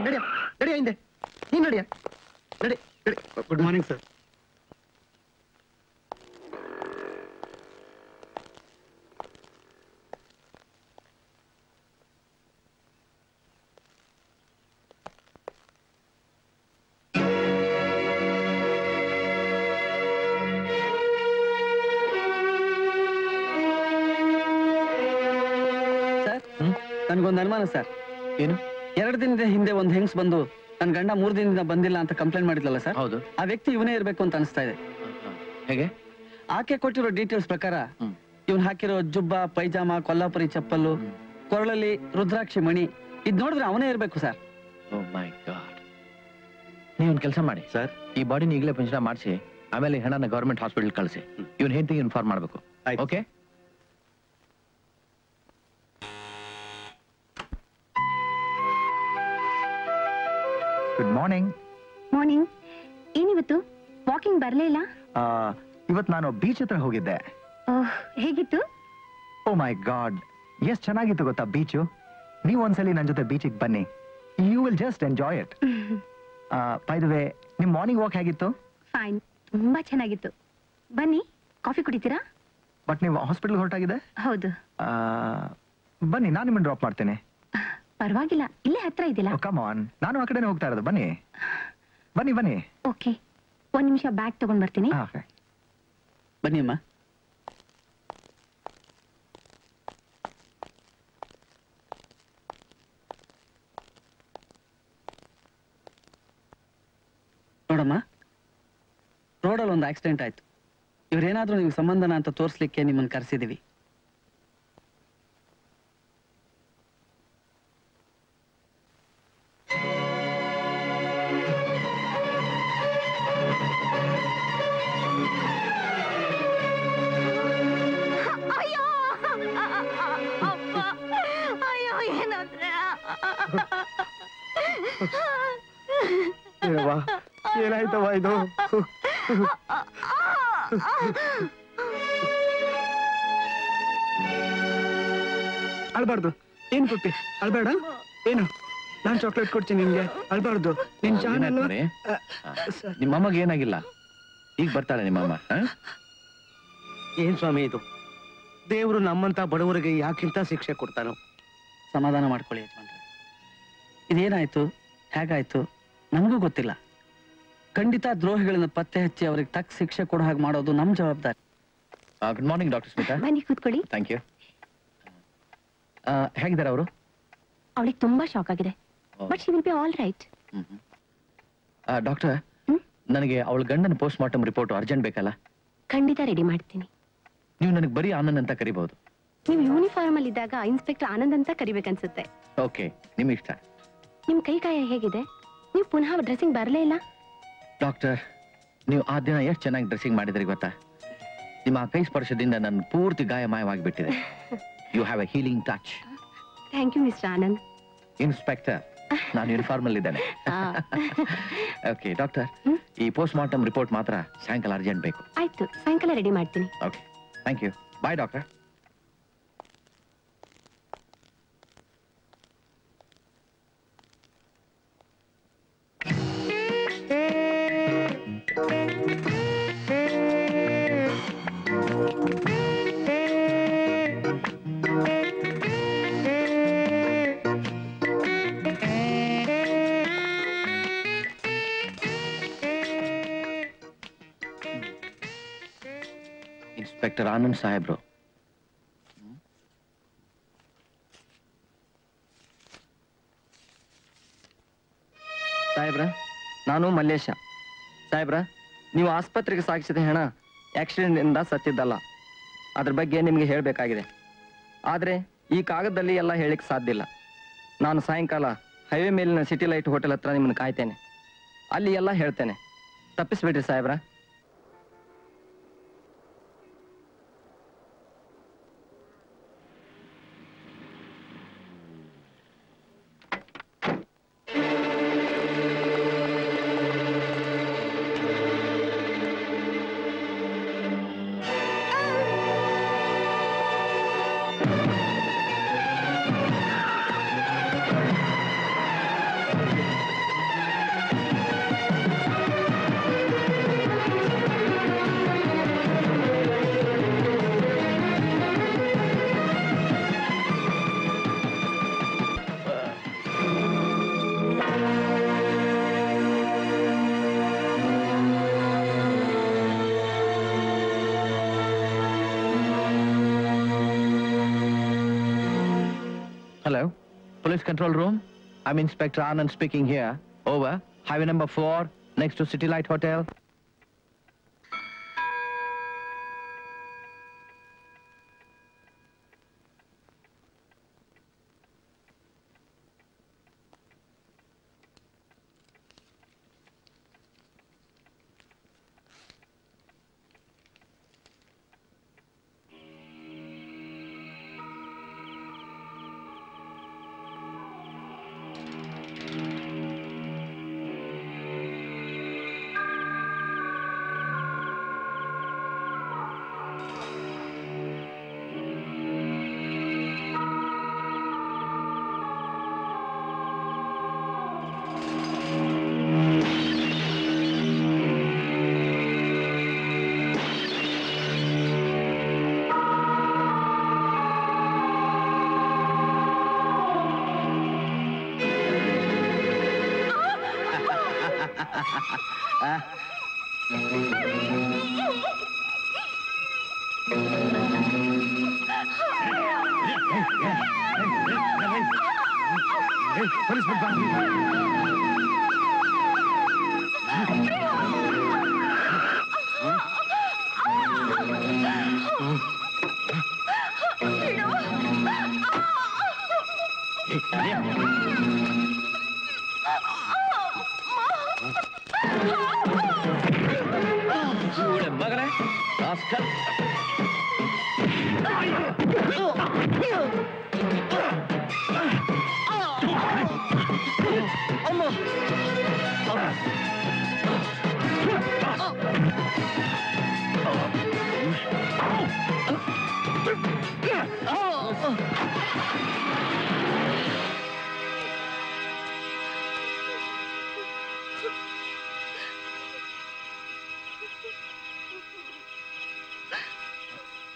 ನಡಿಯ ನಡಿಯ ಹಿಂದೆ ನೀನ್ ನಡಿಯ ನಡಿ ನಡಿ. Good morning sir. ನನ್ಗೊಂದು ಅನುಮಾನ ಸರ್. ಏನು? 2 ದಿನದ ಹಿಂದೆ ಒಂದು ಹೆಂಗ್ಸ್ ಬಂದು ನನ್ ಗಂಡ 3 ದಿನದಿಂದ ಬಂದಿಲ್ಲ ಅಂತ ಕಂಪ್ಲೇಂಟ್ ಮಾಡಿದ್ಲಲ್ಲ ಸರ್. ಹೌದು. ಆ ವ್ಯಕ್ತಿ ಇವನೇ ಇರ್ಬೇಕು ಅಂತ ಅನಿಸ್ತಾ ಇದೆ. ಹೇಗೆ? ಆಕೆ ಕೊಟ್ಟಿರೋ ಡೀಟೇಲ್ಸ್ ಪ್ರಕಾರ ಇವನ್ ಹಾಕಿರೋ ಜುಬ್ಬ, ಪೈಜಾಮ, ಕೊಲ್ಲಾಪುರಿ ಚಪ್ಪಲ್ಲು, ಕೊರಳಲ್ಲಿ ರುದ್ರಾಕ್ಷಿ ಮಣಿ ಇದ್ ನೋಡಿದ್ರೆ ಅವನೇ ಇರ್ಬೇಕು ಸರ್. ಓ ಮೈ ಗಾಡ್. ನೀವೊಂದು ಕೆಲಸ ಮಾಡಿ ಸರ್, ಈ ಬಾಡಿನ ಈಗಲೇ ಪಂಚನ ಮಾಡಿಸಿ ಆಮೇಲೆ ಹೆಣನ ಗವರ್ಮೆಂಟ್ ಹಾಸ್ಪಿಟಲ್ ಕಳಿಸಿ. ಇವನ್ ಹೆಂಡತಿಗೆ ಇನ್ಫಾರ್ಮ್ ಮಾಡಬೇಕು. ಓಕೆ? Good morning. ಮಾರ್ನಿಂಗ್. ಏನಿವತ್ತು ವಾಕಿಂಗ್ ಬರಲೇ ಇಲ್ಲ? ಇವತ್ತು ನಾನು ಬೀಚ್ ಹತ್ರ ಹೋಗಿದ್ದೆ. ಹೇಗಿತ್ತು? ಓ ಮೈ ಗಾಡ್, ಎಷ್ಟು ಚೆನ್ನಾಗಿತ್ತು ಗೊತ್ತಾ ಬೀಚು. ನೀವು ಒಂದ್ಸಲಿ ನನ್ನ ಜೊತೆ ಬೀಚಿಗೆ ಬನ್ನಿ, you will just enjoy it. By the way, ನಿಮ್ ಮಾರ್ನಿಂಗ್ ವಾಕ್ ಹೇಗಿತ್ತು? ಫೈನ್, ತುಂಬಾ ಚೆನ್ನಾಗಿತ್ತು. ಬನ್ನಿ, ಕಾಫಿ ಕುಡಿತೀರಾ? ಬಟ್ ನೀವು ಹಾಸ್ಪಿಟಲ್ ಹೊರಟಾಗಿದೆ? ಹೌದು. ಬನ್ನಿ, ನಾನು ನಿಮ್ಮನ್ನು ಡ್ರಾಪ್ ಮಾಡ್ತೇನೆ. ಪರವಾಗಿಲ್ಲ, ಇಲ್ಲೇ ಹತ್ರ ಇದೆಯಲ್ಲ. ಕಮ್ ಆನ್, ನಾನು ಆ ಕಡೆನೇ ಹೋಗ್ತಾ ಇರೋದು. ಬನ್ನಿ ಬನ್ನಿ ಬನ್ನಿ. ಓಕೆ, 1 ನಿಮಿಷ ಬ್ಯಾಗ್ ತಗೊಂಡ್ ಬರ್ತೀನಿ. ಬನ್ನಿ ಅಮ್ಮ. ನೋಡಮ್ಮ, ರೋಡಲ್ಲಿ ಒಂದು ಆಕ್ಸಿಡೆಂಟ್ ಆಯ್ತು. ಇವ್ರೇನಾದ್ರೂ ನಿಮ್ಗೆ ಸಂಬಂಧನ ಅಂತ ತೋರಿಸ್ಲಿಕ್ಕೆ ನಿಮ್ಮನ್ನು ಕರೆಸಿದೀವಿ. ಏನಾಯ್ತವ ಇದು? ಅಳ್ಬಾರ್ದು. ಏನ್ ಪುಟ್ಟಿ ಅಳ್ಬೇಡ. ಏನು, ನಾನ್ ಚಾಕ್ಲೇಟ್ ಕೊಡ್ತೀನಿ ನಿನ್ಗೆ. ಅಳ್ಬಾರ್ದು. ನಿನ್ ಚಾನಲ್. ನಿಮ್ಮಮ್ಮಗೆ ಏನಾಗಿಲ್ಲ, ಈಗ ಬರ್ತಾಳೆ ನಿಮ್ಮಮ್ಮ. ಏನ್ ಸ್ವಾಮಿ ಇದು? ದೇವ್ರು ನಮ್ಮಂತ ಬಡವರಿಗೆ ಯಾಕಿಂತ ಶಿಕ್ಷೆ ಕೊಡ್ತಾನೋ? ಸಮಾಧಾನ ಮಾಡ್ಕೊಳ್ಳಿ ಯಜಮಾನ್ರೆ. ಇದೇನಾಯ್ತು, ಹೇಗಾಯ್ತು ನಮಗೂ ಗೊತ್ತಿಲ್ಲ. ಖಂಡಿತ ದ್ರೋಹಿಗಳನ್ನ ಪತ್ತೆ ಹಚ್ಚಿ ಅವ್ರಿಗೆ ತಕ್ಕ ಶಿಕ್ಷೆ ಕೊಡೋ ಹಾಗೆ ಮಾಡೋದು ನಮ್ ಜವಾಬ್ದಾರಿ. Good morning doctor Smita. ಬನ್ನಿ ಕೂತ್ಕೊಳ್ಳಿ. Thank you. ಹೇಗಿದ್ದಾರೆ ಅವರು? ಅವಳಿಗೆ ತುಂಬಾ ಶಾಕ್ ಆಗಿದೆ, but she will be all right. Doctor, ನನಗೆ ಅವಳ ಗಂಡನ ಪೋಸ್ಟ್ ಮಾರ್ಟಮ್ ರಿಪೋರ್ಟ್ ಅರ್ಜೆಂಟ್ ಬೇಕಲ್ಲ? ಖಂಡಿತ ರೆಡಿ ಮಾಡ್ತೀನಿ. ನೀವು ನನಗೆ ಬರೀ ಆನಂದ್ ಅಂತ ಕರಿಬಹುದು. ನೀವು ಯೂನಿಫಾರ್ಮ್ ಅಲ್ಲಿ ಇದ್ದಾಗ ಇನ್ಸ್ಪೆಕ್ಟರ್ ಆನಂದ್ ಅಂತ ಕರಿಬೇಕನ್ಸುತ್ತೆ. ಓಕೆ, ನಿಮ್ ಇಷ್ಟ. ನಿಮ್ ಕೈ ಕಾಯ ಹೇಗಿದೆ? ನೀವು ಪುನಃ ಡ್ರೆಸ್ಸಿಂಗ್ ಬರಲೇ ಇಲ್ಲ. ಡಾಕ್ಟರ್, ನೀವು ಆ ದಿನ ಎಷ್ಟು ಚೆನ್ನಾಗಿ ಡ್ರೆಸ್ಸಿಂಗ್ ಮಾಡಿದ್ರಿ ಗೊತ್ತಾ? ನಿಮ್ಮ ಕೈ ಸ್ಪರ್ಶದಿಂದ ನನ್ನ ಪೂರ್ತಿ ಗಾಯ ಮಾಯವಾಗಿಬಿಟ್ಟಿದೆ. You have a healing touch. Thank you mister Anand. Inspector, ನಾನು ಯೂನಿಫಾರ್ಮ್ ಅಲ್ಲಿ ಇದ್ದೇನೆ. ಓಕೆ ಡಾಕ್ಟರ್, ಈ ಪೋಸ್ಟ್ ಮಾರ್ಟಮ್ ರಿಪೋರ್ಟ್ ಮಾತ್ರ ಸಾಯಂಕಾಲ ಅರ್ಜೆಂಟ್ ಬೇಕು. ಆಯ್ತು, ಸಾಯಂಕಾಲ ರೆಡಿ ಮಾಡ್ತೀನಿ. Okay, thank you. Bye doctor. Inspector Anand ಸಾಹೇಬ್ರು. ಸಾಹೇಬ್ರ, ನಾನು ಮಲ್ಲೇಶ. ಸಾಹೇಬ್ರ, ನೀವು ಆಸ್ಪತ್ರೆಗೆ ಸಾಗಿಸಿದ ಹೆಣ ಆಕ್ಸಿಡೆಂಟ್ ಇಂದ ಸತ್ತಿದ್ದಲ್ಲ. ಅದ್ರ ಬಗ್ಗೆ ನಿಮಗೆ ಹೇಳಬೇಕಾಗಿದೆ. ಆದರೆ ಈ ಕಾಗದದಲ್ಲಿ ಎಲ್ಲ ಹೇಳಿಕ್ಕೆ ಸಾಧ್ಯ ಇಲ್ಲ. ನಾನು ಸಾಯಂಕಾಲ ಹೈವೇ ಮೇಲಿನ ಸಿಟಿ ಲೈಟ್ ಹೋಟೆಲ್ ಹತ್ರ ನಿಮ್ಮನ್ನು ಕಾಯ್ತೇನೆ. ಅಲ್ಲಿ ಎಲ್ಲ ಹೇಳ್ತೇನೆ. ತಪ್ಪಿಸ್ಬಿಡ್ರಿ ಸಾಹೇಬ್ರ. Hello, police control room. I'm Inspector Anand speaking here. Over. Highway number 4, next to City Light Hotel. ಮಗನೇ ರಾಸ್ಕಲ್.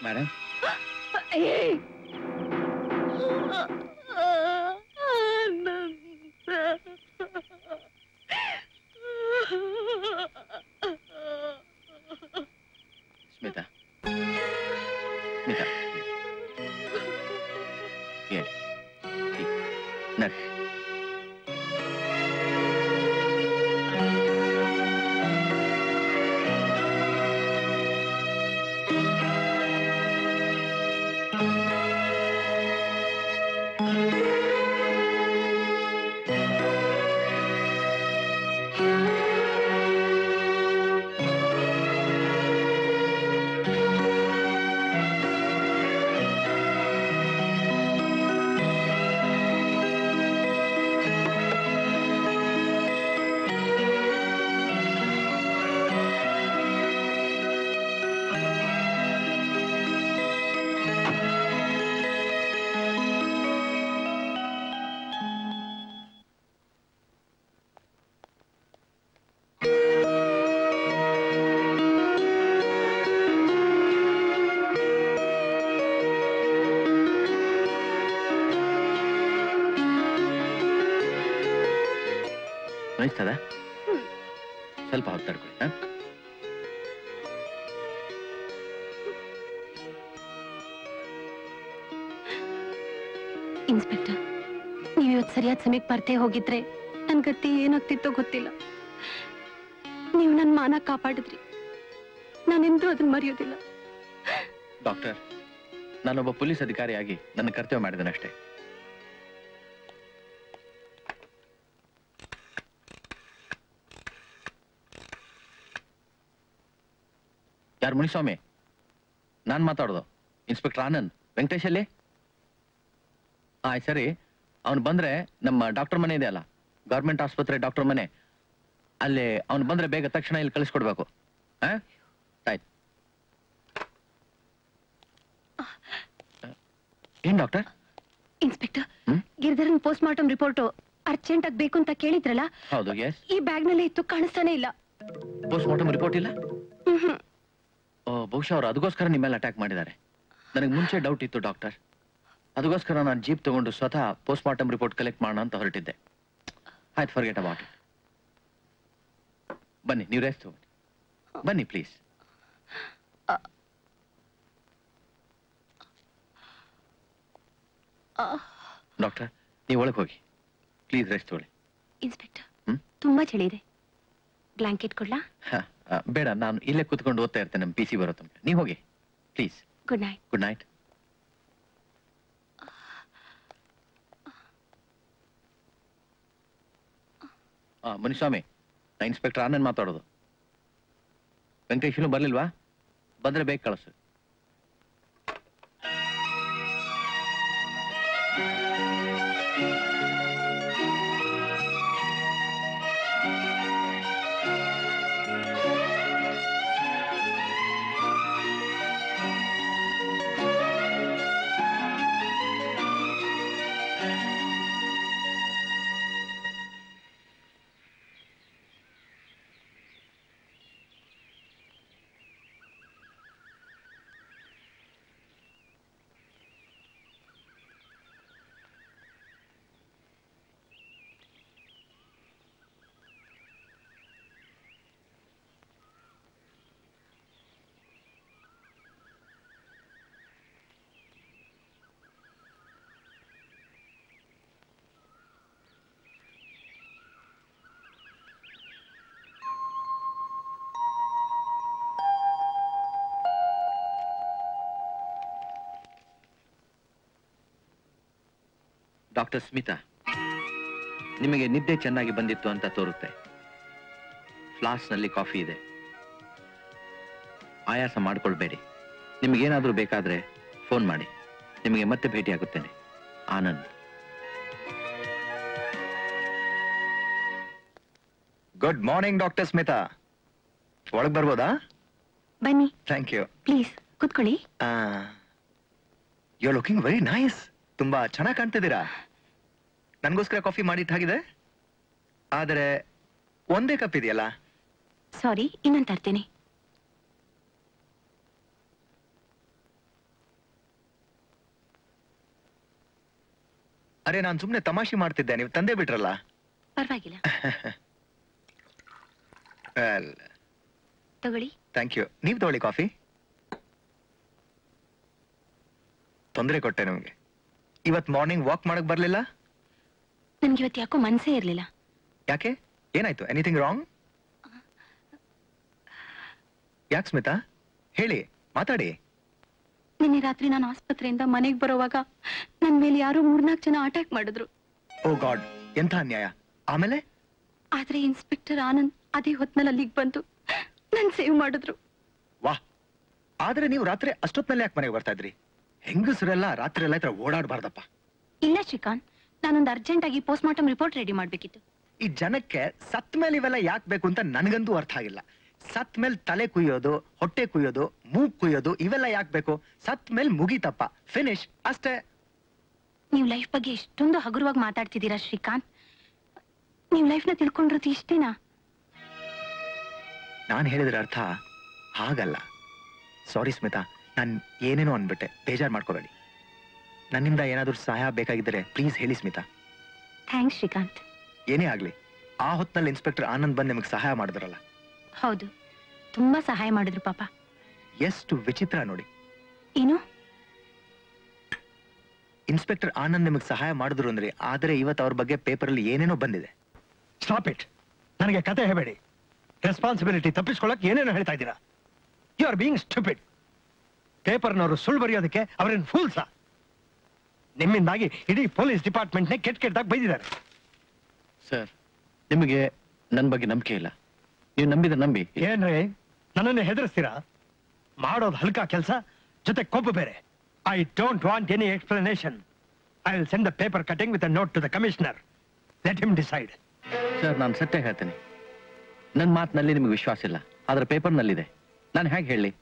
ಮೇಡಮ್, ಸ್ಮಿತಾ ಸ್ಮಿತಾ ಹೇಳಿ ನಡಿ. ನೋಯಿಸ್ತದ? ಸ್ವಲ್ಪ ಹೊತ್ತು ತಡ್ಕೊಳ್ಳಿ. ಇನ್ಸ್ಪೆಕ್ಟರ್, ನೀವು ಇವತ್ತು ಸರಿಯಾದ ಸಮಯಕ್ಕೆ ಬರ್ತೇ ಹೋಗಿದ್ರೆ ನನ್ ಗತಿ ಏನಾಗ್ತಿತ್ತೋ ಗೊತ್ತಿಲ್ಲ. ನೀವು ನನ್ನ ಮಾನ ಕಾಪಾಡಿದ್ರಿ, ನಾನೆಂದೂ ಅದನ್ನ ಮರೆಯೋದಿಲ್ಲ. ಡಾಕ್ಟರ್, ನಾನೊಬ್ಬ ಪೊಲೀಸ್ ಅಧಿಕಾರಿಯಾಗಿ ನನ್ನ ಕರ್ತವ್ಯ ಮಾಡಿದನಷ್ಟೇ. ಯಾರು ಮುನಿಸ್ವಾಮಿ? ನಾನ್ ಮಾತಾಡೋದು ಇನ್ಸ್ಪೆಕ್ಟರ್ ಆನಂದ್. ವೆಂಕಟೇಶ್ ಅಲ್ಲಿ? ಸರಿ, ಅವನು ಬಂದ್ರೆ ನಮ್ಮ ಡಾಕ್ಟರ್ ಮನೆ ಇದೆ ಅಲ್ಲ, ಗೌರ್ಮೆಂಟ್ ಆಸ್ಪತ್ರೆ ಡಾಕ್ಟರ್ ಮನೆ, ಅಲ್ಲಿ ಅವನು ಬಂದ್ರೆ ಬೇಗ ತಕ್ಷಣ ಇಲ್ಲಿ ಕಳಿಸ್ಕೊಡ್ಬೇಕು. ಆಯ್ತು. ಏನ್ doctor? Inspector, Giridharan post mortem report urgent ಆಗಿ ಬೇಕು ಅಂತ ಕೇಳಿದ್ರಲ್ಲ? ಹೌದು. ಎಸ್. ಈ ಬ್ಯಾಗ್ ನಲ್ಲಿ ಇತ್ತು, ಕಾಣಿಸ್ತಾನೆ ಇಲ್ಲ. ಪೋಸ್ಟ್ ಮಾರ್ಟಮ್ ರಿಪೋರ್ಟ್ ಇಲ್ಲ? ಬಹುಶಃ ಅವ್ರು ಅದಕ್ಕೋಸ್ಕರ ನಿಮ್ಮ ಮೇಲೆ ಅಟ್ಯಾಕ್ ಮಾಡಿದ್ದಾರೆ. ನನಗೆ ಮುಂಚೆ ಡೌಟ್ ಇತ್ತು ಡಾಕ್ಟರ್, ಅದಕ್ಕೋಸ್ಕರ ನಾನು ಜೀಪ್ ತಗೊಂಡು ಸ್ವತಃ ಪೋಸ್ಟ್ ಮಾರ್ಟಮ್ ರಿಪೋರ್ಟ್ ಕಲೆಕ್ಟ್ ಮಾಡೋಣ ಅಂತ ಹೊರಟಿದ್ದೆ. ಆಯ್ತು, ಫರ್ಗೆಟ್ ಅಬೌಟ್ ಇಟ್. ಬನ್ನಿ, ನೀವು ರೆಸ್ಟ್ ತಗೊಳ್ಳಿ. ಬನ್ನಿ ಪ್ಲೀಸ್. ಡಾಕ್ಟರ್ ನೀವು ಒಳಗೆ ಹೋಗಿ ಪ್ಲೀಸ್ ರೆಸ್ಟ್ ತಗೊಳ್ಳಿ. ಇನ್ಸ್ಪೆಕ್ಟರ್ ತುಂಬಾ ಚಳಿ ಇದೆ, ಬ್ಲಾಂಕೆಟ್ ಕೊಡ್ಲಾ? ಬೇಡ, ನಾನು ಇಲ್ಲೇ ಕೂತ್ಕೊಂಡು ಓದ್ತಾ ಇರ್ತೇನೆ. ನಮ್ಮ PC ಬರೋ ತನಕ ನೀವು ಹೋಗಿ please. Good night. Good night. Muniswamy, ನಾ ಇನ್ಸ್ಪೆಕ್ಟರ್ ಆನಂದ್ ಮಾತಾಡೋದು. ವೆಂಕಟೇಶ್ ಇನ್ನೂ ಬರ್ಲಿಲ್ವಾ? ಬಂದ್ರೆ ಬೇಗ ಕಳಿಸು. ಡಾಕ್ಟರ್ ಸ್ಮಿತಾ, ನಿಮಗೆ ನಿದ್ದೆ ಚೆನ್ನಾಗಿ ಬಂದಿತ್ತು ಅಂತ ತೋರುತ್ತೆ. ಫ್ಲಾಸ್ಕ್ನಲ್ಲಿ ಕಾಫಿ ಇದೆ, ಆಯಾಸ ಮಾಡ್ಕೊಳ್ಬೇಡಿ. ನಿಮಗೇನಾದ್ರೂ ಬೇಕಾದ್ರೆ ಫೋನ್ ಮಾಡಿ. ನಿಮಗೆ ಮತ್ತೆ ಭೇಟಿ ಆಗುತ್ತೇನೆ. Anand. Good morning doctor Smita. ಒಳಗ್ ಬರ್ಬೋದಾ? ಬನ್ನಿ. Thank you. ಪ್ಲೀಸ್ ಕೂತ್ಕೊಳ್ಳಿ. You are looking very nice. ತುಂಬಾ ಚೆನ್ನಾಗಿ ಕಾಣ್ತಿದ್ದೀರಾ. ನನ್ಗೋಸ್ಕರ ಕಾಫಿ ಮಾಡಿಟ್ಟಾಗಿದೆ, ಆದರೆ ಒಂದೇ ಕಪ್ ಇದೆಯಲ್ಲ. ಸಾರಿ, ಇನ್ನೊಂದು ತರ್ತೇನೆ. ಅರೆ, ನಾನು ಸುಮ್ಮನೆ ತಮಾಷೆ ಮಾಡ್ತಿದ್ದೆ, ನೀವು ತಂದೆ ಬಿಟ್ರಲ್ಲ. ಪರವಾಗಿಲ್ಲ, ತಗೊಳ್ಳಿ. Thank you. ನೀವು ತಗೊಳ್ಳಿ ಕಾಫಿ. ತೊಂದರೆ ಕೊಟ್ಟೆ ನಿಮ್ಗೆ. ಇವತ್ ಮಾರ್ನಿಂಗ್ ವಾಕ್ ಮಾಡಕ್ ಬರ್ಲಿಲ್ಲ? ನನ್ಗೆ ಇವತ್ತು ಯಾಕೋ ಮನ್ಸೇ ಇರ್ಲಿಲ್ಲ. ಯಾಕೆ? ಏನಾಯ್ತು? Anything wrong? ಯಾಕೆ ಸ್ಮಿತಾ, ಹೇಳಿ, ಮಾತಾಡಿ. ನಿನ್ನೆ ರಾತ್ರಿ ನಾನು ಆಸ್ಪತ್ರೆಯಿಂದ ಮನೆಗೆ ಬರೋವಾಗ ನನ್ ಮೇಲೆ ಯಾರೋ 3-4 ಜನ ಅಟ್ಯಾಕ್ ಮಾಡಿದ್ರು. ಓ ಗಾಡ್, ಎಂಥ ಅನ್ಯಾಯ. ಆಮೇಲೆ? ಆದ್ರೆ ಇನ್ಸ್ಪೆಕ್ಟರ್ ಆನಂದ್ ಅದೇ ಹೊತ್ನಲ್ಲಿ ಅಲ್ಲಿಗೆ ಬಂದು ನನ್ ಸೇವ್ ಮಾಡಿದ್ರು. ವಾಹ್, ಆದ್ರೆ ನೀವು ರಾತ್ರಿ ಅಷ್ಟೊತ್ನಲ್ಲಿ ಯಾಕೆ ಮನೆಗೆ ಬರ್ತಾ ಇದ್ರಿ? ಹೆಂಗಸರೆಲ್ಲ ರಾತ್ರಿ ಎಲ್ಲ ಇತ್ರ ಓಡಾಡಬಾರ್ದಪ್ಪ. ಇಲ್ಲ ಶ್ರೀಕಾಂತ್, ನಾನೊಂದು ಅರ್ಜೆಂಟ್ ಆಗಿ ಪೋಸ್ಟ್ ಮಾರ್ಟಮ್ ರಿಪೋರ್ಟ್ ರೆಡಿ ಮಾಡ್ಬೇಕಿತ್ತು. ಈ ಜನಕ್ಕೆ ಸತ್ ಮೇಲೆ ಇವೆಲ್ಲ ಯಾಕೆ ಬೇಕು ಅಂತ ನನಗಂತೂ ಅರ್ಥ ಆಗಿಲ್ಲ. ಸತ್ ಮೇಲೆ ತಲೆ ಕುಯ್ಯೋದು, ಹೊಟ್ಟೆ ಕುಯ್ಯೋದು, ಮೂಗ್ ಕುಯ್ಯೋದು ಇವೆಲ್ಲ ಯಾಕೆ ಬೇಕು? ಸತ್ ಮೇಲೆ ಮುಗಿತಪ್ಪ, ಫಿನಿಶ್, ಅಷ್ಟೇ. ನೀವು ಲೈಫ್ ಬಗ್ಗೆ ಎಷ್ಟೊಂದು ಹಗುರವಾಗಿ ಮಾತಾಡ್ತಿದ್ದೀರಾ ಶ್ರೀಕಾಂತ್. ನೀವು ಲೈಫ್ನ ತಿಳ್ಕೊಂಡಿರೋದು ಇಷ್ಟೇನಾ? ನಾನು ಹೇಳಿದ್ರ ಅರ್ಥ ಹಾಗಲ್ಲ. ಸಾರಿ ಸ್ಮಿತಾ, ನಾನು ಏನೇನೋ ಅನ್ಬಿಟ್ಟೆ, ಬೇಜಾರು ಮಾಡ್ಕೋಬೇಡಿ. ನನ್ನಿಂದ ಏನಾದ್ರೂ ಸಹಾಯ ಬೇಕಾಗಿದ್ದರೆ ಪ್ಲೀಸ್ ಹೇಳಿ ಸ್ಮಿತಾ. ಥ್ಯಾಂಕ್ಸ್ ಶ್ರೀಕಾಂತ್. ಏನೇ ಆಗ್ಲಿ, ಆ ಹೊತ್ನಲ್ಲಿ ಇನ್ಸ್ಪೆಕ್ಟರ್ ಆನಂದ್ ಬಂದು ನಿಮಗೆ ಸಹಾಯ ಮಾಡಿದ್ರಲ್ಲ. ಹೌದು, ತುಂಬಾ ಸಹಾಯ ಮಾಡಿದ್ರು ಪಾಪ. ಎಷ್ಟು ವಿಚಿತ್ರ ನೋಡಿ. ಏನು? ಇನ್ಸ್ಪೆಕ್ಟರ್ ಆನಂದ್ ನಿಮಗೆ ಸಹಾಯ ಮಾಡಿದ್ರು ಅಂದ್ರೆ, ಆದರೆ ಇವತ್ತು ಅವ್ರ ಬಗ್ಗೆ ಪೇಪರಲ್ಲಿ ಏನೇನೋ ಬಂದಿದೆ. Stop it. ನನಗೆ ಕತೆ ಹೇಳಬೇಡಿ. ರೆಸ್ಪಾನ್ಸಿಬಿಲಿಟಿ ತಪ್ಪಿಸ್ಕೊಳ್ಳಕ್ ಏನೇನೋ ಹೇಳ್ತಾ ಇದ್ದೀರಾ. You are being stupid. ಪೇಪರ್ನವರು ಸುಳ್ಳು ಬರೆಯೋದಕ್ಕೆ ಅವರೇನು ಫೂಲ್ಸಾ? ನಿಮ್ಮಿಂದಾಗಿ ಇಡೀ ಪೊಲೀಸ್ ಡಿಪಾರ್ಟ್ಮೆಂಟ್ನೇ ಕೆಟ್ಟದಾಗಿ ಬೈದಿದ್ದಾರೆ. ಸರ್, ನಿಮಗೆ ನನ್ನ ಬಗ್ಗೆ ನಂಬಿಕೆ ಇಲ್ಲ. ನೀವು ನಂಬಿದ ನಂಬಿ. ಏನ್ರಿ, ನನ್ನನ್ನು ಹೆದರಿಸ್ತೀರಾ? ಮಾಡೋದು ಹಲ್ಕ ಕೆಲಸ, ಜೊತೆ ಕೊಬ್ಬು ಬೇರೆ. I don't want any explanation. I will send the paper cutting with a note to the commissioner. Let him decide. Sir, ನಾನು ಸತ್ಯ ಹೇಳ್ತೇನೆ. ನನ್ನ ಮಾತಿನಲ್ಲಿ ನಿಮಗೆ ವಿಶ್ವಾಸ ಇಲ್ಲ, ಆದ್ರೆ ಪೇಪರ್ನಲ್ಲಿದೆ. ನಾನು ಹೇಗೆ ಹೇಳಿ?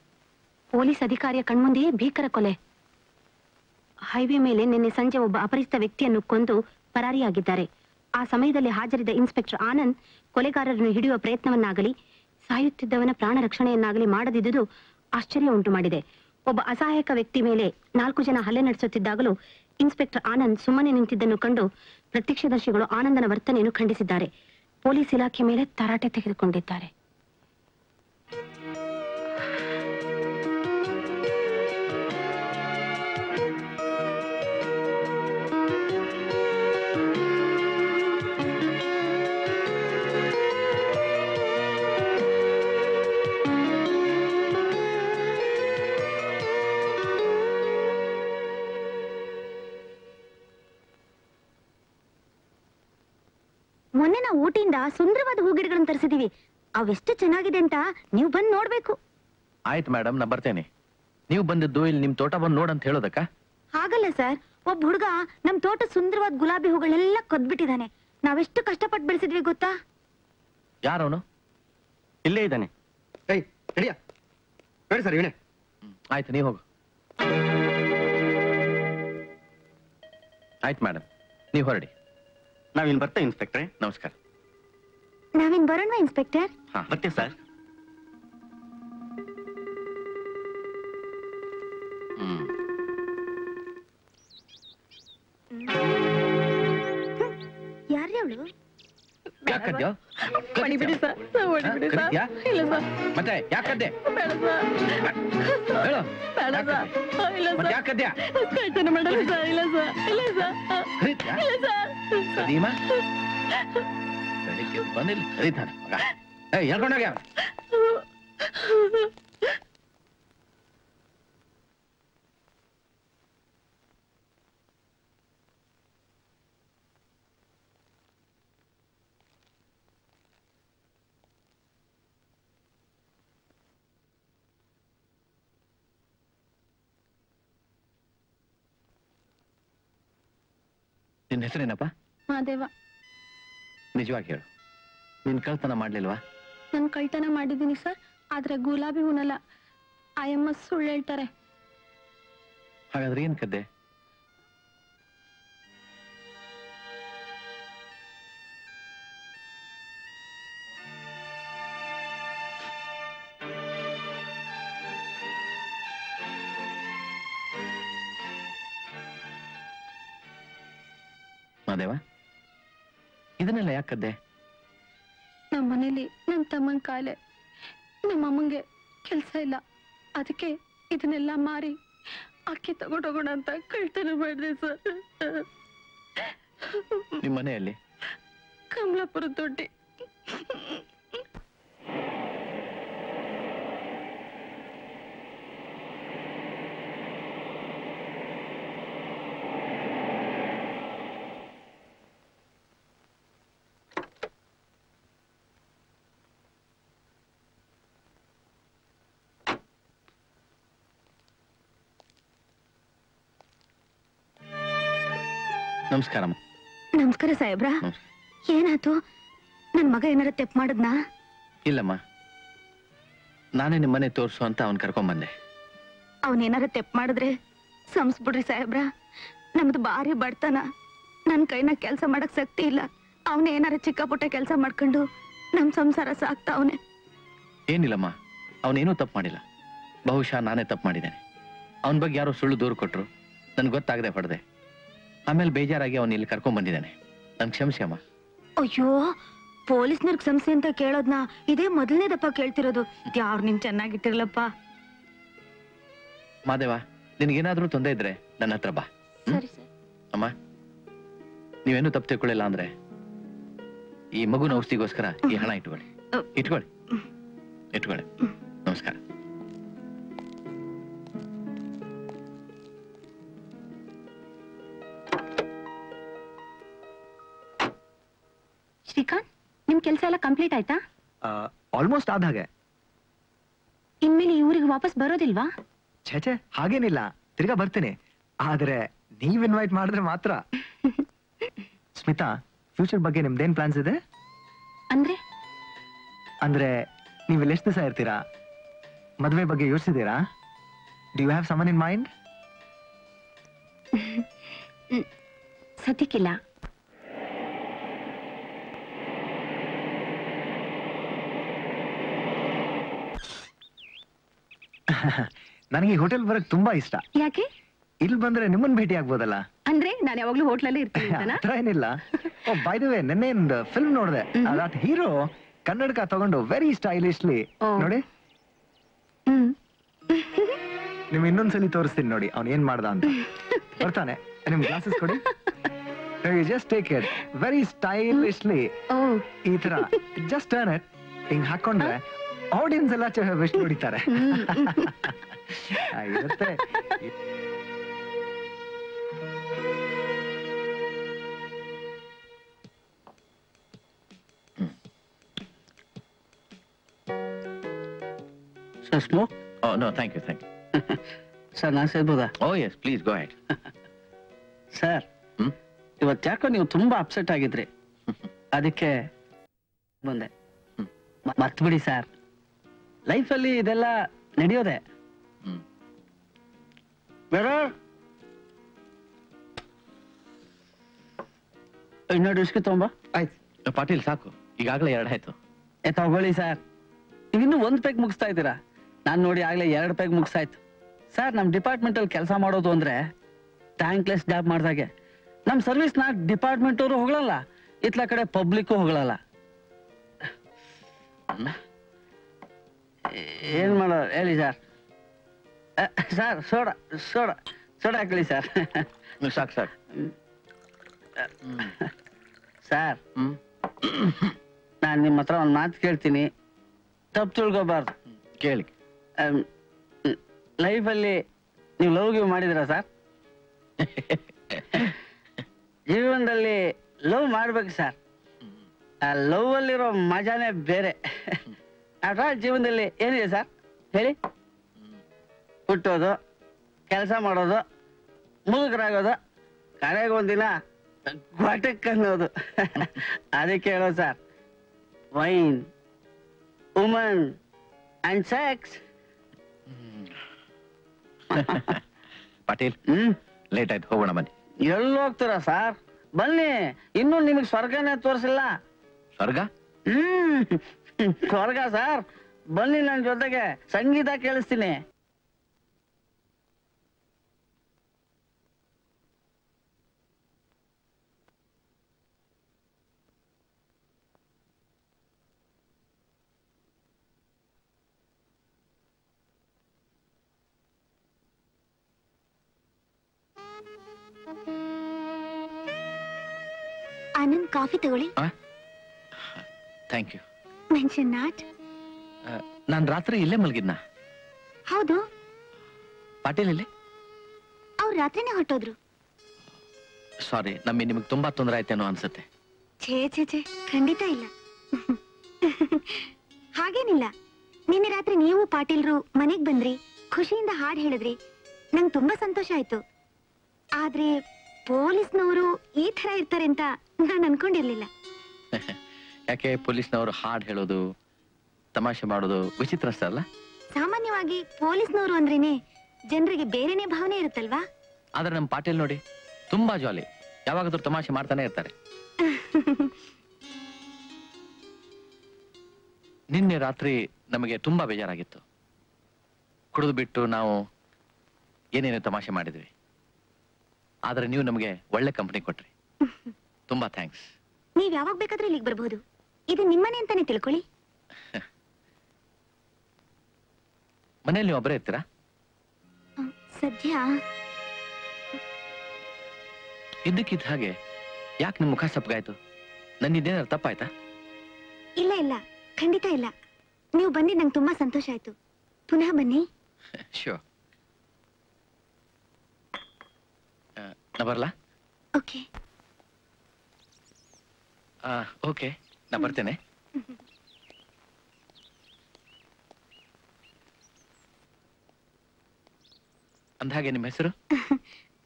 ಪೊಲೀಸ್ ಅಧಿಕಾರಿಯ ಕಣ್ಮುಂದೆಯೇ ಭೀಕರ ಕೊಲೆ. ಹೈವೇ ಮೇಲೆ ನಿನ್ನೆ ಸಂಜೆ ಒಬ್ಬ ಅಪರಿಚಿತ ವ್ಯಕ್ತಿಯನ್ನು ಕೊಂದು ಪರಾರಿಯಾಗಿದ್ದಾರೆ. ಆ ಸಮಯದಲ್ಲಿ ಹಾಜರಿದ್ದ ಇನ್ಸ್ಪೆಕ್ಟರ್ ಆನಂದ್ ಕೊಲೆಗಾರರನ್ನು ಹಿಡಿಯುವ ಪ್ರಯತ್ನವನ್ನಾಗಲಿ ಸಾಯುತ್ತಿದ್ದವನ ಪ್ರಾಣ ರಕ್ಷಣೆಯನ್ನಾಗಲಿ ಮಾಡದಿದ್ದುದು ಆಶ್ಚರ್ಯ ಉಂಟು ಮಾಡಿದೆ. ಒಬ್ಬ ಅಸಹಾಯಕ ವ್ಯಕ್ತಿ ಮೇಲೆ 4 ಜನ ಹಲ್ಲೆ ನಡೆಸುತ್ತಿದ್ದಾಗಲೂ ಇನ್ಸ್ಪೆಕ್ಟರ್ ಆನಂದ್ ಸುಮ್ಮನೆ ನಿಂತಿದ್ದನ್ನು ಕಂಡು ಪ್ರತ್ಯಕ್ಷದರ್ಶಿಗಳು ಆನಂದನ ವರ್ತನೆಯನ್ನು ಖಂಡಿಸಿದ್ದಾರೆ. ಪೊಲೀಸ್ ಇಲಾಖೆ ಮೇಲೆ ತರಾಟೆ ತೆಗೆದುಕೊಂಡಿದ್ದಾರೆ. ಮೊನ್ನೆ ನಾವು ಊಟಿಯಿಂದ ಸುಂದರವಾದ ಹೂಗಿಡಗಳನ್ನು ತರಿಸಿದೀವಿ. ಅವೆಷ್ಟು ಚೆನ್ನಾಗಿದೆ ಅಂತ ನೀವು ಬಂದು ನೋಡ್ಬೇಕು. ಆಯ್ತು ಮೇಡಮ್, ನಾ ಬರ್ತೇನೆ. ನೀವು ಬಂದಿದ್ದು ಇಲ್ಲಿ ನಿಮ್ ತೋಟ ಬಂದು ನೋಡಂತ ಹೇಳೋದಕ್ಕ? ಹಾಗಲ್ಲ ಸರ್, ಒಬ್ಬ ಹುಡುಗ ನಮ್ ತೋಟ ಸುಂದರವಾದ ಗುಲಾಬಿ ಹೂಗಳೆಲ್ಲ ಕದ್ಬಿಟ್ಟಿದ್ದಾನೆ. ನಾವೆಷ್ಟು ಕಷ್ಟಪಟ್ಟು ಬೆಳೆಸಿದ್ವಿ ಗೊತ್ತಾ? ಯಾರವನು? ಇಲ್ಲೇ ಇದ್ದಾನೆ. ಏಯ್ ನಡಿಯ ಬೇಡ ಸರ್ ಇವನೇ. ಆಯ್ತು, ನೀವು ಹೋಗು. ಆಯ್ತು ಮೇಡಮ್, ನೀವು ಹೊರಡಿ. ನಾವಿನ್ ಬರ್ತೇವೆ ಇನ್ಸ್ಪೆಕ್ಟ್ರೆ. ನಮಸ್ಕಾರ. ನಾವಿನ್ ಬರೋಣ ಇನ್ಸ್ಪೆಕ್ಟರ್. ಹಾ, ಬರ್ತೀವಿ ಸರ್. ಯಾರ್ರೀ ಅವಳು? ಯಾಕದ್ಯೋ? ಹೊಡಿಬಿಡಿ ಸರ್, ಹೊಡಿಬಿಡಿ ಸರ್. ಕರೀತ್ಯಾ? ಇಲ್ಲ ಸರ್, ಮತ್ತೆ ಯಾಕದ್ದೆ? ಬೇಡ ಸರ್. ಹೇಳು. ಬೇಡ ಸರ್. ಇಲ್ಲ ಮತ್ತೆ ಸರ್. ಯಾಕದ್ಯಾ? ಕಳ್ತನ ಮಾಡಲ್ಲ ಸರ್. ಇಲ್ಲ ಸರ್, ಇಲ್ಲ ಸರ್. ಕರೀತ್ಯಾ? ಇಲ್ಲ ಸರ್. ಸದೀಮಾ ಬೆಳಿಗ್ಗೆ ಬಂದಿಲ್ಲ ಕರೀತಾನೆ ಮಗ. ಹೇಳ್ಕೊಂಡೋಗ್ಯ. ನಿನ್ನ ಹೆಸರೇನಪ್ಪ? ಮಾದೇವ. ನಿಜವಾಗಿ ಹೇಳು, ನೀನ್ ಕಳ್ತನ ಮಾಡ್ಲಿಲ್ವಾ? ನಾನು ಕಳ್ತನ ಮಾಡಿದ್ದೀನಿ ಸರ್, ಆದ್ರೆ ಗುಲಾಬಿ ಹೂನಲ್ಲ. ಆಯಮ್ಮ ಸುಳ್ಳು ಹೇಳ್ತಾರೆ. ಹಾಗಾದ್ರೆ ಏನ್ ಕದ್ದೆ? ಮಾದೇವ, ಇದನ್ನೆಲ್ಲ ಯಾಕದ್ದೆ? ನಮ್ಮ ಮನೇಲಿ ನನ್ನ ತಮ್ಮನ ಕಾಯಿಲೆ, ನಮ್ಮ ಅಮ್ಮಂಗೆ ಕೆಲಸ ಇಲ್ಲ, ಅದಕ್ಕೆ ಇದನ್ನೆಲ್ಲ ಮಾರಿ ಅಕ್ಕಿ ತಗೊಂಡೋಗೋಣ ಅಂತ ಕಳ್ತನ ಮಾಡಿದೆ ಸರ್. ನಿಮ್ಮ ಮನೆಯಲ್ಲಿ? ಕಮಲಾಪುರ ದೊಡ್ಡಿ. ನಮಸ್ಕಾರ. ನಮಸ್ಕಾರ ಸಾಹೇಬ್ರ. ಏನಾಯ್ತು? ನನ್ ಮಗ ಏನಾರ ತೆಪ್ಪು ಮಾಡದ್ನಾ? ಇಲ್ಲಮ್ಮ, ನಾನೇ ನಿಮ್ಮ ಮನೆ ತೋರ್ಸು ಅಂತ ಅವನ್ ಕರ್ಕೊಂಬಂದೆ. ಅವನೇನಾರ ತೆಪ್ಪು ಮಾಡಿದ್ರೆ ಸಂಸ್ಬಿಡ್ರಿ ಸಾಹೇಬ್ರ. ನಮ್ದು ಭಾರಿ ಬಡ್ತನ, ನನ್ ಕೈನ ಕೆಲಸ ಮಾಡಕ್ ಶಕ್ತಿ ಇಲ್ಲ. ಅವನೇನಾರ ಚಿಕ್ಕ ಪುಟ್ಟ ಕೆಲಸ ಮಾಡ್ಕೊಂಡು ನಮ್ ಸಂಸಾರ ಸಾಕ್ತಾ ಅವನೇ. ಏನಿಲ್ಲಮ್ಮ, ಅವನೇನೂ ತಪ್ಪು ಮಾಡಿಲ್ಲ. ಬಹುಶಃ ನಾನೇ ತಪ್ಪು ಮಾಡಿದ್ದೇನೆ. ಅವನ ಬಗ್ಗೆ ಯಾರೋ ಸುಳ್ಳು ದೂರು ಕೊಟ್ರು, ನನ್ಗೆ ಗೊತ್ತಾಗದೆ ಹೊಡೆದೆ. ಆಮೇಲೆ ಬೇಜಾರಾಗಿ ಅವನು ಇಲ್ಲಿ ಕರ್ಕೊಂಡ್ ಬಂದಿದ್ದಾನೆ. ನನ್ ಕ್ಷಮಿಸಿ ಅಮ್ಮ. ಅಯ್ಯೋ, ಪೊಲೀಸ್ನವ್ರಿಗೆ ಕ್ಷಮಿಸಿ ಅಂತ ಕೇಳೋದ್ನ ಇದೇ ಮೊದಲನೇದಪ್ಪ ಕೇಳ್ತಿರೋದು. ಯಾರು ನಿನ್ ಚೆನ್ನಾಗಿಟ್ಟಿರ್ಲಪ್ಪ. ಮಾದೇವ, ನಿನ್ಗೇನಾದ್ರೂ ತೊಂದರೆ ಇದ್ರೆ ನನ್ನ ಹತ್ರ ಬಾ. ಸರಿ ಸರ್. ಅಮ್ಮ, ನೀವೇನು ತಪ್ಪು ತಿಳ್ಕೊಳ್ಳಿಲ್ಲ ಅಂದ್ರೆ ಈ ಮಗುನ ಔಷಧಿಗೋಸ್ಕರ ಈ ಹಣ ಇಟ್ಕೊಳ್ಳಿ. ಇಟ್ಕೊಳ್ಳಿ, ಇಟ್ಕೊಳ್ಳಿ. ನಮಸ್ಕಾರ. ಶ್ರೀಕಾಂತ್, ನಿಮ್ ಕೆಲಸ ಎಲ್ಲ ಕಂಪ್ಲೀಟ್ ಆಯ್ತಾ? ಆಲ್ಮೋಸ್ಟ್ ಆದ ಹಾಗೆ. ಇನ್ಮೇಲೆ ಈ ಊರಿಗೆ ವಾಪಸ್ ಬರೋದಿಲ್ವಾ? ಛೇ, ಹಾಗೇನಿಲ್ಲ, ತಿರ್ಗಾ ಬರ್ತೀನಿ. ಆದ್ರೆ ನೀವ್ ಇನ್ವೈಟ್ ಮಾಡಿದ್ರೆ ಮಾತ್ರ. ಸ್ಮಿತಾ, ಫ್ಯೂಚರ್ ಬಗ್ಗೆ ನಿಮ್ದೇನ್ ಪ್ಲಾನ್ಸ್ ಇದೆ? ಅಂದ್ರೆ ನೀವು ಇಲ್ಲಿ ಎಷ್ಟು ದಿವಸ ಇರ್ತೀರಾ? ಮದುವೆ ಬಗ್ಗೆ ಯೋಚಿಸಿದೀರಾ? Do you have someone in mind? ಸದ್ಯಕ್ಕಿಲ್ಲ. ನನಗೆ ಈ ಹೋಟೆಲ್ ಬರಕ್ ತುಂಬಾ ಇಷ್ಟ. ಯಾಕೆ? ಇಲ್ಲಿ ಬಂದ್ರೆ ನಿಮ್ಮನ್ ಭೇಟಿ ಆಗ್ಬೋದಲ್ಲ. ಅಂದ್ರೆ ನಾನು ಯಾವಾಗ್ಲೂ ಹೋಟ್ಲಲ್ಲೇ ಇರ್ತೀನಿ ಅಂತನಾ? ಹತ್ರ ಏನಿಲ್ಲ. ಓ, ಬೈ ದ ವೇ, ನೆನ್ನೆ ಒಂದು ಫಿಲ್ಮ್ ನೋಡಿದೆ. ಅದಾಟ್ ಹೀರೋ ಕನ್ನಡಕ ತಗೊಂಡು ವೆರಿ ಸ್ಟೈಲಿಶ್ಲಿ ನೋಡಿ. ನಿಮ್ ಇನ್ನೊಂದ್ಸಲಿ ತೋರಿಸ್ತೀನಿ ನೋಡಿ ಅವ್ನು ಏನ್ ಮಾಡ್ದ ಅಂತ. ಬರ್ತಾನೆ. ನಿಮ್ ಗ್ಲಾಸಸ್ ಕೊಡಿ. Just take it very stylishly. ಈ ತರ ಜಸ್ಟ್ ಟರ್ನ್ ಇಟ್ ಹಿಂಗ್ ಹಾಕೊಂಡ್ರೆ ಆಡಿಯನ್ಸ್ ಎಲ್ಲ ಬೆಸ್ಟ್ ಹೊಡಿತಾರೆ. ಇರುತ್ತೆ. Sir smoke? No thank you thank you. Sir ನಾನು ಸೇರ್ಬೋದಾ? Oh yes please go head. Sir ಇವತ್ತು ಯಾಕೋ ನೀವು ತುಂಬಾ ಅಪ್ಸೆಟ್ ಆಗಿದ್ರಿ, ಅದಕ್ಕೆ ಬಂದೆ. ಮರ್ತ್ಬಿಡಿ ಸರ್, ಲೈಫಲ್ಲಿ ಇದೆಲ್ಲ ನಡೆಯೋದೆ. ಬೇಡ ಇನ್ನೊಂದು ವಿಸ್ಕಿ ತಗೊಂಬ. ಆಯ್ತು ಪಾಟೀಲ್, ಸಾಕು, ಈಗಾಗಲೇ 2 ಆಯ್ತು. ತಗೊಳ್ಳಿ ಸರ್. ನೀವಿನ್ನೂ 1 ಪೆಗ್ ಮುಗಿಸ್ತಾ ಇದ್ದೀರಾ, ನಾನು ನೋಡಿ ಆಗ್ಲೇ 2 ಪೆಗ್ ಮುಗಿಸಾಯ್ತು. ಸರ್, ನಮ್ಮ ಡಿಪಾರ್ಟ್ಮೆಂಟ್ ಅಲ್ಲಿ ಕೆಲಸ ಮಾಡೋದು ಅಂದ್ರೆ ಥ್ಯಾಂಕ್ಲೆಸ್ ಜಾಬ್ ಮಾಡ್ದಾಗೆ. ನಮ್ಮ ಸರ್ವಿಸ್ ನ ಡಿಪಾರ್ಟ್ಮೆಂಟ್ ಅವರು ಹೊಗಳಲ್ಲ, ಇತ್ಲ ಕಡೆ ಪಬ್ಲಿಕ್ ಹೊಗಳಲ್ಲ. ಏನ್ ಮಾಡೋ ಹೇಳಿ sir. Sir soda soda soda ಹಾಕಲಿ ಸರ್. ಸಾಕು ಸಾಕು ಸರ್. ನಾನು ನಿಮ್ಮ ಹತ್ರ ಒಂದು ಮಾತು ಕೇಳ್ತೀನಿ, ತಪ್ಪು ತಿಳ್ಕೊಬಾರ್ದು. ಕೇಳಿ. ಲೈಫಲ್ಲಿ ನೀವು ಲವ್ ಗಿವ್ ಮಾಡಿದಿರಾ ಸರ್? ಜೀವನದಲ್ಲಿ ಲವ್ ಮಾಡ್ಬೇಕು ಸರ್. ಆ ಲವ್ ಅಲ್ಲಿರೋ ಮಜಾನೇ ಬೇರೆ. ಜೀವನದಲ್ಲಿ ಏನಿದೆ ಸರ್ ಹೇಳಿ? ಹುಟ್ಟೋದು, ಕೆಲಸ ಮಾಡೋದು, ಮುದುಕರಾಗೋದು, ಕಡೆಗೊಂದಿನ ಘಟಕ್ ಅನ್ನೋದು. ಅದಕ್ಕೆ ಹೇಳೋ sir, wine, woman and sex. Patil, late ಆಯ್ತು, ಹೋಗೋಣ ಬನ್ನಿ. ಎಲ್ಲಿ ಹೋಗ್ತೀರಾ ಸರ್? ಬನ್ನಿ, ಇನ್ನೂ ನಿಮಗೆ ಸ್ವರ್ಗನೇ ತೋರಿಸಿಲ್ಲ. ಸ್ವರ್ಗ? ಸ್ವರ್ಗ ಸರ್. ಬನ್ನಿ ನನ್ನ ಜೊತೆಗೆ, ಸಂಗೀತ ಕೇಳಿಸ್ತೀನಿ. ಆನಂದ್, ಕಾಫಿ ತಗೊಳ್ಳಿ. Thank you. Mention not. ನಾನು ರಾತ್ರಿ ಇಲ್ಲೇ ಮಲಗಿದ್ನ. ಹೌದು. ಪಾಟೀಲ್ ಇಲ್ಲಿ? ಅವ್ರು ರಾತ್ರಿನೇ ಹೊರಟೋದ್ರು. ಸಾರಿ, ನಿಮಗೆ ತುಂಬಾ ತೊಂದರೆ ಆಯ್ತೇನೋ ಅನ್ಸುತ್ತೆ. ಛೇ ಛೇ ಛೇ, ಖಂಡಿತ ಇಲ್ಲ. ಹಾಗೇನಿಲ್ಲ. ನಿನ್ನೆ ರಾತ್ರಿ ನೀವು ಪಾಟೀಲ್ರು ಮನೆಗ್ ಬಂದ್ರಿ, ಖುಷಿಯಿಂದ ಹಾಡು ಹೇಳಿದ್ರಿ, ನಂಗೆ ತುಂಬಾ ಸಂತೋಷ ಆಯ್ತು. ಆದ್ರೆ ಪೊಲೀಸ್ನವರು ಈ ತರ ಇರ್ತಾರೆ ಅಂತ ನಾನು ಅನ್ಕೊಂಡಿರ್ಲಿಲ್ಲ. ಯಾಕೆ ಪೊಲೀಸ್ನವರು ಹಾಡು ಹೇಳೋದು, ತಮಾಷೆ ಮಾಡೋದು ವಿಚಿತ್ರ ಅಲ್ಲ? ಸಾಮಾನ್ಯವಾಗಿ ಪೊಲೀಸ್ನವರು ಅಂದ್ರೇನೆ ಜನರಿಗೆ ಬೇರೆನೆ ಭಾವನೆ ಇರುತ್ತಲ್ವಾ? ಆದ್ರೆ ನಮ್ಮ ಪಾಟೀಲ್ ನೋಡಿ, ತುಂಬಾ ಜಾಲಿ, ಯಾವಾಗಾದ್ರೂ ತಮಾಷೆ ಮಾಡ್ತಾನೆ ಇರ್ತಾರೆ. ನಿನ್ನೆ ರಾತ್ರಿ ನಮಗೆ ತುಂಬಾ ಬೇಜಾರಾಗಿತ್ತು. ಕುಡಿದು ಬಿಟ್ಟು ನಾವು ಏನೇನು ತಮಾಷೆ ಮಾಡಿದ್ವಿ. ಆದ್ರೆ ನೀವು ನಮಗೆ ಒಳ್ಳೆ ಕಂಪನಿ ಕೊಟ್ರಿ. ತುಂಬಾ ಥ್ಯಾಂಕ್ಸ್. ನೀವ್ ಯಾವಾಗ ಬೇಕಾದ್ರೂ ಇಲ್ಲಿಗೆ ಬರ್ಬೋದು. ಇದು ನಿಮ್ಮನೆ ಅಂತಾನೆ ತಿಳ್ಕೊಳ್ಳಿ. ಮನೇಲಿ ನೀವು ಒಬ್ಬರೇ ಇರ್ತೀರಾ? ಸದ್ಯ ಇದ್ದಕ್ಕಿದ್ದ ಹಾಗೆ ಯಾಕೆ ನಿಮ್ಮ ಮುಖ ಸಪ್ಪಗಾಯ್ತು? ನನ್ನಿದ್ದೇನಾದ್ರು ತಪ್ಪಾಯ್ತಾ? ಇಲ್ಲ ಇಲ್ಲ, ಖಂಡಿತ ಇಲ್ಲ. ನೀವು ಬಂದಿ ನಂಗೆ ತುಂಬಾ ಸಂತೋಷ ಆಯ್ತು. ಪುನಃ ಬನ್ನಿ. ಶ್ಯೂರ್. ನಾ ಬರ್ಲಾ? ಓಕೆ ಓಕೆ, ನಾ ಬರ್ತೇನೆ. ಅಂದಹಾಗೆ ನಿಮ್ಮ ಹೆಸರು?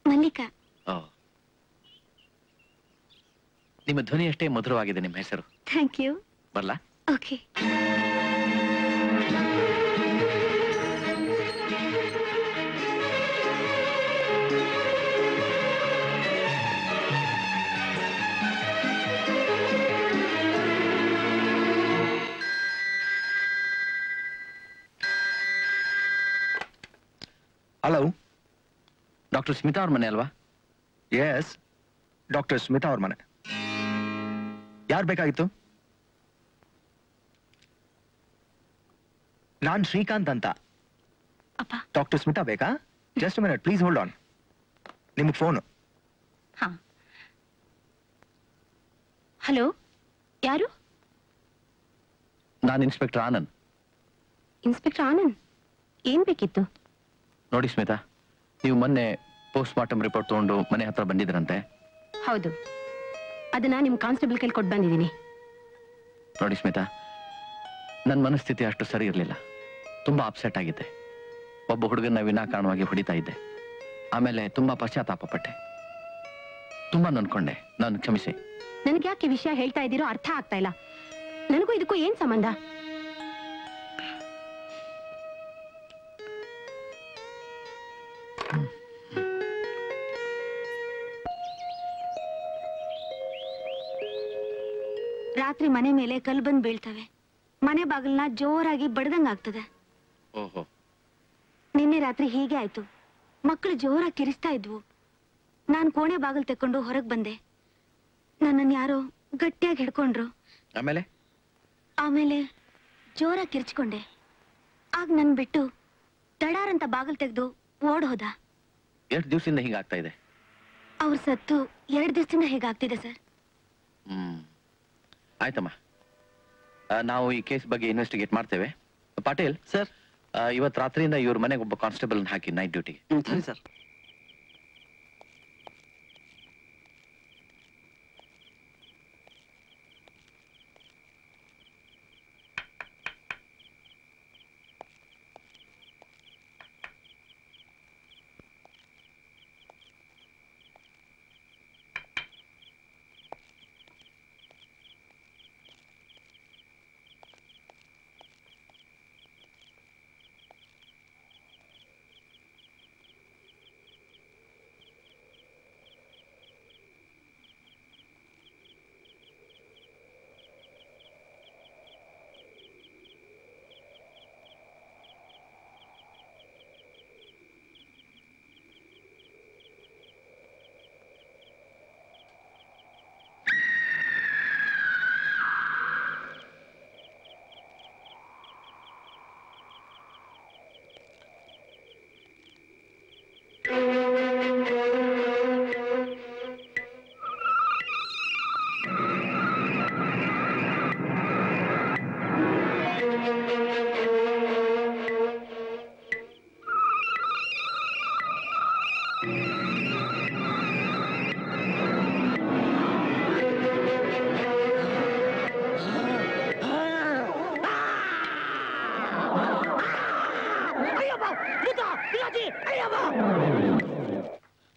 ಮಲ್ಲಿಕಾ. ಓ, ನಿಮ್ಮ ಧ್ವನಿ ಅಷ್ಟೇ ಮಧುರವಾಗಿದೆ ನಿಮ್ಮ ಹೆಸರು. Thank you. ಬರ್ಲಾ? ಓಕೆ. ಹಲೋ, ಡಾಕ್ಟರ್ ಸ್ಮಿತಾ ಅವ್ರ ಮನೆ ಅಲ್ವಾ? ಎಸ್, ಡಾಕ್ಟರ್ ಸ್ಮಿತಾ ಅವ್ರ ಮನೆ. ಯಾರು ಬೇಕಾಗಿತ್ತು? ನಾನ್ ಶ್ರೀಕಾಂತ್ ಅಂತ. ಡಾಕ್ಟರ್ ಸ್ಮಿತಾ ಬೇಕಾ? Just minute please, hold on. ನಿಮ್ಗೆ ಫೋನು. ಹಲೋ, ಯಾರು? ನಾನು ಇನ್ಸ್ಪೆಕ್ಟರ್ ಆನಂದ್. ಇನ್ಸ್ಪೆಕ್ಟರ್ ಆನಂದ್, ಏನ್ ಬೇಕಿತ್ತು? ನೋಡಿ ಸ್ಮಿತಾ, ನೀವು ಮೊನ್ನೆ ಪೋಸ್ಟ್ ಮಾರ್ಟಮ್ ರಿಪೋರ್ಟ್ ತಗೊಂಡು ಮನೆ ಹತ್ರ ಬಂದಿದ್ರಂತೆ. ಹೌದು, ಅದನ್ನ ನಿಮ್ ಕಾನ್ಸ್ಟೇಬಲ್ ಕೈಲಿ ಕೊಟ್ಟು ಬಂದಿದ್ದೀನಿ. ನೋಡಿ ಸ್ಮಿತಾ, ನನ್ನ ಮನಸ್ಥಿತಿ ಅಷ್ಟು ಸರಿ ಇರಲಿಲ್ಲ. ತುಂಬಾ ಅಪ್ಸೆಟ್ ಆಗಿದ್ದೆ. ಒಬ್ಬ ಹುಡುಗನ ವಿನಾಕಾರಣವಾಗಿ ಹೊಡಿತಾ ಇದ್ದೆ. ಆಮೇಲೆ ತುಂಬಾ ಪಶ್ಚಾತ್ತಾಪ ಪಟ್ಟೆ, ತುಂಬಾ ನೊಂದ್ಕೊಂಡೆ. ನಾನು ಕ್ಷಮಿಸಿ. ನನ್ಗೆ ಯಾಕೆ ವಿಷಯ ಹೇಳ್ತಾ ಇದ್ದೀರೋ ಅರ್ಥ ಆಗ್ತಾ ಇಲ್ಲ. ನನಗೂ ಇದಕ್ಕೂ ಏನ್ ಸಂಬಂಧ? ರಾತ್ರಿ ಮನೆ ಮೇಲೆ ಕಲ್ ಬಂದ್ ಬೀಳ್ತವೆ. ಮನೆ ಬಾಗಿಲ್ನ ಜೋರಾಗಿ ಬಡ್ದಂಗ್ ಆಗ್ತದೆ. ಓಹೋ, ನಿನ್ನೆ ರಾತ್ರಿ ಹೀಗೆ ಆಯ್ತು. ಮಕ್ಕಳು ಜೋರಾಗಿ ಕಿರಿಸ್ತಾ ಇದ್ವು. ನಾನ್ ಕೋಣೆ ಬಾಗಿಲು ತೆಕ್ಕೊಂಡು ಹೊರಗ್ ಬಂದೆ. ನನ್ನನ್ನು ಯಾರೋ ಗಟ್ಟಿಯಾಗಿ ಹಿಡ್ಕೊಂಡ್ರು. ಆಮೇಲೆ ಜೋರಾಗಿ ಕಿರ್ಚ್ಕೊಂಡೆ. ಆಗ ನನ್ ಬಿಟ್ಟು ದಡಾರಂತ ಬಾಗಿಲು ತೆಗೆದು ಓಡ್ ಹೋದ. ಎಷ್ಟು ದಿವಸದಿಂದ ಹೀಗಾಗ್ತಾ ಇದೆ? ಅವ್ರ ಸತ್ತು 2 ದಿವಸದಿಂದ ಹೇಗಾಗ್ತಿದೆ ಸರ್. ಆಯ್ತಮ್ಮ, ನಾವು ಈ ಕೇಸ್ ಬಗ್ಗೆ ಇನ್ವೆಸ್ಟಿಗೇಟ್ ಮಾಡ್ತೇವೆ. ಪಾಟೀಲ್ ಸರ್, ಇವತ್ತು ರಾತ್ರಿಯಿಂದ ಇವ್ರ ಮನೆಗೆ ಒಬ್ಬ ಕಾನ್ಸ್ಟೇಬಲ್ ಹಾಕಿ ನೈಟ್ ಡ್ಯೂಟಿಗೆ. ಸರಿ ಸರ್.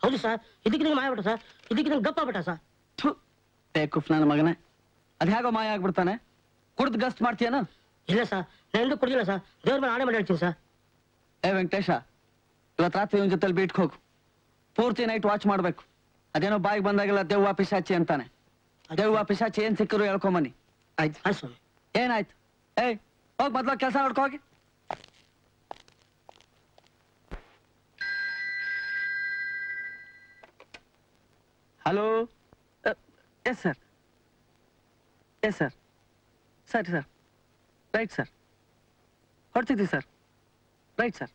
ಹೌದು ಸರ್, ಇದಕ್ಕೆ ಮಾಯ ಸರ್, ಇದಕ್ಕೆ ಗಪ್ಪ ಬಿಟ್ಟ ಸರ್. ಟೇಕುಫ್ ನನ್ನ ಮಗನೇ, ಅದ್ ಹೇಗೋ ಮಾಯ ಆಗ್ಬಿಡ್ತಾನೆ? ಕುಡ್ದು ಗಸ್ಟ್ ಮಾಡ್ತೀಯನ? ಇಲ್ಲ ಸರ್, ನಾನು ಕುಡಿದಿಲ್ಲ ಸರ್. ದೇವ್ರ ಮೇಲೆ ಆಣೆ ಮಾಡಿ ಹೇಳ್ತೀನಿ ಸರ್. ಏ ವೆಂಕಟೇಶ, ಇವತ್ತು ರಾತ್ರಿ ಇವನ್ ಜೊತೆಲಿ ಬೀಟ್ಗೆ ಹೋಗು. ಪೂರ್ತಿ ನೈಟ್ ವಾಚ್ ಮಾಡ್ಬೇಕು. ಅದೇನೋ ಬಾಯಿಗೆ ಬಂದಾಗೆಲ್ಲ ದೆವ್ವ ಪಿಶಾಚಿ ಅಂತಾನೆ. ದೆವ್ವ ಪಿಶಾಚಿ ಏನ್ ಸಿಕ್ಕರು ಹೇಳ್ಕೊಂಬನ್ನಿ. ಆಯ್ತು ಆಯ್ತು ಸ್ವಾಮಿ. ಏನಾಯ್ತು? ಏಯ್ ಹೋಗ್ ಮೊದ್ಲು ಕೆಲಸ ನೋಡ್ಕೊ ಹೋಗಿ. Hello, yes sir, yes sir, ಸರಿ ಸರ್, ರೈಟ್ ಸರ್, ಹೊಡ್ತಿದ್ದೀವಿ ಸರ್, ರೈಟ್ ಸರ್.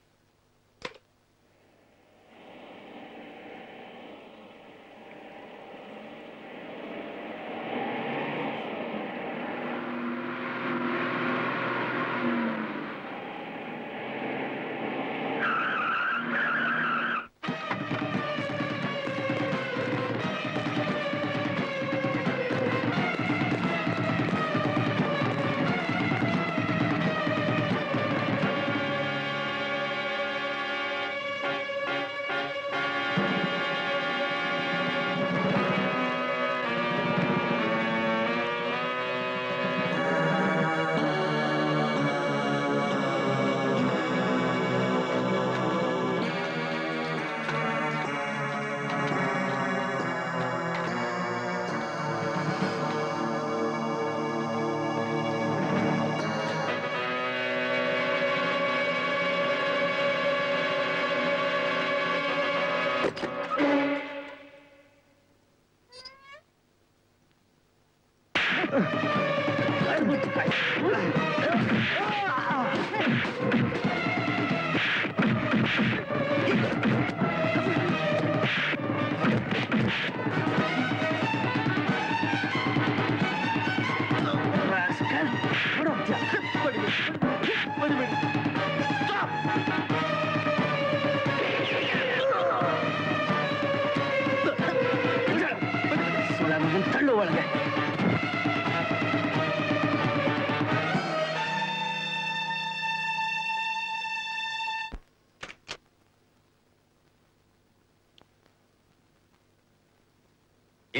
ತಳ್ಳು ಒಳಗೆ.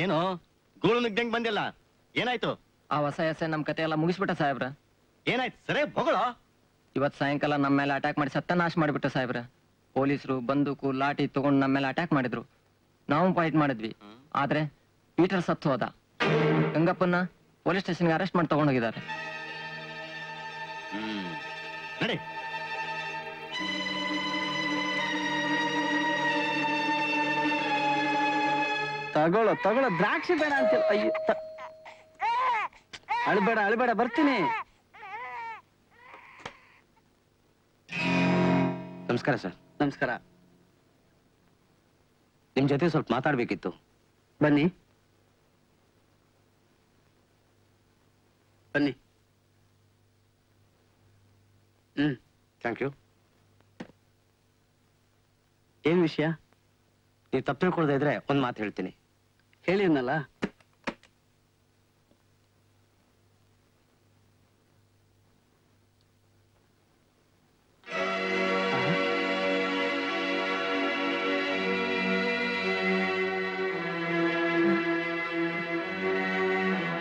ಏನೋ ಗೂಳು ನುಗ್ದಂಗ್ ಬಂದಿಲ್ಲ, ಏನಾಯ್ತು? ಆ ಹೊಸ ಎಸ್ ನಮ್ ಕತೆ ಎಲ್ಲ ಮುಗಿಸ್ಬಿಟ್ಟ ಸಾಹೇಬ್ರ. ಏನಾಯ್ತು? ಸರಿ ಹೊಗಳೋ. ಇವತ್ ಸಾಯಂಕಾಲ ನಮ್ಮ ಮೇಲೆ ಅಟ್ಯಾಕ್ ಮಾಡಿ ಸತ್ಯನಾಶ ಮಾಡಿಬಿಟ್ಟ ಸಾಹೇಬ್ರ. ಪೊಲೀಸರು ಬಂದೂಕು ಲಾಠಿ ತಗೊಂಡು ನಮ್ಮ ಮೇಲೆ ಅಟ್ಯಾಕ್ ಮಾಡಿದ್ರು. ನಾವು ಫೈಟ್ ಮಾಡಿದ್ವಿ, ಆದ್ರೆ ಪೀಟರ್ ಸತ್ತು ಹೋದ. ಗಂಗಪ್ಪನ್ನ ಪೊಲೀಸ್ ಸ್ಟೇಷನ್ಗೆ ಅರೆಸ್ಟ್ ಮಾಡಿ ತಗೊಂಡೋಗಿದ್ದಾರೆ. ನಡಿ. ತಗೊಳ್ಳೋ ತಗೊಳ್ಳೋ, ದ್ರಾಕ್ಷಿ ಬೇಡ ಅಂತಿಲ್ಲ. ಅಯ್ಯೋ ಅಳ್ಬೇಡ ಅಳ್ಬೇಡ, ಬರ್ತೀನಿ. ನಮಸ್ಕಾರ ಸರ್. ನಮಸ್ಕಾರ. ನಿಮ್ ಜೊತೆ ಸ್ವಲ್ಪ ಮಾತಾಡ್ಬೇಕಿತ್ತು. ಬನ್ನಿ ಬನ್ನಿ. Thank you. ಏನ್ ವಿಷಯ? ನೀವು ತಪ್ಪು ತಿಳ್ಕೊಳ್ತಾ ಇದ್ರೆ ಒಂದ್ ಮಾತು ಹೇಳ್ತೀನಿ. ಹೇಳಿ ಅನ್ನಲ್ಲ.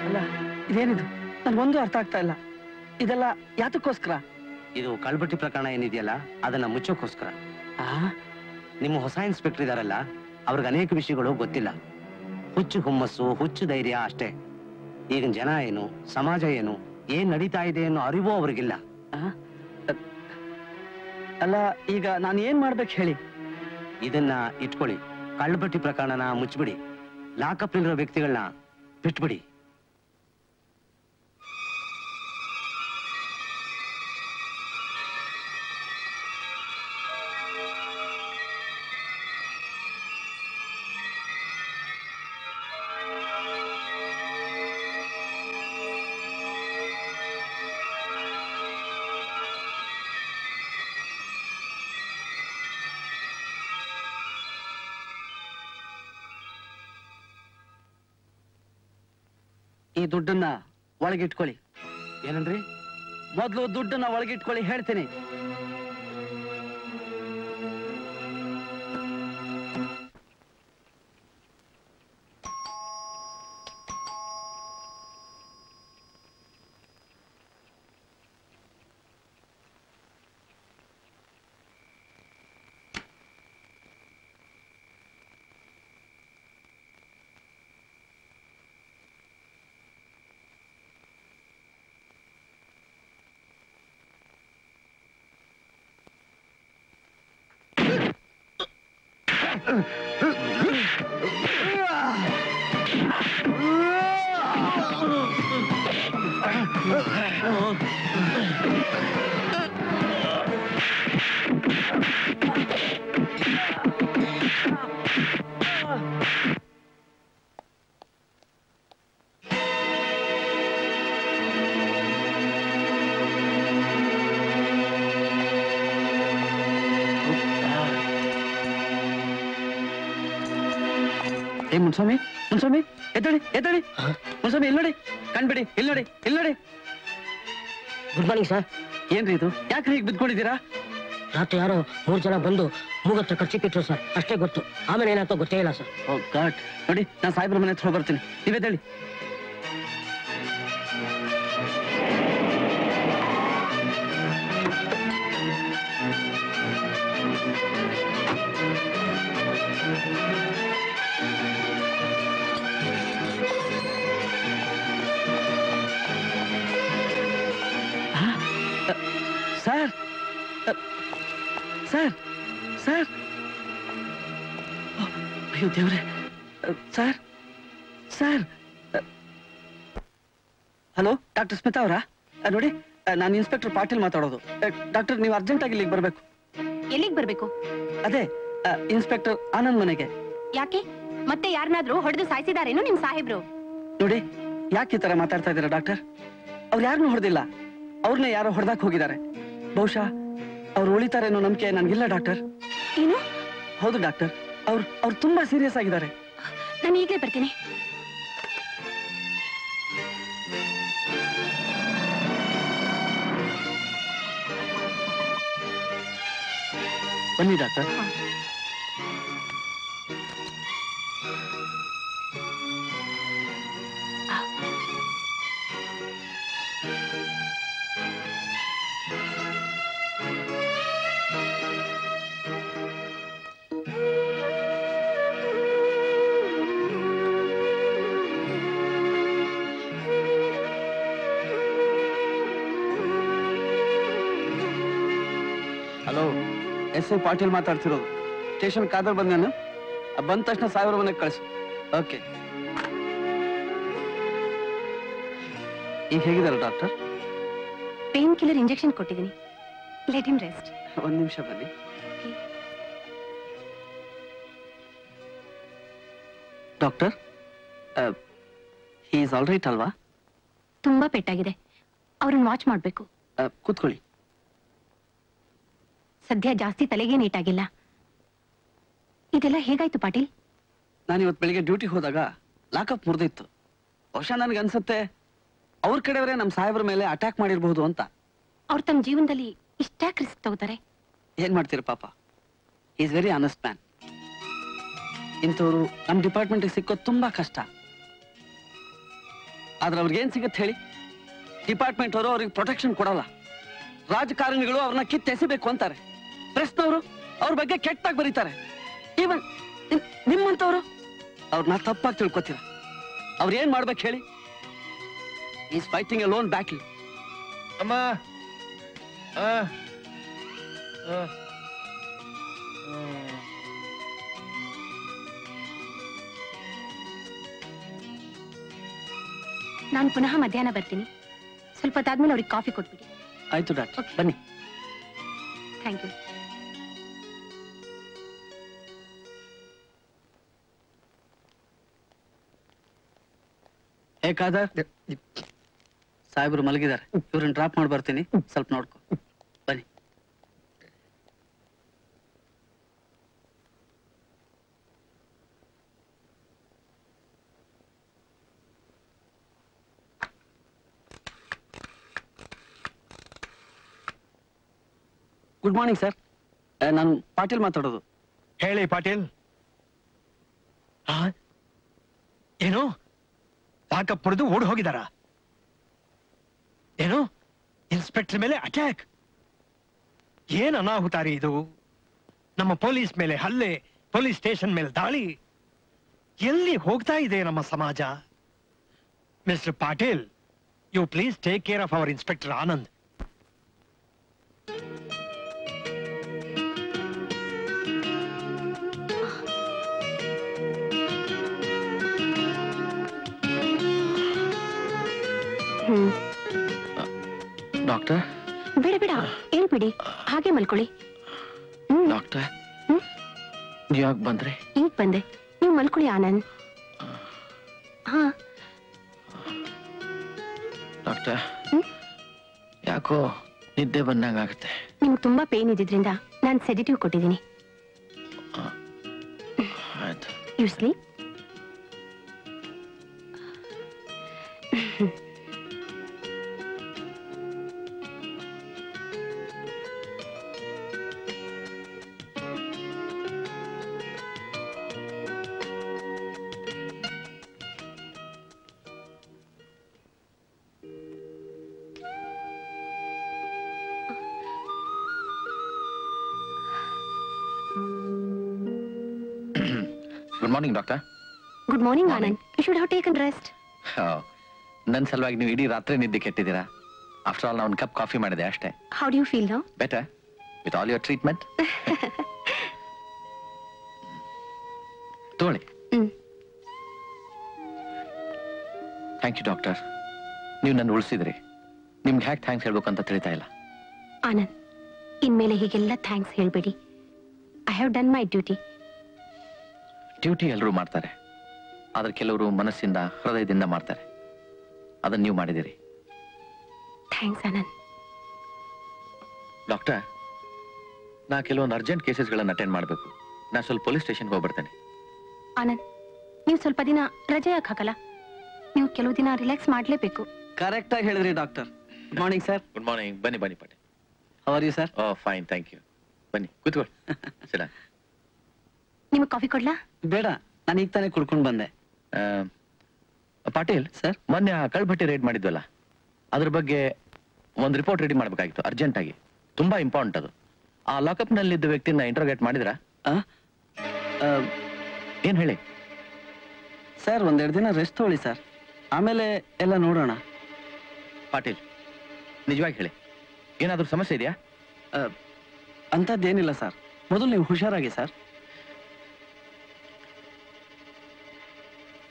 ಅಲ್ಲ, ಇದೇನಿದು? ನನ್ಗೊಂದು ಅರ್ಥ ಆಗ್ತಾ ಇಲ್ಲ. ಇದೆಲ್ಲ ಯಾತಕ್ಕೋಸ್ಕರ? ಇದು ಕಳ್ಬಟ್ಟಿ ಪ್ರಕರಣ ಏನಿದೆಯಲ್ಲ, ಅದನ್ನ ಮುಚ್ಚೋಕ್ಕೋಸ್ಕರ. ನಿಮ್ಮ ಹೊಸ ಇನ್ಸ್ಪೆಕ್ಟರ್ ಇದಾರಲ್ಲ, ಅವ್ರಿಗೆ ಅನೇಕ ವಿಷಯಗಳು ಗೊತ್ತಿಲ್ಲ. ಹುಚ್ಚು ಹುಮ್ಮಸ್ಸು, ಹುಚ್ಚು ಧೈರ್ಯ ಅಷ್ಟೇ. ಈಗಿನ ಜನ ಏನು, ಸಮಾಜ ಏನು, ಏನ್ ನಡೀತಾ ಇದೆ ಅನ್ನೋ ಅರಿವು ಅವ್ರಿಗಿಲ್ಲ. ಅಲ್ಲ, ಈಗ ನಾನು ಏನ್ ಮಾಡ್ಬೇಕು ಹೇಳಿ? ಇದನ್ನ ಇಟ್ಕೊಳ್ಳಿ. ಕಳ್ಬಟ್ಟಿ ಪ್ರಕರಣನ ಮುಚ್ಚಿಬಿಡಿ. ಲಾಕಪ್ ಇರೋ ವ್ಯಕ್ತಿಗಳನ್ನ ಬಿಟ್ಬಿಡಿ. ಈ ದುಡ್ಡನ್ನ ಒಳಗಿಟ್ಕೊಳ್ಳಿ. ಏನಂದ್ರಿ? ಮೊದ್ಲು ದುಡ್ಡನ್ನ ಒಳಗಿಟ್ಕೊಳ್ಳಿ ಹೇಳ್ತೀನಿ. ಮುನ್ಸ್ವಾಮಿ, ಮುನ್ಸ್ವಾಮಿ ಎದ್ದಳಿ ಎದ್ದಳಿ. ಮುನ್ಸ್ವಾಮಿ ಇಲ್ಲಿ ನೋಡಿ, ಕಣ್ಬಿಡಿ, ಇಲ್ಲಿ ನೋಡಿ, ಇಲ್ಲಿ ನೋಡಿ. Good morning sir. ಏನ್ರಿ ಇದು? ಯಾಕೆ ಹೀಗೆ ಬಿದ್ಕೊಂಡಿದ್ದೀರಾ? ರಾತ್ರಿ ಯಾರೋ 3 ಜನ ಬಂದು ಮೂಗತ್ರ ಖರ್ಚಿಕ್ಕಿಟ್ರು ಸರ್, ಅಷ್ಟೇ ಗೊತ್ತು. ಆಮೇಲೆ ಏನಾಯ್ತೋ ಗೊತ್ತೇ ಇಲ್ಲ ಸರ್. ಓ ಗಾಡ್. ನೋಡಿ, ನಾನು ಸಾಹೇಬ್ರ ಮನೆ ಹತ್ರ ಬರ್ತೀನಿ, ನೀವೆದ್ದಳಿ. ಸರ್ ಸರ್ ಸರ್, ಅಯ್ಯೋ ದೇವ್ರೆ. Sir sir, hello, doctor Smita ಅವರಾ? ನೋಡಿ, ನಾನು ಇನ್ಸ್ಪೆಕ್ಟರ್ ಪಾಟೀಲ್ ಮಾತಾಡೋದು. ಡಾಕ್ಟರ್, ನೀವು ಅರ್ಜೆಂಟ್ ಆಗಿ ಇಲ್ಲಿಗೆ ಬರ್ಬೇಕು. ಎಲ್ಲಿಗೆ ಬರ್ಬೇಕು? ಅದೇ ಇನ್ಸ್ಪೆಕ್ಟರ್ ಆನಂದ್ ಮನೆಗೆ. ಯಾಕೆ? ಮತ್ತೆ ಯಾರನ್ನಾದ್ರೂ ಹೊಡೆದು ಸಾಯಿಸಿದಾರೇನು ನಿಮ್ ಸಾಹೇಬ್ರು? ನೋಡಿ, ಯಾಕೆ ಈ ತರ ಮಾತಾಡ್ತಾ ಇದ್ದೀರಾ ಡಾಕ್ಟರ್? ಅವ್ರು ಯಾರನ್ನೂ ಹೊಡೆದಿಲ್ಲ, ಅವ್ರನ್ನ ಯಾರೋ ಹೊಡೆದಾಕ್ ಹೋಗಿದ್ದಾರೆ. ಬಹುಶಃ ಅವ್ರು ಉಳಿತಾರೆ ಅನ್ನೋ ನಂಬಿಕೆ ನನ್ಗಿಲ್ಲ ಡಾಕ್ಟರ್. ಏನು? ಹೌದು ಡಾಕ್ಟರ್, ಅವ್ರು ತುಂಬಾ ಸೀರಿಯಸ್ ಆಗಿದ್ದಾರೆ. ನಾನು ಈಗಲೇ ಬರ್ತೀನಿ. ಬನ್ನಿ ಡಾಕ್ಟರ್. ಎಸ್ ಐ ಪಾಟೀಲ್ ಮಾತಾಡ್ತಿರೋದು. ಸ್ಟೇಷನ್ ಕಾದರ್ ಬಂದ ನಾನು ಬಂದ ತಕ್ಷಣ ಸಾಹೇಬ್ರ ಮನೆಗೆ ಕಳಿಸು. ಓಕೆ. ಈಗ ಹೇಗಿದ್ದಾರೆ ಡಾಕ್ಟರ್? ಪೇನ್ ಕಿಲ್ಲರ್ ಇಂಜೆಕ್ಷನ್ ಕೊಟ್ಟಿದ್ದೀನಿ. Let him rest. ಒಂದ್ ನಿಮಿಷ ಬನ್ನಿ. Doctor, he is all right ಅಲ್ವಾ? ತುಂಬಾ ಪೆಟ್ಟಾಗಿದೆ, ಅವ್ರನ್ನ ವಾಚ್ ಮಾಡ್ಬೇಕು. ಕೂತ್ಕೊಳ್ಳಿ. ಸದ್ಯ ಜಾಸ್ತಿ ತಲೆಗೆ ನೀಟಾಗಿಲ್ಲ. ಇದೆಲ್ಲ ಹೇಗಾಯ್ತು ಪಾಟೀಲ್? ನಾನು ಇವತ್ತು ಬೆಳಿಗ್ಗೆ ಡ್ಯೂಟಿಗೆ ಹೋದಾಗ ಲಾಕಪ್ ಮುರಿದಿತ್ತು. ಬಹುಶಃ ನನಗೆ ಅನ್ಸುತ್ತೆ ಅವ್ರ ಕಡೆಯವರೇ ನಮ್ಮ ಸಾಹೇಬ್ರ ಮೇಲೆ ಅಟ್ಯಾಕ್ ಮಾಡಿರ್ಬಹುದು ಅಂತ. ಅವ್ರು ತಮ್ಮ ಜೀವನದಲ್ಲಿ ಇಷ್ಟ್ಯಾಕ್ ರಿಸ್ಕ್ ತಗೋತಾರೆ? ಏನ್ ಮಾಡ್ತೀರ ಪಾಪ, ಈಸ್ ವೆರಿ ಆನೆಸ್ಟ್ ಮ್ಯಾನ್. ಇಂಥವ್ರು ನಮ್ಮ ಡಿಪಾರ್ಟ್ಮೆಂಟ್ಗೆ ಸಿಕ್ಕೋದು ತುಂಬಾ ಕಷ್ಟ. ಆದ್ರೆ ಅವ್ರಿಗೇನ್ ಸಿಗತ್ತೆ ಹೇಳಿ? ಡಿಪಾರ್ಟ್ಮೆಂಟ್ ಅವರು ಅವ್ರಿಗೆ ಪ್ರೊಟೆಕ್ಷನ್ ಕೊಡಲ್ಲ. ರಾಜಕಾರಣಿಗಳು ಅವ್ರನ್ನ ಕಿತ್ತೆಸಿಬೇಕು ಅಂತಾರೆ. ಪ್ರೆಸ್ನವರು ಅವ್ರ ಬಗ್ಗೆ ಕೆಟ್ಟಾಗಿ ಬರೀತಾರೆ. ಈವನ್ ನಿಮ್ಮಂತವ್ರು ಅವ್ರನ್ನ ತಪ್ಪಾಗಿ ತಿಳ್ಕೊತೀರ. ಅವ್ರು ಏನ್ ಮಾಡ್ಬೇಕು ಹೇಳಿ? Is fighting A loan battle. ಅಮ್ಮ ನಾನು ಪುನಃ ಮಧ್ಯಾಹ್ನ ಬರ್ತೀನಿ. ಸ್ವಲ್ಪ ಹೊತ್ತಾದ್ಮೇಲೆ ಅವ್ರಿಗೆ ಕಾಫಿ ಕೊಟ್ಬಿಡಿ. ಆಯ್ತು ಡಾಕ್ಟರ್, ಬನ್ನಿ. Thank you. ಏ ಕಾದರ್, ಸಾಹೇಬ್ರು ಮಲಗಿದ್ದಾರೆ. ಇವ್ರನ್ನ ಡ್ರಾಪ್ ಮಾಡಿ ಬರ್ತೀನಿ, ಸ್ವಲ್ಪ ನೋಡ್ಕೊ. ಬನ್ನಿ. ಗುಡ್ ಮಾರ್ನಿಂಗ್ ಸರ್, ನಾನು ಪಾಟೀಲ್ ಮಾತಾಡೋದು. ಹೇಳಿ ಪಾಟೀಲ್. ಏನು ಲಾಕಪ್ ಪಡೆದು ಓಡ್ ಹೋಗಿದಾರ? ಏನು ಇನ್ಸ್ಪೆಕ್ಟರ್ ಮೇಲೆ ಅಟ್ಯಾಕ್? ಏನ್ ಅನಾಹುತಾರಿ ಇದು? ನಮ್ಮ ಪೊಲೀಸ್ ಮೇಲೆ ಹಲ್ಲೆ, ಪೊಲೀಸ್ ಸ್ಟೇಷನ್ ಮೇಲೆ ದಾಳಿ. ಎಲ್ಲಿ ಹೋಗ್ತಾ ಇದೆ ನಮ್ಮ ಸಮಾಜ? Mister Patil, you please take care of our inspector Anand. Doctor, ಬೇಡ ಬೇಡ, ಹೇಳ್ಬಿಡಿ, ಹಾಗೆ ಮಲ್ಕೊಳ್ಳಿ. ಡಾಕ್ಟರ್, ನೀವು ಯಾಕೆ ಬಂದ್ರಿ? ಈಗ ಬಂದೆ, ನೀವು ಮಲ್ಕೊಳ್ಳಿ ಆನಂದ್. ಹಾ ಡಾಕ್ಟರ್, ಯಾಕೋ ನಿದ್ದೆ ಬಂದಂಗಾಗುತ್ತೆ. ನಿಮ್ಗೆ ತುಂಬಾ ಪೇನ್ ಇದ್ದಿದ್ರಿಂದ ನಾನು ಸೆಡಿಟಿವ್ ಕೊಟ್ಟಿದ್ದೀನಿ. ಆಯ್ತು. You sleep. Good morning doctor. Good morning Anand. You should have taken rest. ನನ್ನ ಸಲುವಾಗಿ ನೀವು ಇಡೀ ರಾತ್ರಿ ನಿದ್ದೆ ಕೆಟ್ಟಿದ್ದೀರಾ. ಆಫ್ಟರ್ ಆಲ್ ನಾನು ಒಂದು ಕಪ್ ಕಾಫಿ ಮಾಡಿದೆ ಅಷ್ಟೇ. How do you feel now? Better with all your treatment. ತಗೊಳ್ಳಿ. Thank you doctor. ನೀವು ನನ್ನ ಉಳಿಸಿದ್ರಿ. ನಿಮ್ಗೆ ಹ್ಯಾಕ್ ಥ್ಯಾಂಕ್ಸ್ ಹೇಳ್ಬೇಕು ಅಂತ ತಿಳಿತಾ ಇಲ್ಲ. ಆನಂದ್, ಇನ್ಮೇಲೆ ಹೀಗೆಲ್ಲ ಥ್ಯಾಂಕ್ಸ್ ಹೇಳ್ಬೇಡಿ. I have done my duty. Duty ಎಲ್ಲರೂ ಮಾಡ್ತಾರೆ, ಆದ್ರೆ ಕೆಲವರು ಮನಸ್ಸಿಂದ, ಹೃದಯದಿಂದ ಮಾಡ್ತಾರೆ. ಅದನ್ನ ನೀವು ಮಾಡಿದಿರಿ. ಥ್ಯಾಂಕ್ಸ್ ಆನಂದ್. ಡಾಕ್ಟರ್, ನಾ ಕೆಲವೊಂದು ಅರ್ಜೆಂಟ್ ಕೇಸಸ್ಗಳನ್ನು ಅಟೆಂಡ್ ಮಾಡಬೇಕು. ನಾ ಸ್ವಲ್ಪ ಪೊಲೀಸ್ ಸ್ಟೇಷನ್ಗೆ ಹೋಗ್ಬರ್ತೇನೆ. ಆನಂದ್, ನೀವು ಸ್ವಲ್ಪ ದಿನ ರಜೆ ಯಾಕೆ ಹಾಕಲ್ಲ? ನೀವು ಕೆಲವು ದಿನ ರಿಲ್ಯಾಕ್ಸ್ ಮಾಡಲೇಬೇಕು. ಕರೆಕ್ಟ್ ಆಗಿ ಹೇಳಿದ್ರಿ doctor. Good morning sir. Good morning. ಬನ್ನಿ ಬನ್ನಿ Patil. How are you sir? Oh fine, thank you. ಬನ್ನಿ ಕೂತ್ಕೊಳ್ಳಿ. ಸರಿ. ನಿಮಗೆ ಕಾಫಿ ಕೊಡ್ಲಾ? ಬೇಡ, ನಾನು ಈಗ ತಾನೇ ಕುಡ್ಕೊಂಡು ಬಂದೆ. ಪಾಟೀಲ್ ಸರ್, ಮೊನ್ನೆ ಕಳ್ಭಟ್ಟಿ ರೈಡ್ ಮಾಡಿದ್ವಲ್ಲ, ಅದ್ರ ಬಗ್ಗೆ ಒಂದು ರಿಪೋರ್ಟ್ ರೆಡಿ ಮಾಡ್ಬೇಕಾಗಿತ್ತು ಅರ್ಜೆಂಟ್ ಆಗಿ. ತುಂಬಾ ಇಂಪಾರ್ಟೆಂಟ್ ಅದು. ಆ ಲಾಕಪ್ ನಲ್ಲಿದ್ದ ವ್ಯಕ್ತಿನ ಇಂಟ್ರೋಗೇಟ್ ಮಾಡಿದ್ರಾ? ಏನ್ ಹೇಳಿ ಸರ್. ಒಂದೆರಡು ದಿನ ರೆಸ್ಟ್ ತಗೊಳ್ಳಿ ಸರ್, ಆಮೇಲೆ ಎಲ್ಲ ನೋಡೋಣ. ಪಾಟೀಲ್, ನಿಜವಾಗಿ ಹೇಳಿ, ಏನಾದ್ರೂ ಸಮಸ್ಯೆ ಇದೆಯಾ? ಅಂಥದ್ದೇನಿಲ್ಲ ಸರ್. ಮೊದಲು ನೀವು ಹುಷಾರಾಗಿ sir.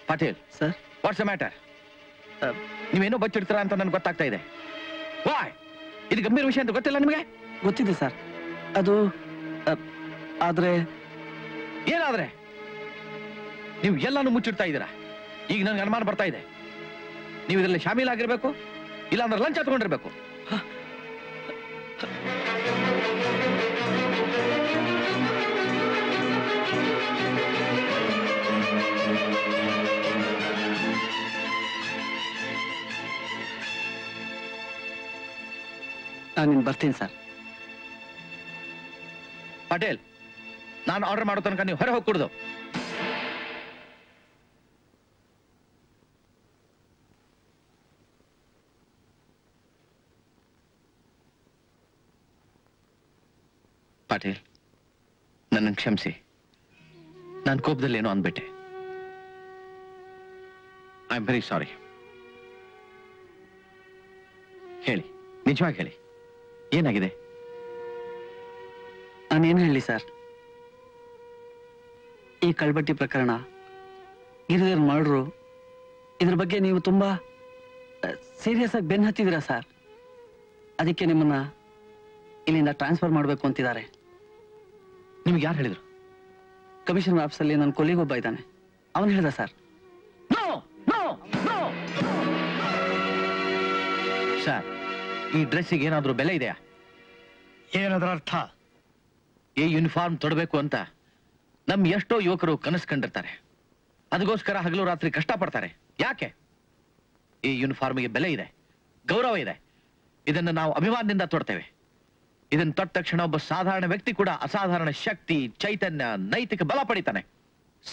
Patil sir, what's the matter? ನೀವೇನೋ ಬಚ್ಚಿಡ್ತೀರಾ ಅಂತ ನನ್ಗೆ ಗೊತ್ತಾಗ್ತಾ ಇದೆ. ವಾಯ್? ಇದು ಗಂಭೀರ ವಿಷಯ ಅಂತ ಗೊತ್ತಿಲ್ಲ ನಿಮಗೆ? ಗೊತ್ತಿದೆ ಸರ್. ಅದು ಆದ್ರೆ ಏನಾದ್ರೆ? ನೀವು ಎಲ್ಲಾನು ಮುಚ್ಚಿಡ್ತಾ ಇದ್ದೀರಾ. ಈಗ ನನ್ಗೆ ಅನುಮಾನ ಬರ್ತಾ ಇದೆ, ನೀವು ಇದರಲ್ಲಿ ಶಾಮೀಲಾಗಿರ್ಬೇಕು, ಇಲ್ಲ ಅಂದ್ರೆ ಲಂಚ ತಗೊಂಡಿರ್ಬೇಕು. ನಾನು ಬರ್ತೀನಿ ಸರ್. ಪಟೇಲ್, ನಾನು ಆರ್ಡರ್ ಮಾಡೋ ತನಕ ನೀವು ಹೊರ ಹೋಗ್ಕೂಡ್ದು. ಪಾಟೀಲ್, ನನ್ನನ್ನು ಕ್ಷಮಿಸಿ. ನಾನು ಕೋಪದಲ್ಲಿ ಏನೋ ಅಂದ್ಬಿಟ್ಟೆ. I am very sorry. ಹೇಳಿ, ನಿಜವಾಗಿ ಹೇಳಿ, ಏನಾಗಿದೆ? ನಾನೇನು ಹೇಳಿ ಸರ್, ಈ ಕಳ್ಬಟ್ಟಿ ಪ್ರಕರಣ, ಗಿರಿಧರ್ ಮರ್ಡ್ರು, ಇದ್ರ ಬಗ್ಗೆ ನೀವು ತುಂಬಾ ಸೀರಿಯಸ್ ಆಗಿ ಬೆನ್ನು ಹತ್ತಿದ್ದೀರಾ ಸರ್. ಅದಕ್ಕೆ ನಿಮ್ಮನ್ನ ಇಲ್ಲಿಂದ ಟ್ರಾನ್ಸ್ಫರ್ ಮಾಡಬೇಕು ಅಂತಿದ್ದಾರೆ. ನಿಮ್ಗೆ ಯಾರು ಹೇಳಿದ್ರು? ಕಮಿಷನರ್ ಆಫೀಸಲ್ಲಿ ನನ್ನ ಕೊಲ್ಲಿಗೆ ಒಬ್ಬ ಇದ್ದಾನೆ, ಅವನು ಹೇಳಿದ ಸರ್. ಸರ್, ಈ ಡ್ರೆಸ್ಸಿಗೆ ಏನಾದ್ರೂ ಬೆಲೆ ಇದೆಯಾ? ಏನದರ ಅರ್ಥ? ಈ ಯೂನಿಫಾರ್ಮ್ ತೊಡಬೇಕು ಅಂತ ನಮ್ ಎಷ್ಟೋ ಯುವಕರು ಕನಸು ಕಂಡಿರ್ತಾರೆ. ಅದಕ್ಕೋಸ್ಕರ ಹಗಲು ರಾತ್ರಿ ಕಷ್ಟಪಡ್ತಾರೆ. ಯಾಕೆ? ಈ ಯೂನಿಫಾರ್ಮ್ಗೆ ಬೆಲೆ ಇದೆ, ಗೌರವ ಇದೆ. ಇದನ್ನು ನಾವು ಅಭಿಮಾನದಿಂದ ತೊಡ್ತೇವೆ. ಇದನ್ನು ತೊಟ್ಟ ತಕ್ಷಣ ಒಬ್ಬ ಸಾಧಾರಣ ವ್ಯಕ್ತಿ ಕೂಡ ಅಸಾಧಾರಣ ಶಕ್ತಿ, ಚೈತನ್ಯ, ನೈತಿಕ ಬಲ ಪಡಿತಾನೆ.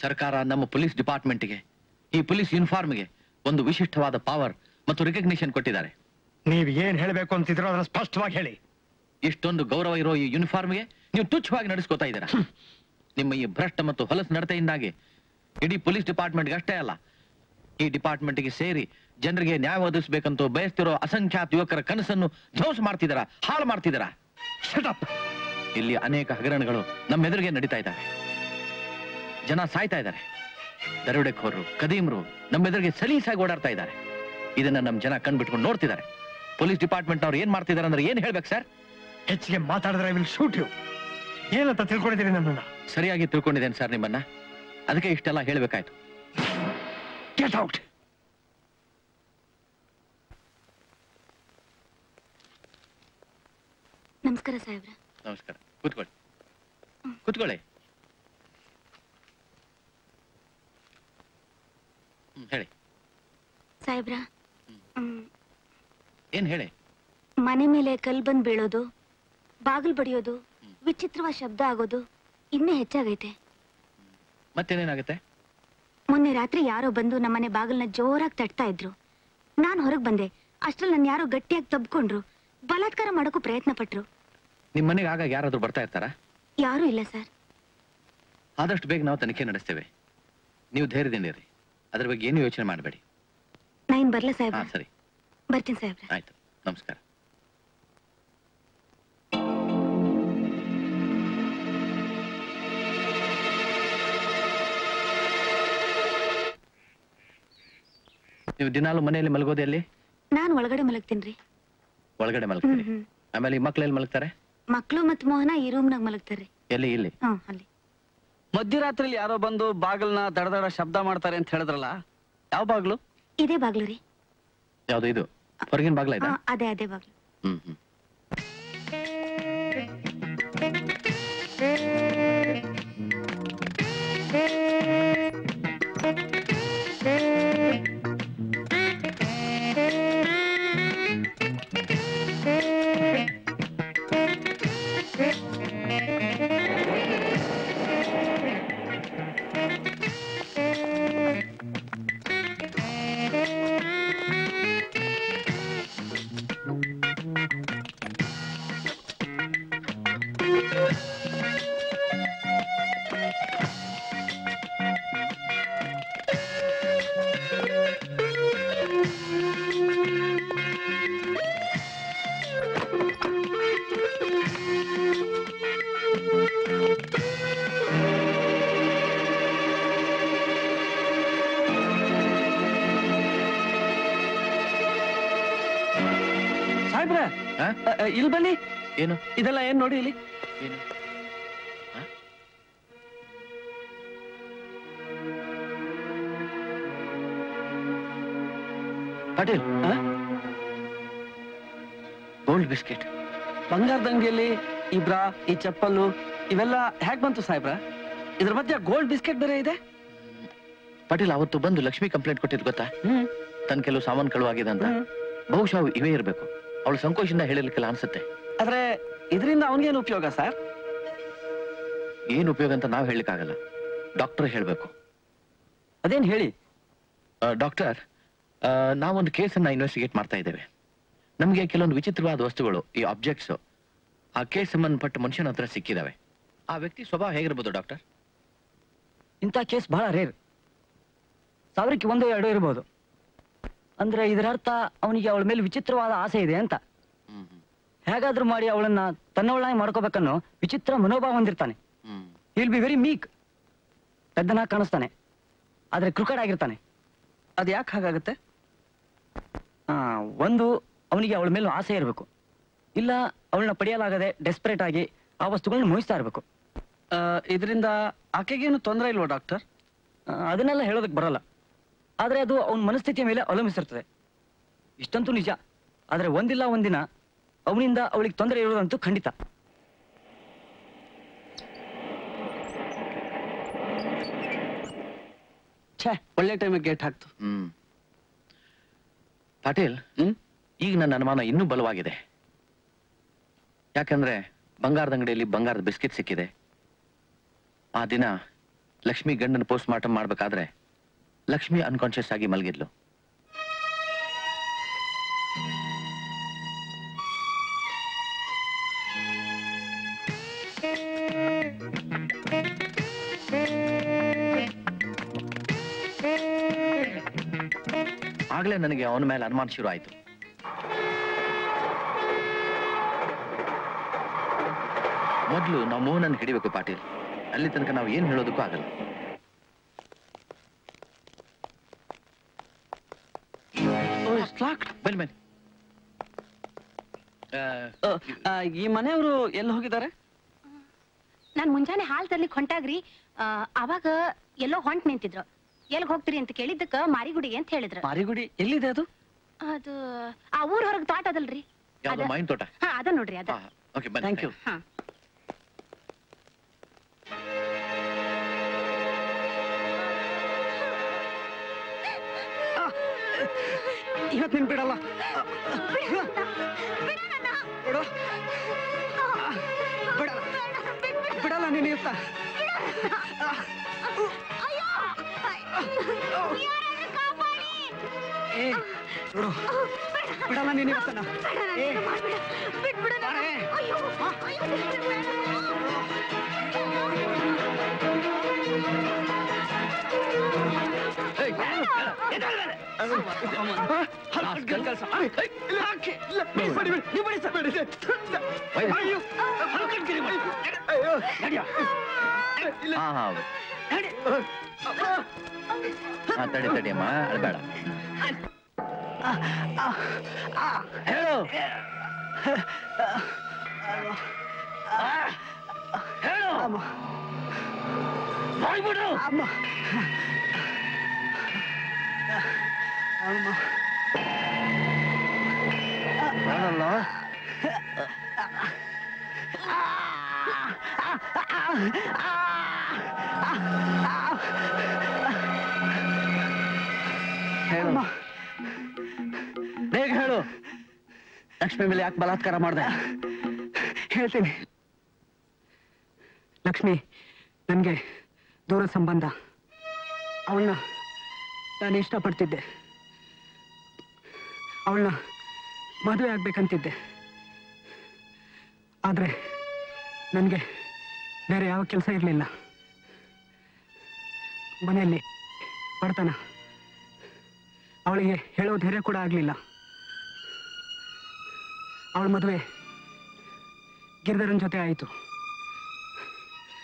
ಸರ್ಕಾರ ನಮ್ಮ ಪೊಲೀಸ್ ಡಿಪಾರ್ಟ್ಮೆಂಟ್ಗೆ, ಈ ಪೊಲೀಸ್ ಯೂನಿಫಾರ್ಮ್ಗೆ ಒಂದು ವಿಶಿಷ್ಟವಾದ ಪವರ್ ಮತ್ತು ರಿಕಗ್ನಿಷನ್ ಕೊಟ್ಟಿದ್ದಾರೆ. ನೀವು ಏನ್ ಹೇಳಬೇಕು ಅಂತಿದ್ರೋ ಅದನ್ನ ಸ್ಪಷ್ಟವಾಗಿ ಹೇಳಿ. ಇಷ್ಟೊಂದು ಗೌರವ ಇರೋ ಈ ಯೂನಿಫಾರ್ಮ್ಗೆ ನೀವು ತುಚ್ಛವಾಗಿ ನಡೆಸ್ಕೋತಾ ಇದ್ದೀರಾ. ನಿಮ್ಮ ಈ ಭ್ರಷ್ಟ ಮತ್ತು ಹೊಲಸು ನಡತೆಯಿಂದಾಗಿ ಇಡೀ ಪೊಲೀಸ್ ಡಿಪಾರ್ಟ್ಮೆಂಟ್ಗೆ ಅಷ್ಟೇ ಅಲ್ಲ, ಈ ಡಿಪಾರ್ಟ್ಮೆಂಟ್ಗೆ ಸೇರಿ ಜನರಿಗೆ ನ್ಯಾಯ ಒದಗಿಸಬೇಕಂತೂ ಬಯಸ್ತಿರೋ ಅಸಂಖ್ಯಾತ ಯುವಕರ ಕನಸನ್ನು ಧ್ವಂಸ ಮಾಡ್ತಿದ್ದೀರಾ, ಹಾಳು ಮಾಡ್ತಿದ್ದೀರಾ. ಇಲ್ಲಿ ಅನೇಕ ಹಗರಣಗಳು ನಮ್ಮ ಎದುರಿಗೆ ನಡೀತಾ ಇದ್ದಾವೆ. ಜನ ಸಾಯ್ತಾ ಇದ್ದಾರೆ. ದರೋಡೆಖೋರರು, ಕದೀಮರು ನಮ್ಮ ಎದುರಿಗೆ ಸಲೀಸಾಗಿ ಓಡಾಡ್ತಾ ಇದ್ದಾರೆ. ಇದನ್ನ ನಮ್ಮ ಜನ ಕಣ್ಬಿಟ್ಕೊಂಡು ನೋಡ್ತಿದ್ದಾರೆ. ಪೊಲೀಸ್ ಡಿಪಾರ್ಟ್ಮೆಂಟ್ ಅವ್ರು ಏನ್ ಮಾಡ್ತಿದ್ದಾರೆ ಅಂದ್ರೆ ಏನ್ ಹೇಳ್ಬೇಕು ಸರ್? ಹೆಚ್ಚಿಗೆ ಮಾತಾಡಿದ್ರೆ ಐ ವಿಲ್ ಶೂಟ್ ಯು. ಏನಂತ ತಿಳ್ಕೊಂಡಿದ್ದೀರಿ ನನ್ನನ್ನ? ಸರಿಯಾಗಿ ತಿಳ್ಕೊಂಡಿದ್ದೇನೆ ಸರ್ ನಿಮ್ಮನ್ನ. ಅದಕ್ಕೆ ಇಷ್ಟೆಲ್ಲ ಹೇಳ್ಬೇಕಾಯ್ತು. Get out. ನಮಸ್ಕಾರ ಸಾಹೇಬ್ರ. ನಮಸ್ಕಾರ. ಕೂತ್ಕೊಳ್ಳಿ, ಕೂತ್ಕೊಳ್ಳಿ. ಹೇಳಿ ಸಾಹೇಬ್ರ, ಏನ್ ಹೇಳಿ? ಮನೆ ಮೇಲೆ ಕಲ್ ಬಂದ್ ಬೀಳೋದು, ಬಾಗಿಲು ಬಡಿಯೋದು, ವಿಚಿತ್ರವಾದ ಶಬ್ದ ಆಗೋದು ಇನ್ನೂ ಹೆಚ್ಚಾಗೈತೆ. ಮತ್ತೇನೇನಾಗುತ್ತೆ? ಮೊನ್ನೆ ರಾತ್ರಿ ಯಾರೋ ಬಂದು ನಮ್ಮನೆ ಬಾಗಿಲನ್ನ ಜೋರಾಗಿ ತಟ್ತಾ ಇದ್ರು. ನಾನ್ ಹೊರಗೆ ಬಂದೆ. ಅಷ್ಟ್ರಲ್ಲಿ ನನ್ನ ಯಾರೋ ಗಟ್ಟಿಯಾಗಿ ತಬ್ಕೊಂಡ್ರು. ಬಲಾತ್ಕಾರ ಮಾಡೋಕ್ಕೂ ಪ್ರಯತ್ನ ಪಟ್ರು. ನಿಮ್ ಮನೆಗೆ ಆಗಾಗ ಯಾರಾದ್ರೂ ಬರ್ತಾ ಇರ್ತಾರಾ? ಯಾರೂ ಇಲ್ಲ ಸರ್. ಆದಷ್ಟು ಬೇಗ ನಾವು ತನಿಖೆ ನಡೆಸ್ತೇವೆ. ನೀವು ಧೈರ್ಯದಿಂದಿರಿ. ಅದ್ರ ಬಗ್ಗೆ ಏನು ಯೋಚನೆ ಮಾಡಬೇಡಿ. ನಾ ಇನ್ ಬರ್ಲಾ ಸಾಹೇಬ್ರ? ಸರಿ, ಬರ್ತೀನಿ ಸಾಹೇಬ್ರ. ಆಯ್ತು, ನಮಸ್ಕಾರ. ನೀವು ದಿನಾಲು ಮನೆಯಲ್ಲಿ ಮಲಗೋದೆ ಎಲ್ಲಿ? ನಾನು ಒಳಗಡೆ ಮಲಗ್ತೀನಿ. ಒಳಗಡೆ ಮಲಗ್ತೀರಿ. ಆಮೇಲೆ ಈ ಮಕ್ಳು ಎಲ್ಲಿ ಮಲಗ್ತಾರೆ? ಮಕ್ಳು ಮತ್ ಮೋಹನ ಈ ರೂಮ್ನಾಗ ಮಲಗ್ತಾರೆ. ಎಲ್ಲಿ? ಇಲ್ಲಿ. ಅಲ್ಲಿ. ಮಧ್ಯರಾತ್ರಿಲಿ ಯಾರೋ ಬಂದು ಬಾಗಿಲ್ನ ದಡದಡ ಶಬ್ದ ಮಾಡ್ತಾರೆ ಅಂತ ಹೇಳಿದ್ರಲ್ಲ, ಯಾವ ಬಾಗ್ಲು? ಇದೇ ಬಾಗ್ಲು ರೀ. ಯಾವ್ದು ಇದು? ಹೊರಗಿನ ಬಾಗ್ಲ ಇದೆ? ಅದೇ ಬಾಗ್ಲು. ಸಾಹೇಬ್ರ ಇಲ್ಲಿ ಬನ್ನಿ. ಏನು ಇದೆಲ್ಲ ಏನ್ ನೋಡಿ ಇಲ್ಲಿ. ಏನು ಪಾಟೀಲ್, ಗೋಲ್ಡ್ ಬಿಸ್ಕೆಟ್. ಬಂಗಾರದ ಅಂಗಡಿಯಲ್ಲಿ ಈ ಬ್ರಾ, ಈ ಚಪ್ಪಲು ಇವೆಲ್ಲ ಹೇಗ್ ಬಂತು ಸಾಹೇಬ್ರ? ಇದ್ರ ಮಧ್ಯೆ ಗೋಲ್ಡ್ ಬಿಸ್ಕೆಟ್ ಬೇರೆ ಇದೆ. ಪಾಟೀಲ್, ಅವತ್ತು ಬಂದು ಲಕ್ಷ್ಮಿ ಕಂಪ್ಲೇಂಟ್ ಕೊಟ್ಟಿದ್ ಗೊತ್ತಾ? ತನ್ನ ಕೆಲವು ಸಾಮಾನು ಕಳುವಾಗಿದೆ ಅಂತ. ಬಹುಶಃ ಇವೇ ಇರ್ಬೇಕು. ಅವಳು ಸಂಕೋಚದಿಂದ ಹೇಳಿರ್ಲಿಕ್ಕಿಲ್ಲ ಅನ್ಸುತ್ತೆ. ಆದ್ರೆ ಇದರಿಂದ ಅವನಿಗೇನು ಉಪಯೋಗ ಸರ್? ಏನ್ ಉಪಯೋಗ ಅಂತ ನಾವ್ ಹೇಳಲಿಕ್ಕಾಗಲ್ಲ, ಡಾಕ್ಟರ್ ಹೇಳ್ಬೇಕು. ಅದೇನ್ ಹೇಳಿ. ಡಾಕ್ಟರ್, ನಾವೊಂದು ಕೇಸನ್ನ ಇನ್ವೆಸ್ಟಿಗೇಟ್ ಮಾಡ್ತಾ ಇದ್ದೇವೆ. ನಮ್ಗೆ ಕೆಲವೊಂದು ವಿಚಿತ್ರವಾದ ವಸ್ತುಗಳು, ಈ ಆಬ್ಜೆಕ್ಟ್ಸ್, ಆ ಕೇಸ್ ಸಂಬಂಧಪಟ್ಟ ಮನುಷ್ಯನ ಹತ್ರ ಸಿಕ್ಕಿದಾವೆ. ಆ ವ್ಯಕ್ತಿ ಸ್ವಭಾವ ಹೇಗಿರ್ಬೋದು ಡಾಕ್ಟರ್? ಇಂಥ ಕೇಸ್ ಬಹಳ ರೇರ್. 1000ಕ್ಕೆ 1-2 ಇರ್ಬೋದು. ಅಂದ್ರೆ ಇದರ ಅರ್ಥ ಅವನಿಗೆ ಅವಳ ಮೇಲೆ ವಿಚಿತ್ರವಾದ ಆಸೆ ಇದೆ ಅಂತ. ಹೇಗಾದ್ರೂ ಮಾಡಿ ಅವಳನ್ನ ತನ್ನವಳಾಗಿ ಮಾಡ್ಕೋಬೇಕನ್ನೋ ವಿಚಿತ್ರ ಮನೋಭಾವ ಹೊಂದಿರ್ತಾನೆ. Will be very ಮೀಕ್. ಪೆದ್ದನಾಗಿ ಕಾಣಿಸ್ತಾನೆ, ಆದ್ರೆ ಕ್ರಿಕೆಟ್ ಆಗಿರ್ತಾನೆ. ಅದ್ ಯಾಕೆ ಹಾಗಾಗುತ್ತೆ? ಒಂದು, ಅವನಿಗೆ ಅವಳ ಮೇಲೆ ಆಸೆ ಇರಬೇಕು. ಇಲ್ಲ ಅವಳನ್ನ ಪಡೆಯಲಾಗದೆ ಡೆಸ್ಪರೇಟ್ ಆಗಿ ಆ ವಸ್ತುಗಳನ್ನ ಮೋಹಿಸ್ತಾ ಇರಬೇಕು. ಇದರಿಂದ ಆಕೆಗೇನು ತೊಂದರೆ ಇಲ್ವಾ ಡಾಕ್ಟರ್? ಅದನ್ನೆಲ್ಲ ಹೇಳೋದಕ್ಕೆ ಬರಲ್ಲ. ಆದ್ರೆ ಅದು ಅವನ ಮನಸ್ಥಿತಿಯ ಮೇಲೆ ಅವಲಂಬಿಸಿರ್ತದೆ. ಇಷ್ಟಂತೂ ನಿಜ. ಆದ್ರೆ ಒಂದಿಲ್ಲ ಒಂದಿನ ಅವನಿಂದ ಅವಳಿಗೆ ತೊಂದರೆ ಇರೋದಂತೂ ಖಂಡಿತ. ಛೇ, ಒಳ್ಳೆ ಟೈಮಿಗೆ ಗೇಟ್ ಹಾಕ್ತು. ಪಾಟೀಲ್, ಈಗ ನನ್ನ ಅನುಮಾನ ಇನ್ನೂ ಬಲವಾಗಿದೆ. ಯಾಕಂದ್ರೆ ಬಂಗಾರದ ಅಂಗಡಿಯಲ್ಲಿ ಬಂಗಾರದ ಬಿಸ್ಕೆಟ್ ಸಿಕ್ಕಿದೆ. ಆ ದಿನ ಲಕ್ಷ್ಮಿ ಗಂಡನ ಪೋಸ್ಟ್ ಮಾರ್ಟಮ್ ಮಾಡ್ಬೇಕಾದ್ರೆ ಲಕ್ಷ್ಮಿ ಅನ್ಕಾನ್ಶಿಯಸ್ ಆಗಿ ಮಲಗಿದ್ಲು. ಆಗ್ಲೇ ನನಗೆ ಅವನ ಮೇಲೆ ಅನುಮಾನ ಶುರು ಆಯ್ತು. ಮೊದಲು ನಾವು ಮೋಹನನ್ನು ಹಿಡಿಬೇಕು ಪಾಟೀಲ್. ಅಲ್ಲಿ ತನಕ ನಾವು ಏನ್ ಹೇಳೋದಕ್ಕೂ ಆಗಲ್ಲ. ಬನ್ನಿ ಬನ್ನಿ. ಈ ಮನೆಯವರು ಎಲ್ಲಿ ಹೋಗಿದ್ದಾರೆ? ನಾನ್ ಮುಂಜಾನೆ ಹಾಲ್ ತರ್ಲಿಕ್ ಹೊಂಟಾಗ್ರಿ. ಅವಾಗ ಎಲ್ಲೋ ಹೊಂಟ್ ನಿಂತಿದ್ರು. ಎಲ್ಗ್ ಹೋಗ್ತೀರಿ ಅಂತ ಕೇಳಿದ್ದಕ್ಕ ಮಾರಿಗುಡಿಗೆ ಅಂತ ಹೇಳಿದ್ರು. ಮಾರಿಗುಡಿ ಎಲ್ಲಿದೆ ಅದು? ಅದು ಆ ಊರ್ ಹೊರಗ್ ತೋಟ ಅದಲ್ರಿ. ಯಾವ್ದು ಮಾವಿನ ತೋಟ? ಅದ ನೋಡ್ರಿ ಅದ. ಓಕೆ ಬನ್ನಿ. Thank you. ಇವತ್ತು ನಿನ್ ಬಿಡಲ್ಲ. ಬಿಡಲ್ಲ ನೀನು ಇವತ್ತ. ನೋಡು, ಬಿಡಲ್ಲ ನೀನು ಇವತ್ತನ. ತಡಿ ತಡಿಯಮ್ಮ, ಅಳ್ಬೇಡ. ಹೇಳು ಹೇಳು. ಬಾಯ್ಬಿಡು. ಬೇಡಲ್ಲ. ಹೇಳು, ಬೇಗ ಹೇಳು. ಲಕ್ಷ್ಮಿ ಮೇಲೆ ಯಾಕೆ ಬಲಾತ್ಕಾರ ಮಾಡಿದೆ? ಹೇಳ್ತೀನಿ. ಲಕ್ಷ್ಮಿ ನನಗೆ ದೂರ ಸಂಬಂಧ. ಅವಳನ್ನ ನಾನು ಇಷ್ಟಪಡ್ತಿದ್ದೆ. ಅವಳನ್ನ ಮದುವೆ ಆಗ್ಬೇಕಂತಿದ್ದೆ. ಆದ್ರೆ ನನಗೆ ಬೇರೆ ಯಾವ ಕೆಲಸ ಇರಲಿಲ್ಲ. ಮನೆಯಲ್ಲಿ ಬಡತನ. ಅವಳಿಗೆ ಹೇಳೋ ಧೈರ್ಯ ಕೂಡ ಆಗಲಿಲ್ಲ. ಅವಳ ಮದುವೆ ಗಿರಿಧರನ್ ಜೊತೆ ಆಯಿತು.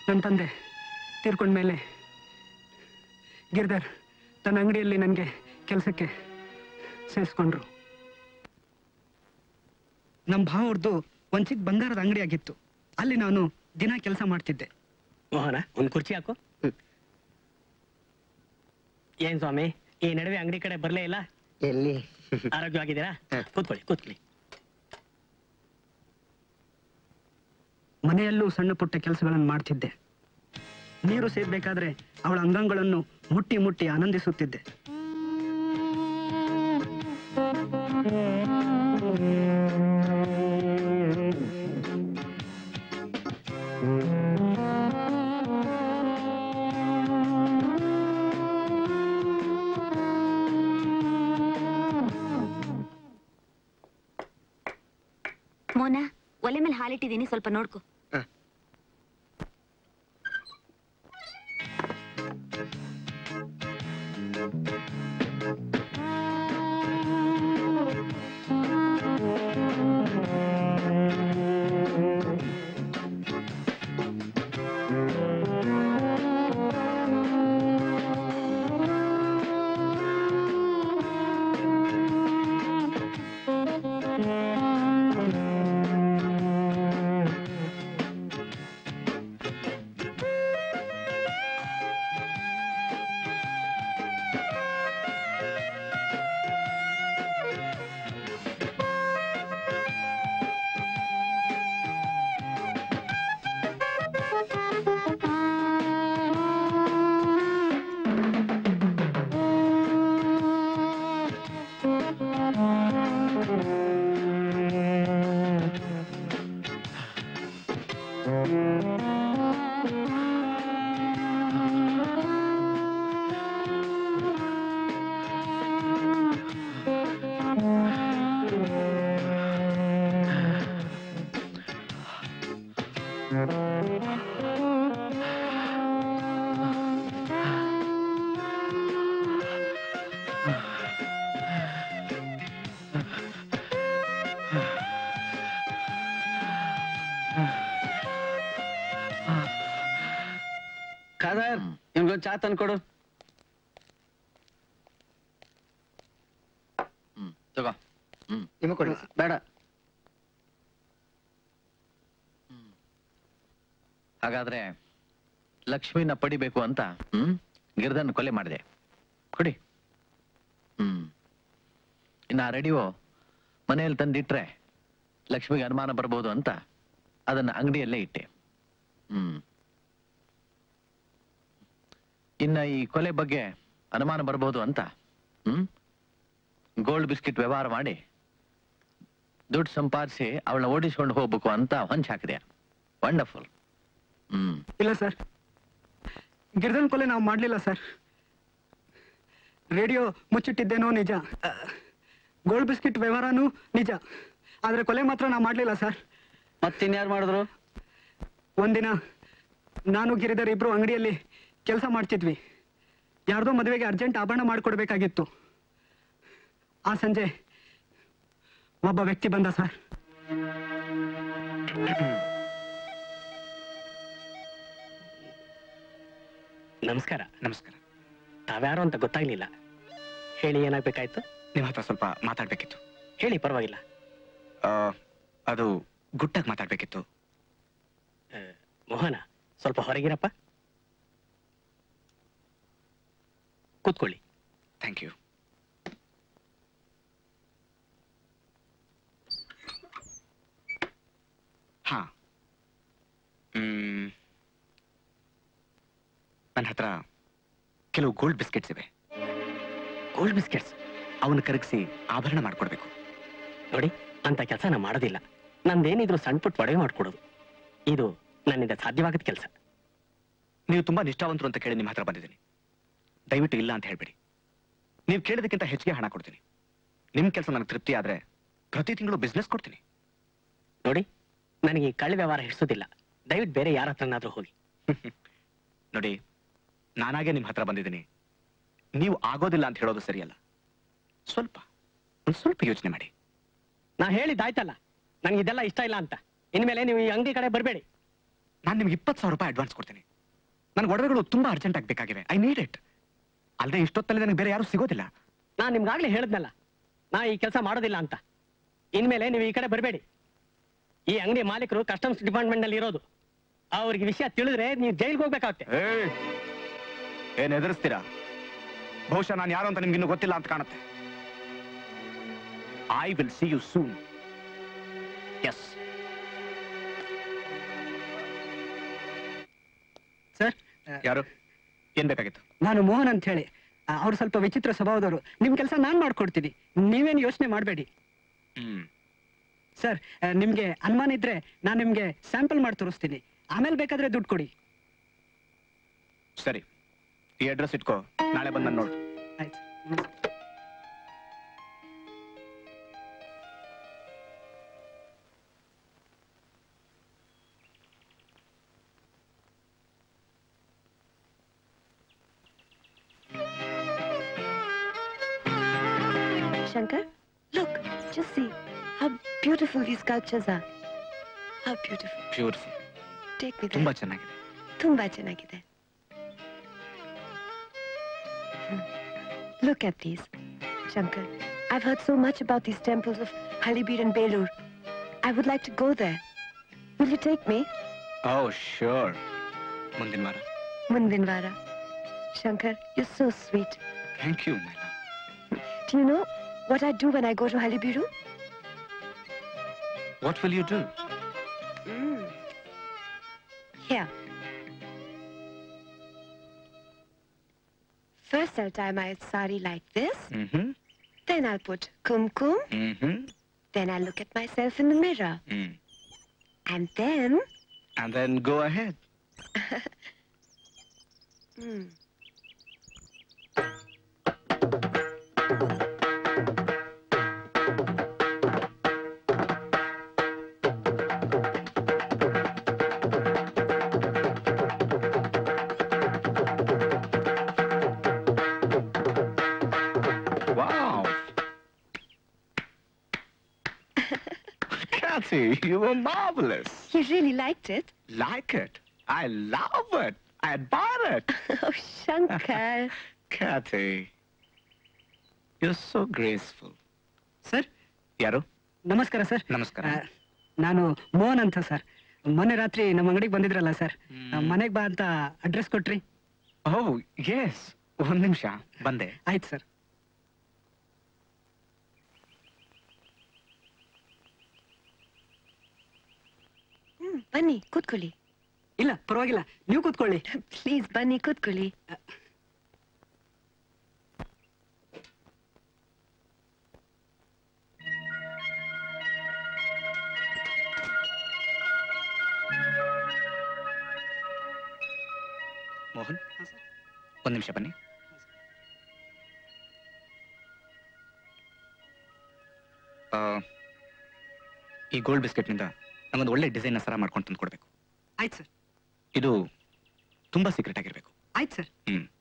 ನನ್ನ ತಂದೆ ತೀರ್ಕೊಂಡ್ಮೇಲೆ ಗಿರಿಧರ್ ತನ್ನ ಅಂಗಡಿಯಲ್ಲಿ ನನಗೆ ಕೆಲಸಕ್ಕೆ ಸೇರಿಸ್ಕೊಂಡ್ರು. ನಮ್ಮ ಭಾವರ್ದು ಒಂದ್ ಚಿಕ್ಕ ಬಂಗಾರದ ಅಂಗಡಿ ಆಗಿತ್ತು. ಅಲ್ಲಿ ನಾನು ದಿನ ಕೆಲಸ ಮಾಡ್ತಿದ್ದೆ. ಮೋಹನ, ಒಂದ್ ಕುರ್ಚಿ ಹಾಕು. ಏನ್ ಸ್ವಾಮಿ, ಈ ನಡುವೆ ಅಂಗಡಿ ಕಡೆ ಬರ್ಲೇ ಇಲ್ಲ? ಎಲ್ಲಿ? ಆರೋಗ್ಯವಾಗಿದ್ದೀರಾ? ಕೂತ್ಕೊಳ್ಳಿ ಕೂತ್ಕೊಳ್ಳಿ. ಮನೆಯಲ್ಲೂ ಸಣ್ಣ ಪುಟ್ಟ ಕೆಲಸಗಳನ್ನು ಮಾಡ್ತಿದ್ದೆ. ನೀರು ಸೇರ್ಬೇಕಾದ್ರೆ ಅವಳ ಅಂಗಾಂಗಳನ್ನು ಮುಟ್ಟಿ ಮುಟ್ಟಿ ಆನಂದಿಸುತ್ತಿದ್ದೆ. ಮೋನ, ಒಲೆ ಮೇಲೆ ಹಾಲಿಟ್ಟಿದ್ದೀನಿ, ಸ್ವಲ್ಪ ನೋಡ್ಕೊ. ಖಾದರ್, ನಿಮ್ಗೊಂದು ಚಾ ತಂದ್ಕೊಡು. ತಗೋ. ನಿಮಗೆ ಕೊಡಿ. ಬೇಡ. ಹಾಗಾದ್ರೆ ಲಕ್ಷ್ಮಿನ ಪಡಿಬೇಕು ಅಂತ ಗಿರ್ಧನ್ ಕೊಲೆ ಮಾಡಿದೆ. ಕೊಡಿ. ಇನ್ನು ಆ ರೇಡಿಯೋ ಮನೆಯಲ್ಲಿ ತಂದಿಟ್ರೆ ಲಕ್ಷ್ಮಿಗೆ ಅನುಮಾನ ಬರ್ಬೋದು ಅಂತ ಅದನ್ನ ಅಂಗಡಿಯಲ್ಲೇ ಇಟ್ಟೆ. ಇನ್ನ ಈ ಕೊಲೆ ಬಗ್ಗೆ ಅನುಮಾನ ಬರ್ಬೋದು ಅಂತ ಗೋಲ್ಡ್ ಬಿಸ್ಕಿಟ್ ವ್ಯವಹಾರ ಮಾಡಿ ದುಡ್ಡು ಸಂಪಾದಿಸಿ ಅವಳನ್ನ ಓಡಿಸ್ಕೊಂಡು ಹೋಗ್ಬೇಕು ಅಂತ ಹೊಂಚ್ ಹಾಕಿದೆ. ವಂಡರ್ಫುಲ್. ಇಲ್ಲ ಸರ್, ಗಿರ್ಧನ್ ಕೊಲೆ ನಾವು ಮಾಡ್ಲಿಲ್ಲ ಸರ್. ರೇಡಿಯೋ ಮುಚ್ಚಿಟ್ಟಿದ್ದೇನೋ ನಿಜ, ಗೋಲ್ಡ್ ಬಿಸ್ಕಿಟ್ ವ್ಯವಹಾರನೂ ನಿಜ, ಆದ್ರೆ ಕೊಲೆ ಮಾತ್ರ ನಾವು ಮಾಡ್ಲಿಲ್ಲ ಸರ್. ಮತ್ತಿನ್ಯಾರು ಮಾಡಿದ್ರು? ಒಂದಿನ ನಾನು ಗಿರಿಧರ್ ಇಬ್ರು ಅಂಗಡಿಯಲ್ಲಿ ಕೆಲಸ ಮಾಡ್ತಿದ್ವಿ. ಯಾರ್ದೋ ಮದುವೆಗೆ ಅರ್ಜೆಂಟ್ ಆಭರಣ ಮಾಡಿಕೊಡ್ಬೇಕಾಗಿತ್ತು. ಆ ಸಂಜೆ ಒಬ್ಬ ವ್ಯಕ್ತಿ ಬಂದ ಸರ್. ನಮಸ್ಕಾರ. ನಮಸ್ಕಾರ. ತಾವ್ಯಾರು ಅಂತ ಗೊತ್ತಾಗ್ಲಿಲ್ಲ. ಹೇಳಿ, ಏನಾಗ್ಬೇಕಾಯ್ತು? ನಿಮ್ಮ ಹತ್ರ ಸ್ವಲ್ಪ ಮಾತಾಡ್ಬೇಕಿತ್ತು. ಹೇಳಿ, ಪರವಾಗಿಲ್ಲ. ಅದು ಗುಟ್ಟಾಗಿ ಮಾತಾಡ್ಬೇಕಿತ್ತು. ಮೋಹನ, ಸ್ವಲ್ಪ ಹೊರಗಿರಪ್ಪ. ಕೂತ್ಕೊಳ್ಳಿ. Thank you. ಹಾ, ನನ್ನ ಹತ್ರ ಕೆಲವು ಗೋಲ್ಡ್ ಬಿಸ್ಕೆಟ್ಸ್ ಇವೆ. Gold biscuits? ಅವನ್ನ ಕರಗಿಸಿ ಆಭರಣ ಮಾಡ್ಕೊಡ್ಬೇಕು. ನೋಡಿ, ಅಂತ ಕೆಲಸ ನಾ ಮಾಡೋದಿಲ್ಲ. ನಂದೇನಿದ್ರು ಸಣ್ಣ ಪುಟ್ಟ ಒಡವೆ ಮಾಡ್ಕೊಡೋದು. ಇದು ನನ್ನಿಂದ ಸಾಧ್ಯವಾಗದ ಕೆಲಸ. ನೀವು ತುಂಬಾ ನಿಷ್ಠಾವಂತರು ಅಂತ ಕೇಳಿ ನಿಮ್ಮ ಹತ್ರ ಬಂದಿದ್ದೀನಿ. ದಯವಿಟ್ಟು ಇಲ್ಲ ಅಂತ ಹೇಳ್ಬೇಡಿ. ನೀವು ಕೇಳಿದಕ್ಕಿಂತ ಹೆಚ್ಚಿಗೆ ಹಣ ಕೊಡ್ತೀನಿ. ನಿಮ್ ಕೆಲಸ ನನಗೆ ತೃಪ್ತಿ ಆದ್ರೆ ಪ್ರತಿ ತಿಂಗಳು ಬಿಸ್ನೆಸ್ ಕೊಡ್ತೀನಿ. ನೋಡಿ, ನನಗೆ ಈ ಕಳ್ಳ ವ್ಯವಹಾರ ಹಿಡಿಸೋದಿಲ್ಲ. ದಯವಿಟ್ಟು ಬೇರೆ ಯಾರ ಹತ್ರನಾದ್ರೂ ಹೋಗಿ. ನೋಡಿ, ನಾನಾಗೆ ನಿಮ್ ಹತ್ರ ಬಂದಿದ್ದೀನಿ. ನೀವು ಆಗೋದಿಲ್ಲ ಅಂತ ಹೇಳೋದು ಸರಿಯಲ್ಲ. ಒಂದ್ ಸ್ವಲ್ಪ ಯೋಚನೆ ಮಾಡಿ. ನಾ ಹೇಳಿದ್ದಾಯ್ತಲ್ಲ, ನಂಗೆ ಇದೆಲ್ಲ ಇಷ್ಟ ಇಲ್ಲ ಅಂತ. ಇನ್ಮೇಲೆ ನೀವು ಈ ಅಂಗಡಿ ಕಡೆ ಬರಬೇಡಿ. ನಾನು ನಿಮ್ಗೆ 20,000 ರೂಪಾಯಿ ಅಡ್ವಾನ್ಸ್ ಕೊಡ್ತೀನಿ. ನನ್ನ ಒಡವೆಗಳು ತುಂಬಾ ಅರ್ಜೆಂಟ್ ಆಗ್ಬೇಕಾಗಿವೆ. I need it. ಅಲ್ಲದೆ ಇಷ್ಟೊತ್ತಲ್ಲಿ ನನಗೆ ಬೇರೆ ಯಾರು ಸಿಗೋದಿಲ್ಲ. ನಾನ್ ನಿಮ್ಗಾಗ್ಲೇ ಹೇಳಿದ್ನಲ್ಲ, ನಾ ಈ ಕೆಲಸ ಮಾಡೋದಿಲ್ಲ ಅಂತ. ಇನ್ಮೇಲೆ ನೀವು ಈ ಕಡೆ ಬರಬೇಡಿ. ಈ ಅಂಗಡಿ ಮಾಲೀಕರು ಕಸ್ಟಮ್ಸ್ ಡಿಪಾರ್ಟ್ಮೆಂಟ್ ನಲ್ಲಿ ಇರೋದು. ಅವ್ರಿಗೆ ವಿಷಯ ತಿಳಿದ್ರೆ ನೀವು ಜೈಲ್ಗೆ ಹೋಗ್ಬೇಕಾಗುತ್ತೆ. ಏನ್ ಎದುರಿಸ್ತೀರಾ? ಬಹುಶಃ ನಾನು ಯಾರು ಅಂತ ನಿಮ್ಗೆ ಇನ್ನೂ ಗೊತ್ತಿಲ್ಲ ಅಂತ ಕಾಣುತ್ತೆ. I will see you soon. Yes sir, ಯಾರು? ಏನ್ ಬೇಕಾಗಿತ್ತು? ನಾನು ಮೋಹನ್ ಅಂತ ಹೇಳಿ. ಅವ್ರು ಸ್ವಲ್ಪ ವಿಚಿತ್ರ ಸ್ವಭಾವದವರು. ನಿಮ್ ಕೆಲಸ ನಾನ್ ಮಾಡ್ಕೊಡ್ತೀನಿ, ನೀವೇನು ಯೋಚನೆ ಮಾಡಬೇಡಿ. ಸರ್, ನಿಮ್ಗೆ ಅನುಮಾನ ಇದ್ರೆ ನಾನು ನಿಮ್ಗೆ ಸ್ಯಾಂಪಲ್ ಮಾಡಿ ತೋರಿಸ್ತೀನಿ, ಆಮೇಲೆ ಬೇಕಾದ್ರೆ ದುಡ್ಡು ಕೊಡಿ. ಸರಿ, ಈ ಅಡ್ರೆಸ್ ಇಟ್ಕೋ, ನಾಳೆ ಬಂದು ನೋಡು. ಆಯ್ತು. Shankar, look, just see how beautiful these sculptures are. How beautiful. Beautiful. Take me there. ತುಂಬಾ ಚೆನ್ನಾಗಿದೆ. Tumba chanagide. Look at these. Shankar, I've heard so much about these temples of Halibeer and Belur. I would like to go there. Will you take me? Oh, sure. ಮುಂದಿನ ವಾರ. Mundinvara. Shankar, you're so sweet. Thank you, my love. Do you know what I do when I go to Halibiru? What will you do? Here. First I'll tie my sari like this. Then I'll put kumkum. Then I'll look at myself in the mirror. And then... And then go ahead. Wow. Kathy, you were marvelous. You really liked it? Like it? I love it. I admire it. Oh, Shankar. Kathy, you're so graceful. Sir, ಯಾರು? ನಮಸ್ಕಾರ sir. ನಮಸ್ಕಾರ. ನಾನು ಮೋಹನ್ ಅಂತ sir. ಮೊನ್ನೆ ರಾತ್ರಿ ನಮ್ಮ ಅಂಗಡಿಗೆ ಬಂದಿದ್ರಲ್ಲ sir, ಮನೆಗೆ ಬಾ ಅಂತ ಅಡ್ರೆಸ್ ಕೊಟ್ರಿ. ಓಹ್ ಎಸ್, ಒಂದ್ ನಿಮಿಷ ಬಂದೆ. ಆಯ್ತು ಸರ್. ಬನ್ನಿ ಕೂತ್ಕೊಳ್ಳಿ. ಇಲ್ಲ ಪರವಾಗಿಲ್ಲ, ನೀವು ಕೂತ್ಕೊಳ್ಳಿ. ಪ್ಲೀಸ್ ಬನ್ನಿ ಕೂತ್ಕೊಳ್ಳಿ. ಮೋಹನ್, ಒಂದ್ ನಿಮಿಷ ಬನ್ನಿ. ಈ ಗೋಲ್ಡ್ ಬಿಸ್ಕೆಟ್ನಿಂದ ನಂಗೊಂದು ಒಳ್ಳೆ ಡಿಸೈನ್ ಸರ ಮಾಡ್ಕೊಂಡು ತಂದು ಕೊಡ್ಬೇಕು. ಆಯ್ತು ಸರ್. ಇದು ತುಂಬಾ ಸೀಕ್ರೆಟ್ ಆಗಿರ್ಬೇಕು. ಆಯ್ತು ಸರ್.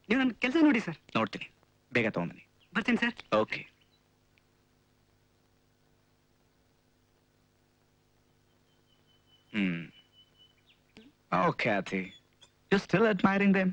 ನೀವು ನನ್ನ ಕೆಲಸ ನೋಡಿ ಸರ್. ನೋಡ್ತೀನಿ, ಬೇಗ ತಗೊಂಬನ್ನಿ. ಬರ್ತೀನಿ sir. Okay. Oh, Kathy, you're still admiring them?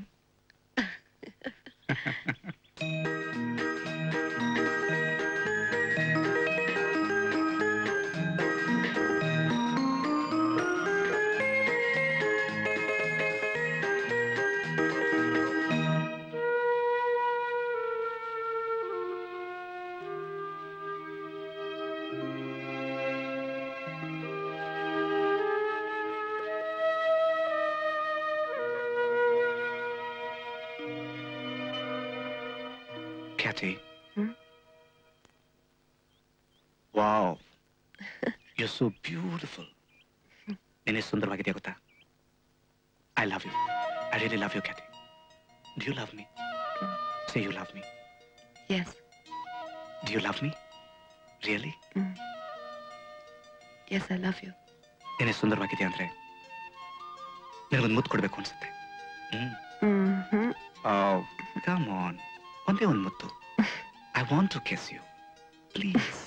Kathy. Wow. You're so beautiful. ನೀನೇ ಸುಂದರವಾಗಿದೆಯಾ ಗೊತ್ತಾ? I love you. I really love you, Kathy. Do you love me? Say you love me. Yes. Do you love me? Really? Yes, I love you. ನೀನೇ ಸುಂದರವಾಗಿದೆಯಾ ಅಂದ್ರೆ ನನಗೊಂದು ಮುತ್ತು ಕೊಡ್ಬೇಕು ಅನ್ಸುತ್ತೆ. Oh, come on. ಒಂದೇ ಒಂದು ಮುತ್ತು. I want to kiss you. Please.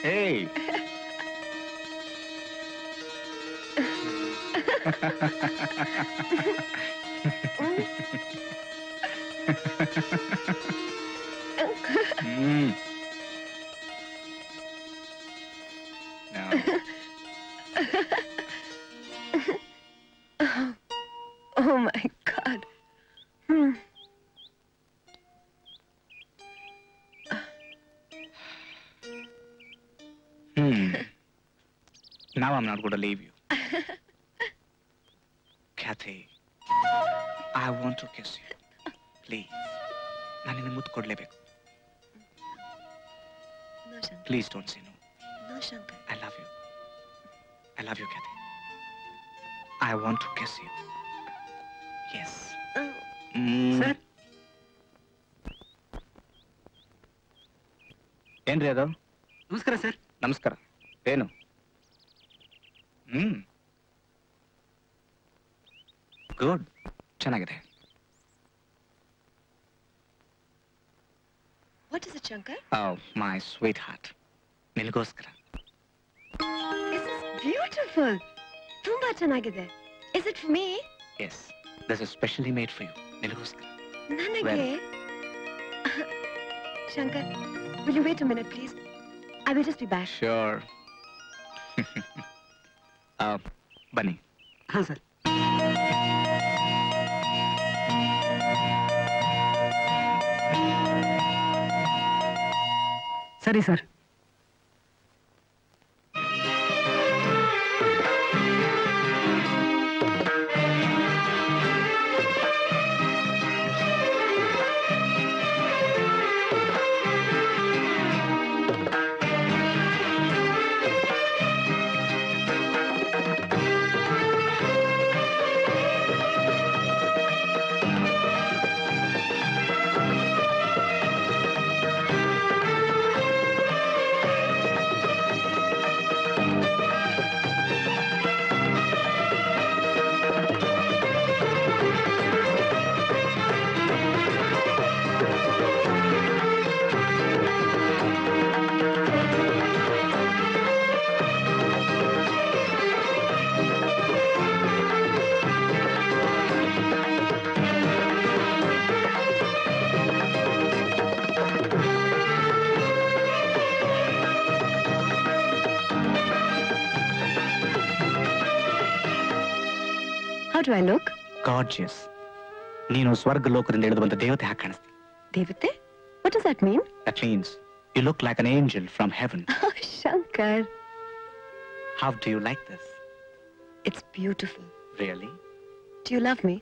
Hey. Oh my God. Now I'm not going to leave you. Kathy, I want to kiss you. Please. ನಾನು ನಿನ್ನ ಮುತ್ತು ಕೊಡ್ಲೇಬೇಕು. No, Shankar. Please don't say no. No, Shankar. I love you. I love you, Kathy. I want to kiss you. Yes. Sir ಏನ್ರಿ ಅದು? ನಮಸ್ಕಾರ sir. ನಮಸ್ಕಾರ. ಏನು? Good. ಚೆನ್ನಾಗಿದೆ. What is it, Shankar? Oh, my sweetheart. ನಿನಗೋಸ್ಕರ. This is beautiful. ತುಂಬಾ ಚೆನ್ನಾಗಿದೆ. Is it for me? Yes. This is specially made for you. ನಿನಗೋಸ್ಕರ. ನನಗೆ? Shankar, will you wait a minute, please? I will just be back. Sure. ಬನ್ನಿ. ಹಾಂ sir. ಸರಿ sir. How do I look? Gorgeous. ನೀನು ಸ್ವರ್ಗ ಲೋಕದಿಂದ ಇಳಿದು ಬಂದ ದೇವತೆ ಹಾಗೆ ಕಾಣಿಸ್ತೀನಿ. ದೇವತೆ? What does that mean? That means you look like an angel from heaven. Oh, Shankar. How do you like this? It's beautiful. Really? Do you love me?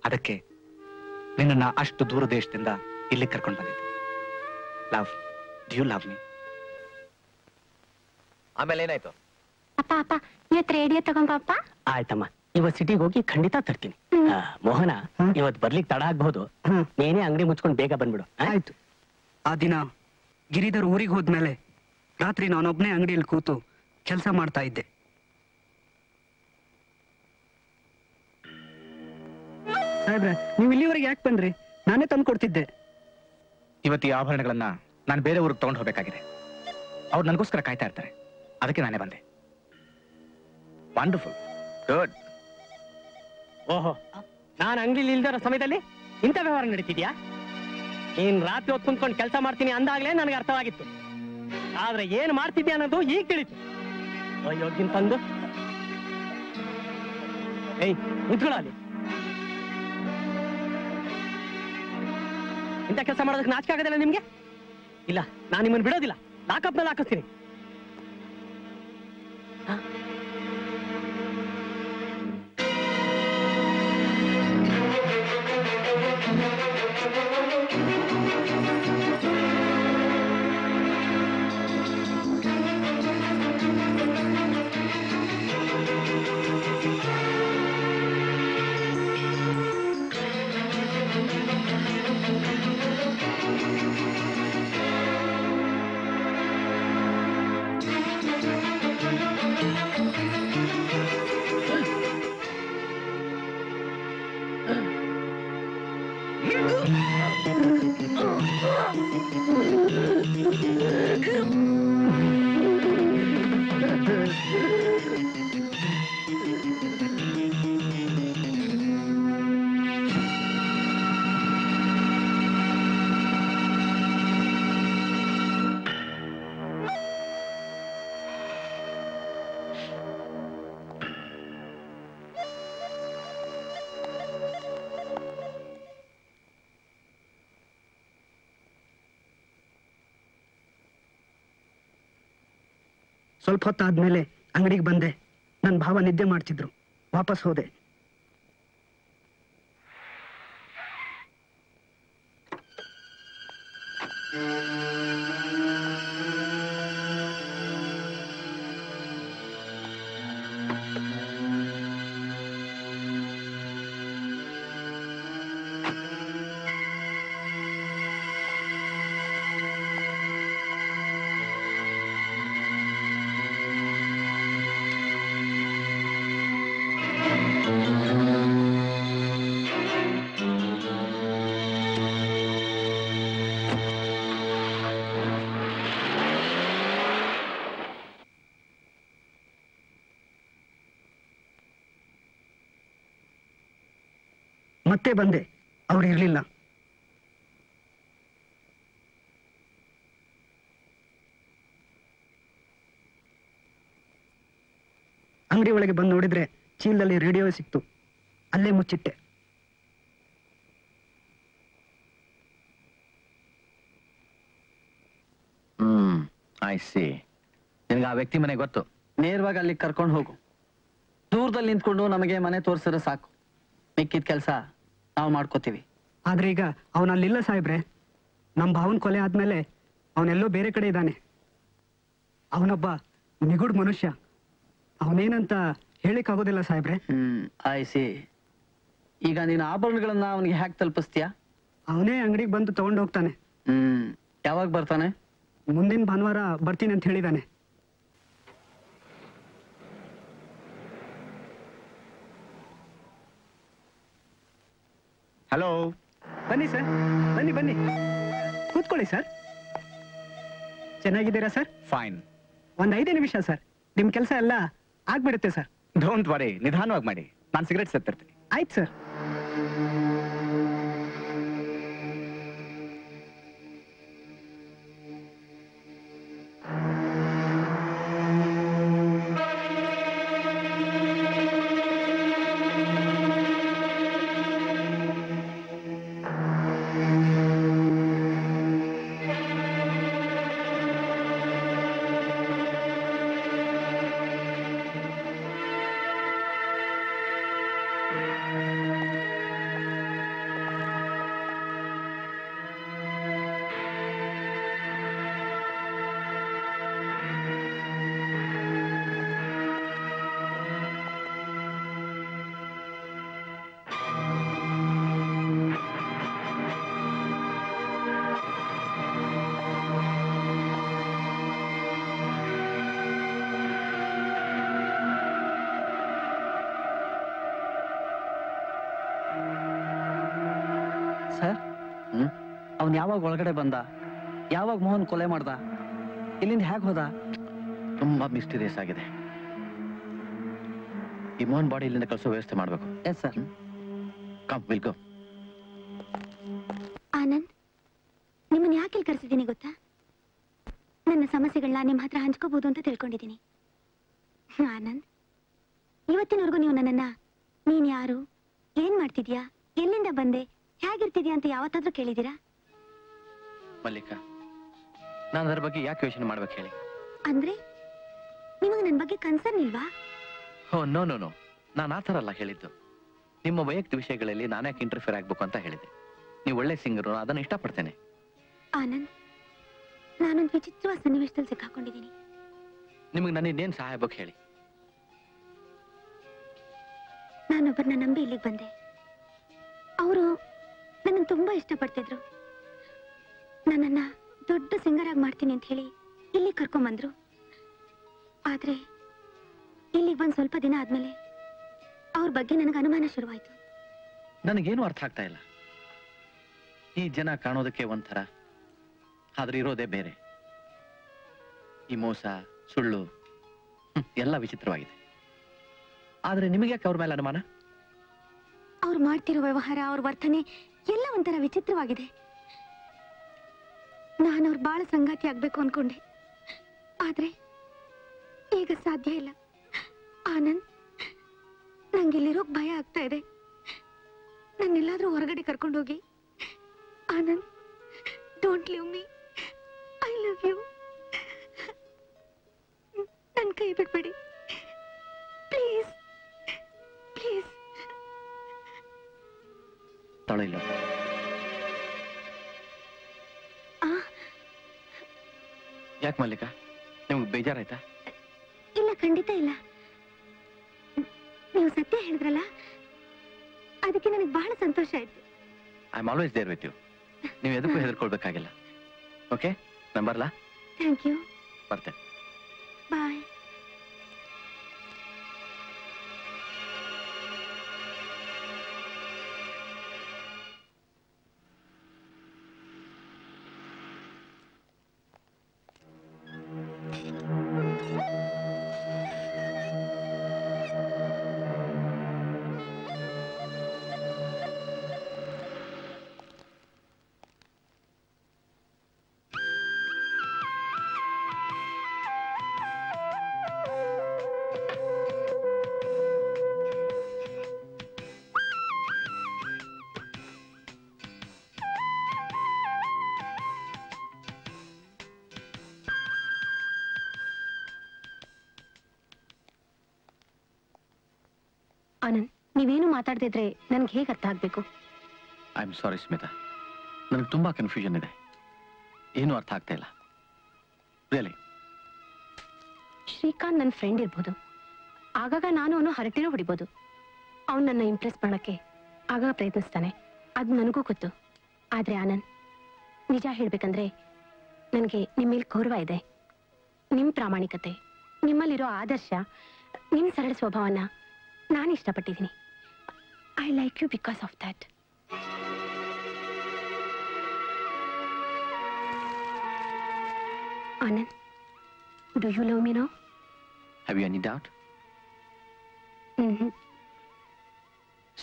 ಅದಕ್ಕೆ ನಿನ್ನನ್ನು ಅಷ್ಟು ದೂರ ದೇಶದಿಂದ ಇಲ್ಲಿ ಕರ್ಕೊಂಡು ಬಂದಿದ್ದೆ. Love, do you love me? ಆಮೇಲೆ ಏನಾಯ್ತು? ಅಪ್ಪ ಅಪ್ಪ ಇವತ್ತು ರೇಡಿಯೋ ತಗೊಂಬಪ್ಪ. ಆಯ್ತಮ್ಮ, ಇವತ್ ಸಿಟಿಗೆ ಹೋಗಿ ಖಂಡಿತ ತರ್ತೀನಿ. ಮೋಹನ, ಇವತ್ ಬರ್ಲಿಕ್ಕೆ ತಡ ಆಗ್ಬಹುದು. ನೀನೇ ಅಂಗಡಿ ಮುಚ್ಕೊಂಡು ಬೇಗ ಬಂದ್ಬಿಡು. ಆಯ್ತು. ಆ ದಿನ ಗಿರಿಧರ್ ಊರಿಗೆ ಹೋದ್ಮೇಲೆ ರಾತ್ರಿ ನಾನೊಬ್ನೇ ಅಂಗಡಿಯಲ್ಲಿ ಕೂತು ಕೆಲಸ ಮಾಡ್ತಾ ಇದ್ದೆ. ಸಾಹೇಬ್ರೆ, ನೀವು ಇಲ್ಲಿವರೆಗೆ ಯಾಕೆ ಬಂದ್ರಿ? ನಾನೇ ತಂದು ಕೊಡ್ತಿದ್ದೆ. ಇವತ್ತು ಈ ಆಭರಣಗಳನ್ನ ನಾನು ಬೇರೆ ಊರಿಗೆ ತಗೊಂಡು ಹೋಗ್ಬೇಕಾಗಿದೆ. ಅವ್ರು ನನಗೋಸ್ಕರ ಕಾಯ್ತಾ ಇರ್ತಾರೆ. ಅದಕ್ಕೆ ನಾನೇ ಬಂದೆ. ವಂಡರ್ಫುಲ್. ಗುಡ್. ಓಹೋ, ನಾನು ಅಂಗಡಿಲಿ ಇಲ್ದಿರೋ ಸಮಯದಲ್ಲಿ ಇಂಥ ವ್ಯವಹಾರ ನಡೀತಿದ್ಯಾ? ನೀನ್ ರಾತ್ರಿ ಹೊತ್ತು ಕುಂತ್ಕೊಂಡು ಕೆಲಸ ಮಾಡ್ತೀನಿ ಅಂದಾಗ್ಲೇ ನನಗೆ ಅರ್ಥವಾಗಿತ್ತು. ಆದ್ರೆ ಏನ್ ಮಾಡ್ತಿದ್ಯಾ ಅನ್ನೋದು ಈಗ ತಿಳಿತು. ಅಯ್ಯೋಗಿನ್ ತಂದು ಏಯ್ ನಿಂತ್ಕೊಳ್ಳ ಅಲ್ಲಿ. ಇಂಥ ಕೆಲಸ ಮಾಡೋದಕ್ಕೆ ನಾಚಿಕೆ ಆಗೋದಿಲ್ಲ ನಿಮ್ಗೆ? ಇಲ್ಲ, ನಾನು ನಿಮ್ಮನ್ನು ಬಿಡೋದಿಲ್ಲ. ಲಾಕಪ್ ನಲ್ಲಿ ಹಾಕಿಸ್ತೀನಿ. ಸ್ವಲ್ಪ ಹೊತ್ತಾದ್ಮೇಲೆ ಅಂಗಡಿಗೆ ಬಂದೆ. ನನ್ನ ಭಾವ ನಿದ್ದೆ ಮಾಡ್ತಿದ್ರು. ವಾಪಸ್ ಹೋದೆ. ಮತ್ತೆ ಬಂದೆ, ಅವ್ರು ಇರ್ಲಿಲ್ಲ. ಅಂಗಡಿ ಒಳಗೆ ಬಂದು ನೋಡಿದ್ರೆ ಚೀಲದಲ್ಲಿ ರೇಡಿಯೋ ಸಿಕ್ತು. ಅಲ್ಲೇ ಮುಚ್ಚಿಟ್ಟೆ. I C. ನಿನಗೆ ಆ ವ್ಯಕ್ತಿ ಮನೆ ಗೊತ್ತು? ನೇರವಾಗಿ ಅಲ್ಲಿ ಕರ್ಕೊಂಡು ಹೋಗು. ದೂರದಲ್ಲಿ ನಿಂತ್ಕೊಂಡು ನಮಗೆ ಮನೆ ತೋರಿಸಿದ್ರೆ ಸಾಕು. ಮಿಕ್ಕಿದ ಕೆಲಸ ನಾವು ಮಾಡ್ಕೋತೀವಿ. ಆದ್ರೆ ಈಗ ಅವನಲ್ಲಿಲ್ಲ ಸಾಹೇಬ್ರೆ. ನಮ್ಮ ಭಾವನ್ ಕೊಲೆ ಆದ್ಮೇಲೆ ಅವನೆಲ್ಲೋ ಬೇರೆ ಕಡೆ ಇದ್ದಾನೆ. ಅವನೊಬ್ಬ ನಿಗೂಢ ಮನುಷ್ಯ. ಅವನೇನಂತ ಹೇಳಿಕ್ ಆಗೋದಿಲ್ಲ ಸಾಹೇಬ್ರೆ. I C. ಈಗ ನೀನು ಆಭರಣಗಳನ್ನ ಅವನಿಗೆ ಹ್ಯಾಕ್ ತಲುಪಿಸ್ತೀಯಾ? ಅವನೇ ಅಂಗಡಿಗೆ ಬಂದು ತಗೊಂಡು ಹೋಗ್ತಾನೆ. ಯಾವಾಗ ಬರ್ತಾನೆ? ಮುಂದಿನ ಭಾನುವಾರ ಬರ್ತೀನಿ ಅಂತ ಹೇಳಿದಾನೆ. ಹಲೋ. ಬನ್ನಿ ಸರ್, ಬನ್ನಿ ಬನ್ನಿ, ಕೂತ್ಕೊಳ್ಳಿ ಸರ್. ಚೆನ್ನಾಗಿದ್ದೀರಾ ಸರ್? ಫೈನ್. ಒಂದ್ 5 ನಿಮಿಷ ಸರ್, ನಿಮ್ ಕೆಲಸ ಎಲ್ಲ ಆಗ್ಬಿಡುತ್ತೆ ಸರ್. ಡೋಂಟ್ ವರಿ, ನಿಧಾನವಾಗಿ ಮಾಡಿ. ನಾನು ಸಿಗರೇಟ್ ಸೇರ್ತಿರ್ತೀನಿ. ಆಯ್ತು ಸರ್. ಸರ್, ಅವನ್ ಯಾವಾಗ ಒಳಗಡೆ ಬಂದ? ಯಾವಾಗ ಮೋಹನ್ ಕೊಲೆ ಮಾಡ್ದ? ಇಲ್ಲಿಂದ ಹೇಗೆ ಹೋದ? ತುಂಬಾ ಮಿಸ್ಟೀರಿಯಸ್ ಆಗಿದೆ. ಈ ಮೋಹನ್ ಬಾಡಿ ಇಲ್ಲಿಂದ ಕಳಿಸೋ ವ್ಯವಸ್ಥೆ ಮಾಡಬೇಕು. Yes sir. Come, will go. Anand, ನಿಮ್ಮನ್ನ ಯಾಕೆ ಇಲ್ಲಿ ಕರೆಸಿದ್ದೀನಿ ಗೊತ್ತಾ? ನನ್ನ ಸಮಸ್ಯೆಗಳನ್ನ ನಿಮ್ಮ ಹತ್ರ ಹಂಚ್ಕೋಬಹುದು ಅಂತ ತಿಳ್ಕೊಂಡಿದ್ದೀನಿ. ಆನಂದ್, ಇವತ್ತಿನವರೆಗೂ ನೀವು ನನ್ನನ್ನ ನೀನ್ ಯಾರು, ಏನ್ ಮಾಡ್ತಿದ್ಯಾ, ಎಲ್ಲಿಂದ ಬಂದೆ, ಹೇಗಿರ್ತಿದ್ಯಾ ಅಂತ ಯಾವತ್ತಾದ್ರೂ ಕೇಳಿದೀರಾ? ಮಲ್ಲಿಕಾ, ನಾನು ಅದರ ಬಗ್ಗೆ ಯಾಕೆ ಯೋಚನೆ ಮಾಡ್ಬೇಕು ಹೇಳಿ? ಅಂದ್ರೆ ನಿಮಗೆ ನನ್ನ ಬಗ್ಗೆ ಕನ್ಸರ್ನ್ ಇಲ್ವಾ? ಓ ನೋ ನೋ ನೋ, ನಾನು ಆ ಥರ ಅಲ್ಲ ಹೇಳಿದ್ದು. ನಿಮ್ಮ ವೈಯಕ್ತಿಕ ವಿಷಯಗಳಲ್ಲಿ ನಾನು ಯಾಕೆ ಇಂಟರ್ಫಿಯರ್ ಆಗ್ಬೇಕು ಅಂತ ಹೇಳಿದೆ. ನೀವು ಒಳ್ಳೆ ಸಿಂಗರು, ಅದನ್ನು ಇಷ್ಟಪಡ್ತೇನೆ. ಆನಂದ್, ನಾನೊಂದು ವಿಚಿತ್ರವಾದ ಸನ್ನಿವೇಶದಲ್ಲಿ ಸಿಕ್ಕಾಕೊಂಡಿದ್ದೀನಿ. ನಿಮಗೆ ನನ್ನಿಂದೇನು ಸಹಾಯ ಬೇಕು ಹೇಳಿ? ನಾನೊಬ್ಬರನ್ನ ನಂಬಿ ಇಲ್ಲಿಗೆ ಬಂದೆ. ಅವರು ನನ್ನನ್ನು ತುಂಬಾ ಇಷ್ಟಪಡ್ತಿದ್ರು. ನನ್ನನ್ನ ದೊಡ್ಡ ಸಿಂಗರ್ ಆಗಿ ಮಾಡ್ತೀನಿ ಅಂತ ಹೇಳಿ ಇಲ್ಲಿ ಕರ್ಕೊಂಬಂದ್ರು. ಆದ್ರೆ ಇಲ್ಲಿಗೆ ಬಂದ್ ಸ್ವಲ್ಪ ದಿನ ಆದ್ಮೇಲೆ ಅವ್ರ ಬಗ್ಗೆ ನನಗೆ ಅನುಮಾನ ಶುರುವಾಯ್ತು. ನನಗೇನು ಅರ್ಥ ಆಗ್ತಾ ಇಲ್ಲ. ಈ ಜನ ಕಾಣೋದಕ್ಕೆ ಒಂಥರ, ಆದ್ರೆ ಇರೋದೇ ಬೇರೆ. ಈ ಮೋಸ, ಸುಳ್ಳು ಎಲ್ಲ ವಿಚಿತ್ರವಾಗಿದೆ. ಆದ್ರೆ ನಿಮಗೆ ಯಾಕೆ ಅವ್ರ ಮೇಲೆ ಅನುಮಾನ? ಅವ್ರು ಮಾಡ್ತಿರೋ ವ್ಯವಹಾರ, ಅವ್ರ ವರ್ತನೆ ಎಲ್ಲ ಒಂಥರ ವಿಚಿತ್ರವಾಗಿದೆ. ನಾನು ಅವ್ರ ಬಾಳ ಸಂಗಾತಿ ಆಗ್ಬೇಕು ಅನ್ಕೊಂಡೆ, ಆದ್ರೆ ಈಗ ಸಾಧ್ಯ ಇಲ್ಲ. ಆನಂದ್, ನಂಗಿಲ್ಲಿರೋಕ್ ಭಯ ಆಗ್ತಾ ಇದೆ. ನನ್ನೆಲ್ಲಾದ್ರೂ ಹೊರಗಡೆ ಕರ್ಕೊಂಡೋಗಿ. Anand, don't leave me, I love you. ಕೈ ಬಿಟ್ಬೇಡಿ ಪ್ಲೀಸ್ ಪ್ಲೀಸ್. ತೊಳೆಯಿಲ್ಲ. ಯಾಕೆ ಮಲ್ಲಿಕಾ, ನಿಮ್ಗೆ ಬೇಜಾರಾಯ್ತಾ? ಇಲ್ಲ, ಖಂಡಿತ ಇಲ್ಲ. ನೀವು ಸತ್ಯ ಹೇಳಿದ್ರಲ್ಲ, ಅದಕ್ಕೆ ನನಗೆ ಬಹಳ ಸಂತೋಷ ಆಯ್ತು. I am always there with you. ನೀವು ಎದಕ್ಕೂ ಹೆದರ್ಕೊಳ್ಬೇಕಾಗಿಲ್ಲ. ಓಕೆ, ನಾನು ಬರಲಾ? Thank you. ಬರ್ತೇನೆ. ಬಾಯ್. ಆನಂದ್, ನೀವೇನು ಮಾತಾಡ್ತಿದ್ರೆ ನನ್ಗೆ ಹೇಗೆ ಅರ್ಥ ಆಗ್ಬೇಕು? ಐ ಆಮ್ ಸಾರಿ ಸ್ಮಿತಾ, ನನಗೆ ತುಂಬಾ ಕನ್ಫ್ಯೂಷನ್ ಇದೆ. ಏನು ಅರ್ಥ ಆಗ್ತಾ ಇಲ್ಲ ರಿಯಲಿ. ಶ್ರೀಕಾಂತ್ ನನ್ನ ಫ್ರೆಂಡ್ ಇರ್ಬೋದು, ಆಗಾಗ ನಾನು ಅವನು ಹರಟೆನೂ ಹೊಡಿಬೋದು. ಅವನು ನನ್ನ ಇಂಪ್ರೆಸ್ ಮಾಡಕ್ಕೆ ಆಗಾಗ ಪ್ರಯತ್ನಿಸ್ತಾನೆ, ಅದು ನನಗೂ ಗೊತ್ತು. ಆದ್ರೆ ಆನಂದ್, ನಿಜ ಹೇಳ್ಬೇಕಂದ್ರೆ ನನಗೆ ನಿಮ್ಮ ಮೇಲೆ ಗೌರವ ಇದೆ. ನಿಮ್ಮ ಪ್ರಾಮಾಣಿಕತೆ, ನಿಮ್ಮಲ್ಲಿರೋ ಆದರ್ಶ, ನಿಮ್ಮ ಸರಳ ಸ್ವಭಾವನ ನಾನು ಇಷ್ಟಪಟ್ಟಿದ್ದೀನಿ. I like you because of that. Anand, do you love me now? Have you any doubt?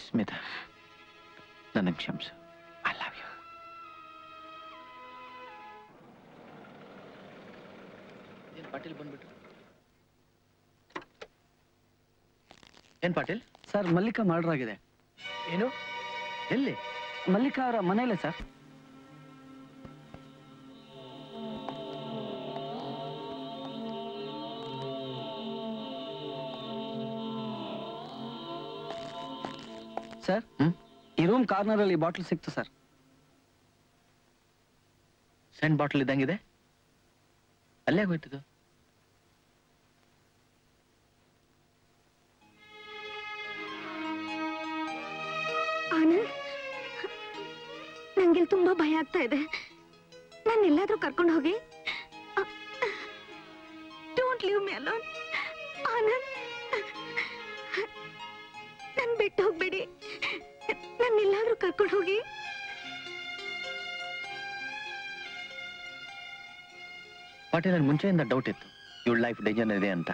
Smita, ನನ್ನ ಕ್ಷಮಿಸು. I love you. ಪಾಟೀಲ್ ಬಂದ್ಬಿಟ್ರು. ಏನ್ ಪಾಟೀಲ್? ಸರ್, ಮಲ್ಲಿಕಾ ಮರ್ಡರ್ ಆಗಿದೆ. ಏನು? ಎಲ್ಲಿ? ಮಲ್ಲಿಕಾ ಅವರ ಮನೆಯಲ್ಲೇ ಸರ್. ಸರ್, ಈ ರೂಮ್ ಕಾರ್ನರ್ ಅಲ್ಲಿ ಬಾಟಲ್ ಸಿಕ್ತು ಸರ್. ಸಣ್ಣ ಬಾಟಲ್ ಇದ್ದಂಗಿದೆ, ಅಲ್ಲೇ ಹೋಯ್ತದು. ಆನಂದ್, ನಂಗೆ ತುಂಬಾ ಭಯ ಆಗ್ತಾ ಇದೆ. ನಾನು ಎಲ್ಲಾದ್ರೂ ಕರ್ಕೊಂಡು ಹೋಗಿ. Don't leave me alone. Anand, ನನ್ ಬಿಟ್ಟು ಹೋಗ್ಬೇಡಿ. ನನ್ನ ಎಲ್ಲಾದ್ರೂ ಕರ್ಕೊಂಡು ಹೋಗಿ. ಪಾಟೀಲ್, ನನ್ ಮುಂಚೆಯಿಂದ ಡೌಟ್ ಇತ್ತು ಇವಳ ಲೈಫ್ ಡೇಂಜರ್ ಇದೆ ಅಂತ.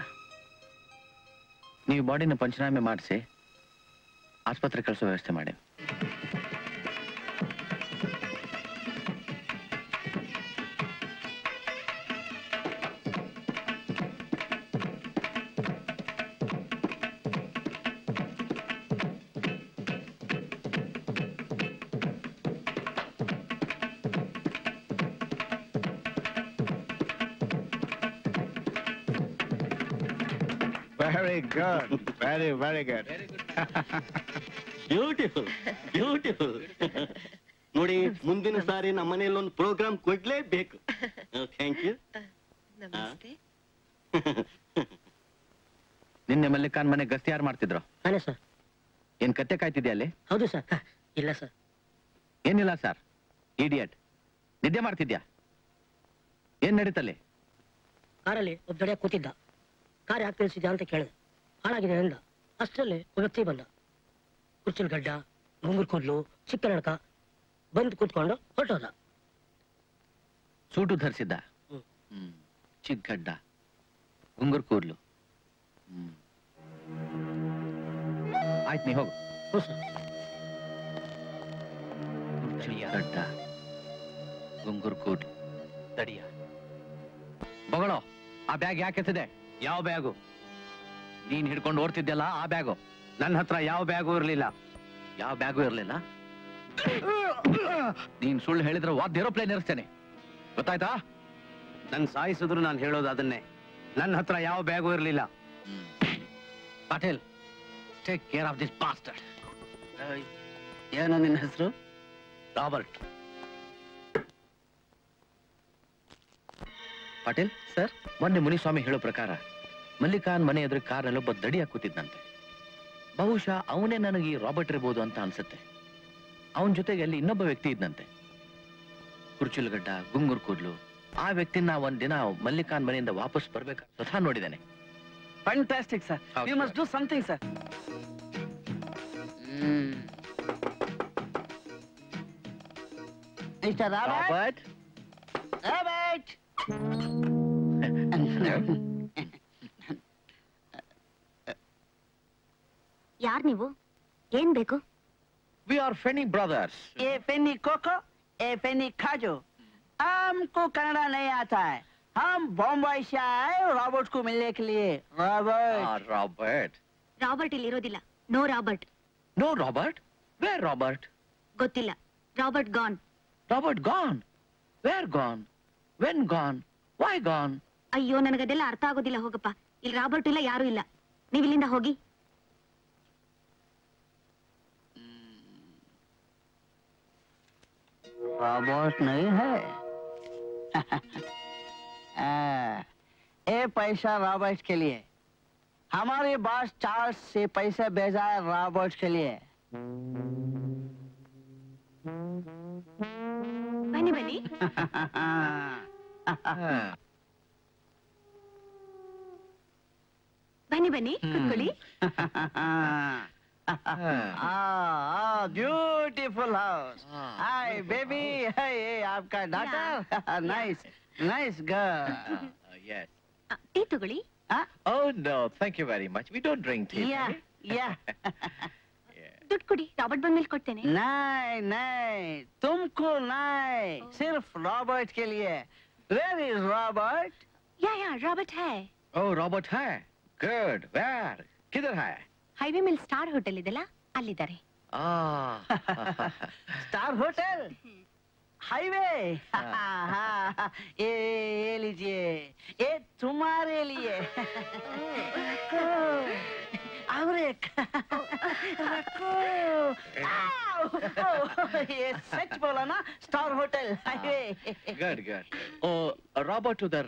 ನೀವು ಬಾಡಿನ ಪಂಚನಾಮೆ ಮಾಡಿಸಿ ಆಸ್ಪತ್ರೆ ಕಳಿಸೋ ವ್ಯವಸ್ಥೆ ಮಾಡಿ. Very good. Very, very good. Beautiful beautiful. ನೋಡಿ, ಮುಂದಿನ ಸಾರಿ ನಮ್ಮ ಮನೆಯಲ್ಲಿ ಒಂದು ಪ್ರೋಗ್ರಾಮ್ ಕೊಡ್ಲೇಬೇಕು. Thank you. ನಿನ್ನೆ ಮಲ್ಲಿಕಾನ್ ಮನೆ ಗಸ್ತಿ ಯಾರು ಮಾಡ್ತಿದ್ರು? ನಾನೇ ಸರ್. ಏನ್ ಕತ್ತೆ ಕಾಯ್ತಿದ್ಯಾ ಅಲ್ಲಿ? ಹೌದು ಸರ್. ಇಲ್ಲ ಸರ್. ಏನಿಲ್ಲ ಸರ್, ಇಡಿಯಟ್. ನಿದ್ದೆ ಮಾಡ್ತಿದ್ಯಾ? ಏನ್ ನಡೀತಲ್ಲಿ? ಕಾರಲ್ಲಿ ಒಬ್ಬ ದೊಡ್ಡ ಕೂತಿದ್ದ. ಕಾರ್ ಯಾಕೆ ನಿಲ್ಸಿದ್ಯಾ ಅಂತ ಕೇಳಿದೆ. ಹಾಳಾಗಿದೆ ಅಂದ. ಅಷ್ಟರಲ್ಲಿ ಒಬ್ಬ ವ್ಯಕ್ತಿ ಬಂದ. ಕುರ್ಚಿನ ಗಡ್ಡ, ಗುಂಗುರ್ ಕೂದಲು, ಚಿಕ್ಕ ನಡಕ, ಬಂದು ಕೂತ್ಕೊಂಡು ಹೊರಟೋದ. ಸೂಟು ಧರಿಸಿದ್ದ? ಚಿಕ್ಕ ಗಡ್ಡ, ಗುಂಗುರ್ ಕೂದ್ಲು. ಆಯ್ತು, ನೀ ಹೋಗು. ಗಡ್ಡ, ಗುಂಗುರ್ ಕೂದ್ಲು, ತಡಿಯ. ಬಗಳೋ, ಆ ಬ್ಯಾಗ್ ಯಾಕೆ ಎತ್ತಿದೆ? ಯಾವ ಬ್ಯಾಗು? ನೀನ್ ಹಿಡ್ಕೊಂಡು ಓಡ್ತಿದ್ದೆಲ್ಲ ಆ ಬ್ಯಾಗು. ನನ್ನ ಹತ್ರ ಯಾವ ಬ್ಯಾಗು ಇರ್ಲಿಲ್ಲ. ಯಾವ ಬ್ಯಾಗು ಇರ್ಲಿಲ್ಲ? ನೀನ್ ಸುಳ್ಳು ಹೇಳಿದ್ರೆ ವಾದ್ ಏರೋಪ್ಲೇನ್ ಇರಿಸ್ತೇನೆ, ಗೊತ್ತಾಯ್ತಾ? ನನ್ ಸಾಯಿಸಿದ್ರು ನಾನು ಹೇಳೋದು ಅದನ್ನೇ. ನನ್ನ ಹತ್ರ ಯಾವ ಬ್ಯಾಗು ಇರಲಿಲ್ಲ. Patil, take care of this bastard. ಏನೋ ನಿನ್ನ ಹೆಸರು? ರಾಬರ್ಟ್. ಪಾಟೀಲ್ ಸರ್, ಮೊನ್ನೆ ಮುನಿಸ್ವಾಮಿ ಹೇಳೋ ಪ್ರಕಾರ ಮಲ್ಲಿಕಾನ್ ಮನೆ ಎದುರು ಕಾರ್ನಲ್ಲೊಬ್ಬ ದಡಿಯಾಗಿ ಕೂತಿದ್ದಂತೆ. ಬಹುಶಃ ಅವನೇ ನನಗೆ ಈ ರಾಬರ್ಟ್ ಇರ್ಬೋದು ಅಂತ ಅನ್ಸುತ್ತೆ. ಅವನ ಜೊತೆಗೆ ಅಲ್ಲಿ ಇನ್ನೊಬ್ಬ ವ್ಯಕ್ತಿ ಇದ್ದಂತೆ, ಕುರ್ಚುಲ್ಗಡ್ಡ, ಗುಂಗುರ್ ಕೂದ್ಲು. ಆ ವ್ಯಕ್ತಿನ ಒಂದಿನ ಮಲ್ಲಿಕಾನ್ ಮನೆಯಿಂದ ವಾಪಸ್ ಬರ್ಬೇಕು ಸ್ವತಃ ನೋಡಿದ್ದಾನೆ. Fantastic sir. You must do something sir. Mister Robert. Robert. ಯಾರ್ ನೀವು? ಏನ್ ಬೇಕು? ವಿ ಆರ್ ಫೆನಿ ಬ್ರದರ್ಸ್. ए पेनी कोको, ए पेनी खाजो. हमको कन्नड़ा नहीं आता है. हम बॉम्बे से आए रॉबर्ट को मिलने के लिए. रॉबर्ट. ರಾಬರ್ಟ್. ರಾಬರ್ಟ್ ಇಲ್ಲಿ ಇರೋದಿಲ್ಲ. No Robert. No Robert? Where Robert? ಗೊತ್ತಿಲ್ಲ. Robert gone. Robert gone? Where gone? When gone? Why gone? ಅಯ್ಯೋ, ನನಗದೆಲ್ಲ ಅರ್ಥ ಆಗೋದಿಲ್ಲ. ಹೋಗಪ್ಪ. ಇಲ್ಲಿ ರಾಬರ್ಟ್ ಇಲ್ಲ, ಯಾರು ಇಲ್ಲ. ನೀವು ಇಲ್ಲಿಂದ ಹೋಗಿ. रॉबर्ट नहीं है. ये पैसा रॉबर्ट के लिए. हमारे बॉस चार्ल्स से पैसा भेजा है रॉबर्ट के लिए. बनी बनी. बनी बनी कुत्कुली. Beautiful house. Hi baby. Hi, आपका daughter. Nice nice girl. Yes. Tea ತಗೊಳ್ಳಿ. Oh no, thank you very much. We don't drink tea. Yeah, yeah. ದುಡ್ಡು ಕೊಡಿ, ರಾಬರ್ಟ್ ಬಂದ್ಮೇಲೆ ಕೊಡ್ತೇನೆ. नहीं नहीं, तुमको नहीं, सिर्फ रॉबर्ट के लिए. Where is Robert? या रॉबर्ट है. Oh, Robert है. Good. Where? किधर है? ಹೈವೇ ಮೇಲೆ ಸ್ಟಾರ್ ಹೋಟೆಲ್ ಇದೆಲ್ಲ, ಅಲ್ಲಿದ್ದಾರೆ. Star hotel. हाईवे. ये लीजिए, ये तुम्हारे लिए. और एक रखो. ये सच बोला ना, star hotel highway. Good, good. Oh, Robert उधर,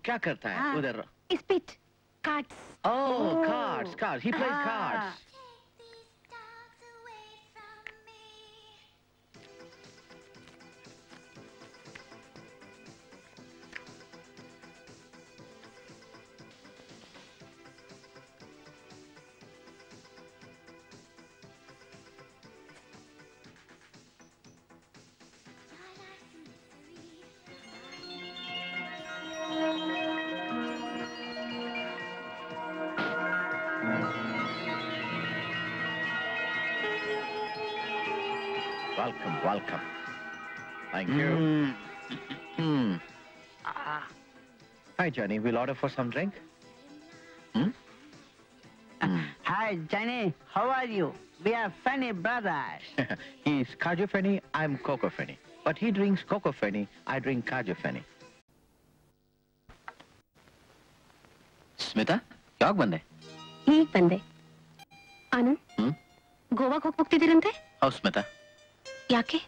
क्या करता है उधर? Spit cards. Oh, cards. He plays cards. Welcome. Thank you. Hi, Johnny. We'll order for some drink. Hi, Johnny. How are you? We are funny brothers. He's Kaju Feni, I'm Coco Feni. But he drinks Coco Feni, I drink Kaju Feni. Smita, ಯಾವಾಗ ಬಂದೆ? ಈಗ ಬಂದೆ. ಆನಂದ್, ಗೋವಾಗೆ ಹೋಗ್ತಿದ್ದೀರಂತೆ? ಹೌದು ಸ್ಮಿತಾ. ಯಾಕೆ?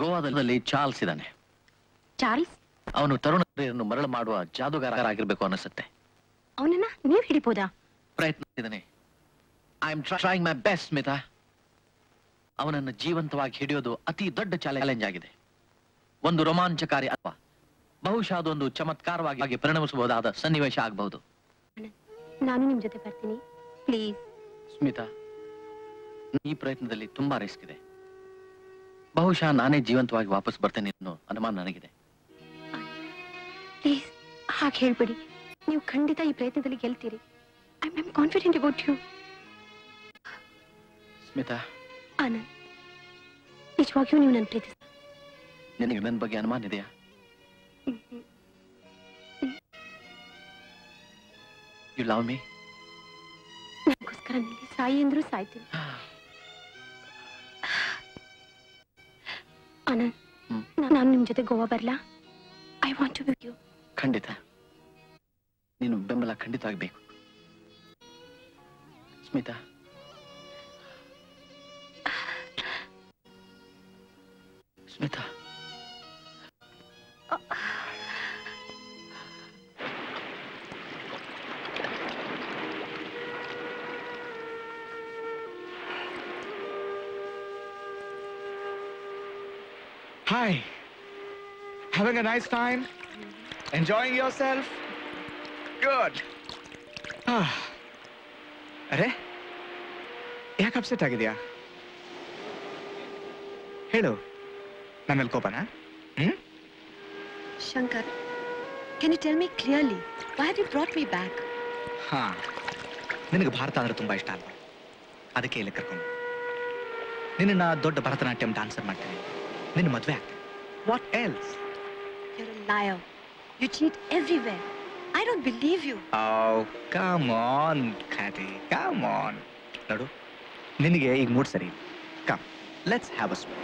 ಗೋವಾದಲ್ಲಿ Charles ಇದ್ದಾನೆ. Charles? ಅವನು ತರುಣರನ್ನು ಮರಳು ಮಾಡುವ ಜಾದೂಗಾರ ಆಗಿರ್ಬೇಕು ಅನಿಸುತ್ತೆ. ಅವನನ್ನ ನೀವ್ ಹಿಡಿಬೋದಾ? ಪ್ರಯತ್ನಿಸಿದ್ದಾನೆ. I am trying my best Smita. ಅವನನ್ನು ಜೀವಂತವಾಗಿ ಹಿಡಿಯೋದು ಅತಿ ದೊಡ್ಡ ಚಾಲೆಂಜ್ ಆಗಿದೆ. ಒಂದು ರೋಮಾಂಚಕಾರಿ ಅಥವಾ ಬಹುಶಃ ಅದೊಂದು ಚಮತ್ಕಾರವಾಗಿ ಪರಿಣಮಿಸಬಹುದಾದ ಸನ್ನಿವೇಶ ಆಗಬಹುದು. ನಾನು ನಿಮ್ ಜೊತೆ ಬರ್ತೀನಿ, ಪ್ಲೀಸ್. ಸ್ಮಿತಾ, ಈ ಪ್ರಯತ್ನದಲ್ಲಿ ತುಂಬಾ ರಿಸ್ಕ್ ಇದೆ. ಬಹುಶಃ ನಾನೇ ಜೀವಂತವಾಗಿ ವಾಪಸ್ ಬರ್ತೇನೆ ಅನ್ನೋ ಅನುಮಾನ ನನಗಿದೆ. ಪ್ಲೀಸ್ ಹಾಗೆ ಹೇಳ್ಬಿಡಿ. ನೀವು ಖಂಡಿತ ಈ ಪ್ರಯತ್ನದಲ್ಲಿ ಗೆಲ್ತೀರಿ. I am confident about you. Smita, Anand, ನಿಜವಾಗಿಯೂ ನೀವು ನನ್ನ ಪ್ರೀತಿಸ. ನಿನಗೆ ನನ್ನ ಬಗ್ಗೆ ಅನುಮಾನ ಇದೆಯಾ? You love me? ನನಗೋಸ್ಕರ ನಿಲ್ಲಿ ಸಾಯಿ ಅಂದ್ರೂ ಸಾಯ್ತೀನಿ. ಆನಂದ್, ನಾನು ನಿಮ್ ಜೊತೆ ಗೋವಾ ಬರ್ಲಾ? I want to be with you. ಖಂಡಿತ. ನೀನು ಬೆಂಬಲ ಖಂಡಿತವಾಗಿ ಬೇಕು. Smita, Smita, Hi. Having a nice time? Enjoying yourself? Good. ಅರೆ ಯಾಕೆ ಅಪ್ಸೆಟ್ ಆಗಿದ್ಯಾ? ಹೇಳು, ನನ್ನ ಮೇಲೆ ಕೋಪನಾ? Shankar, can you tell me clearly, why have you brought me back? ಹಾ, ನಿನಗೆ ಭಾರತ ಅಂದ್ರೆ ತುಂಬಾ ಇಷ್ಟ ಅಲ್ವಾ? ಅದಕ್ಕೆ ಇಲ್ಲಿ ಕರ್ಕೊಂಡು ನಿನ್ನ ದೊಡ್ಡ ಭರತನಾಟ್ಯಂ ಡಾನ್ಸರ್ ಮಾಡ್ತೀನಿ. ನಿನ್ನ ಮದುವೆ ಆಗ್ತೀನಿ. What else? You're a liar. You cheat everywhere. I don't believe you. Oh, come on, Kathy. Come on. ನೋಡು, ನಿನಗೆ ಈಗ ಮೂಡ್ ಸರಿ. Come, let's have a swim.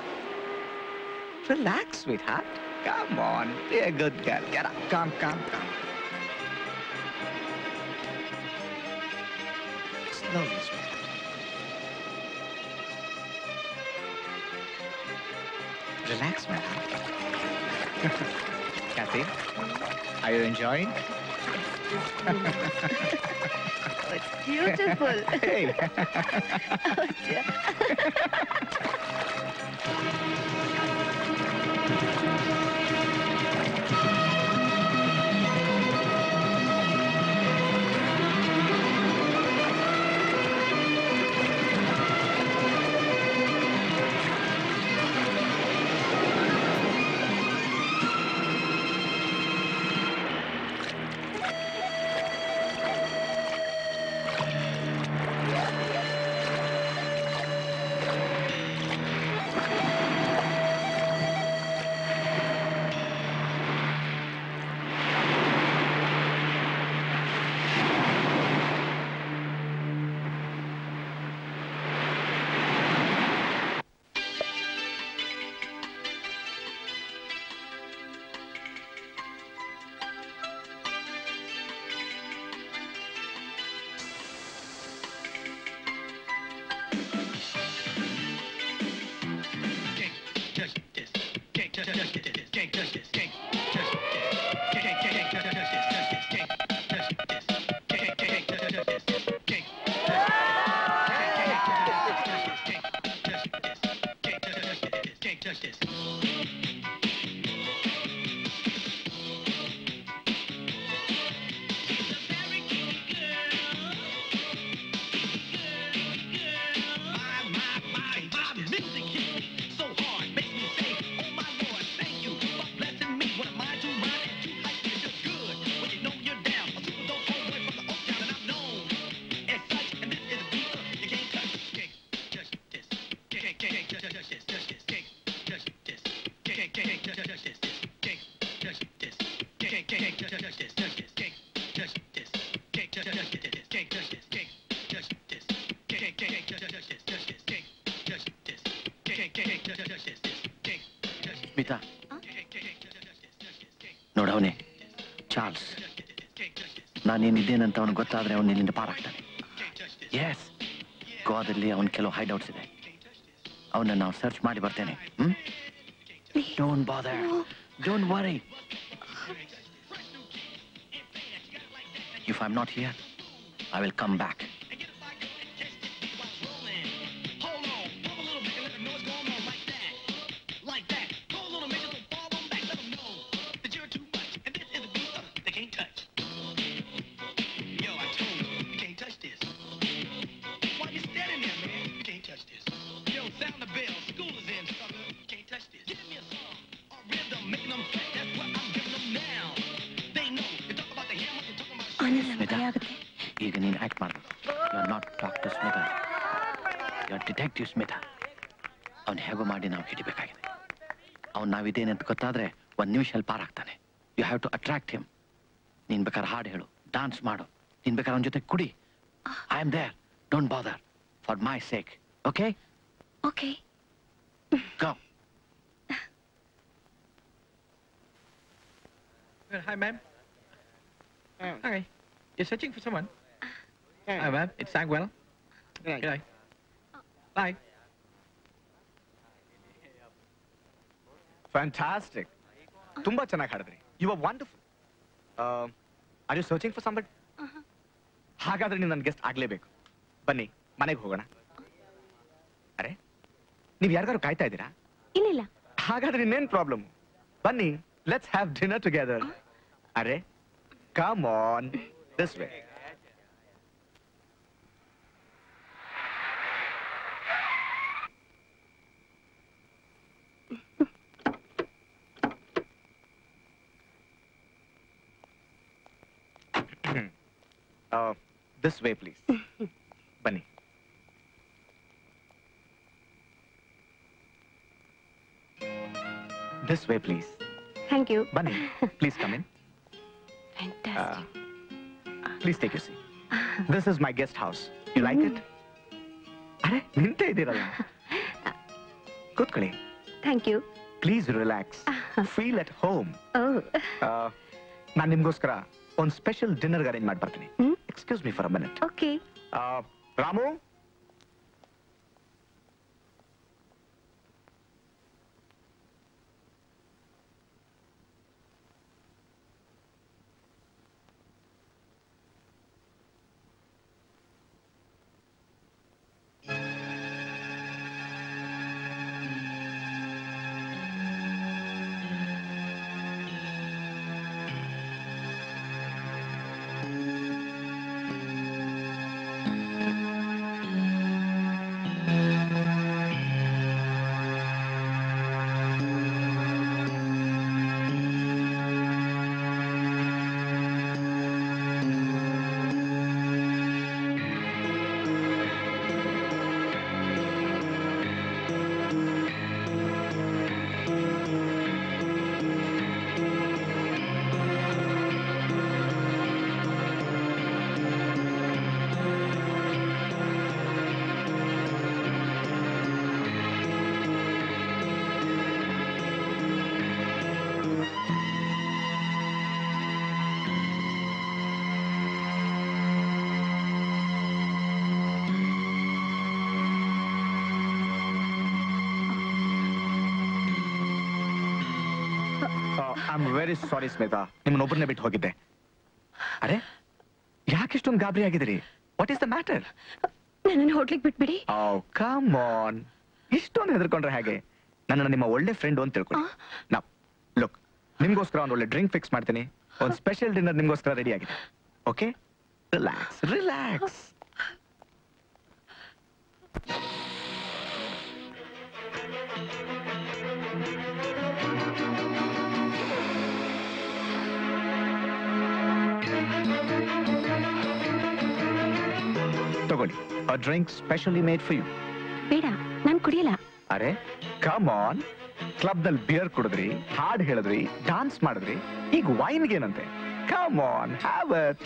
Relax, sweetheart. Come on, be a good girl. Get up. Come. Slowly, sweetheart. Relax, my heart. Kathy, are you enjoying? Oh, it's beautiful. Hey. Oh, dear. Smita, ನೋಡವನೇ Charles, ನಾನೇನಿದ್ದೇನಂತ ಅವನಿಗೆ ಗೊತ್ತಾದ್ರೆ ಅವನು ಇಲ್ಲಿಂದ ಪಾರಾಗ್ತಾನೆ. S, ಗೋವಾದಲ್ಲಿ ಅವನ ಕೆಲವು ಹೈಡೌಟ್ಸ್ ಇದೆ. ಅವನ್ನ ನಾವು ಸರ್ಚ್ ಮಾಡಿ ಬರ್ತೇನೆ. Don't bother, don't worry. If I am not here, I will come back. ಈಗ ನೀನು ಆಕ್ಟ್ ಮಾಡಬೇಕು. You are not doctor Smita, you are detective Smita. ಅವ್ನು ಹೇಗೋ ಮಾಡಿ ನಾವು ಹಿಡಿಬೇಕಾಗಿದೆ. ಅವ್ನು ನಾವಿದ್ದೇನೆ ಅಂತ ಗೊತ್ತಾದ್ರೆ ಒಂದು ನಿಮಿಷದಲ್ಲಿ ಪಾರಾಗ್ತಾನೆ. You have to attract him. ನೀನ್ ಬೇಕಾದ್ರೆ ಹಾಡು ಹೇಳು, ಡಾನ್ಸ್ ಮಾಡು, ನೀನ್ ಬೇಕಾದ್ರೆ ಅವನ ಜೊತೆ ಕುಡಿ. I am there, don't bother, for my sake. Okay? Okay. Go. Hi, ma'am. Hi. You're searching for someone? Hi, ma'am. It sang well. Good night. Bye. Fantastic. ತುಂಬಾ ಚೆನ್ನಾಗಿ ಹಾಡಿದ್ರಿ. You are wonderful. Are you searching for somebody? ಹಾಗಾದ್ರೆ ನೀವು ನನ್ನ guest ಆಗ್ಲೇಬೇಕು. ಬನ್ನಿ ಮನೆಗೆ ಹೋಗೋಣ. ಅರೆ ನೀವು ಯಾರಿಗಾರು ಕಾಯ್ತಾ ಇದ್ದೀರಾ? ಇಲ್ಲ. ಹಾಗಾದ್ರೆ ಇನ್ನೇನ್ ಪ್ರಾಬ್ಲಮ್? ಬನ್ನಿ, let's have dinner together. ಅರೆ come on, this way. This way, please. Bunny. This way, please. Thank you. Bunny, please come in. Fantastic. Please take your seat. This is my guest house. You like it? ಅರೆ ನಿಂತೇ ಇದ್ದೀರಲ್ಲ. ಕೂತ್ಕೊಳ್ಳಿ. Thank you. Please relax. Feel at home. Oh. ನಾನು ನಿಮ್ಗೋಸ್ಕರ ಒಂದು special dinner arrange ಮಾಡಿ ಬರ್ತೀನಿ. Excuse me for a minute. Okay. Ramu? I'm very sorry, Smita. ನಿಮ್ಮನ್ನೊಬ್ಬರನ್ನೇ ಬಿಟ್ಟು ಹೋಗಿದ್ದೆ. ಅರೆ ಯಾಕಿಷ್ಟೊಂದು ಗಾಬರಿ ಆಗಿದ್ದೀರಿ? What is the matter? ನನ್ನನ್ನು ಹೋಟ್ಲಿಗೆ ಬಿಟ್ಬಿಡಿ. Oh, come on. ಇಷ್ಟೊಂದು ಹೆದರ್ಕೊಂಡ್ರೆ ಹೇಗೆ? ನನ್ನನ್ನು ನಿಮ್ಮ ಒಳ್ಳೆ ಫ್ರೆಂಡ್ ಅಂತ ತಿಳ್ಕೊಳ್ಳಿ. ನಾವು ಲುಕ್, ನಿಮ್ಗೋಸ್ಕರ ಒಂದು ಒಳ್ಳೆ ಡ್ರಿಂಕ್ ಫಿಕ್ಸ್ ಮಾಡ್ತೀನಿ. ಒಂದು ಸ್ಪೆಷಲ್ ಡಿನ್ನರ್ ನಿಮ್ಗೋಸ್ಕರ ರೆಡಿ ಆಗಿದೆ. Okay, relax relax. ತಗೊಳ್ಳಿ, a drink specially made for you. ಬೇಡ, ನಾನು ಕುಡಿಯಲ್ಲ. ಅರೆ ಕಮ್ ಆನ್, ಕ್ಲಬ್ ನಲ್ಲಿ ಬಿಯರ್ ಕುಡಿದ್ರಿ, ಹಾಡ್ ಹೇಳಿದ್ರಿ, ಡಾನ್ಸ್ ಮಾಡಿದ್ರಿ, ಈಗ ವೈನ್ಗೆ ಏನಂತೆ? Come on, have it.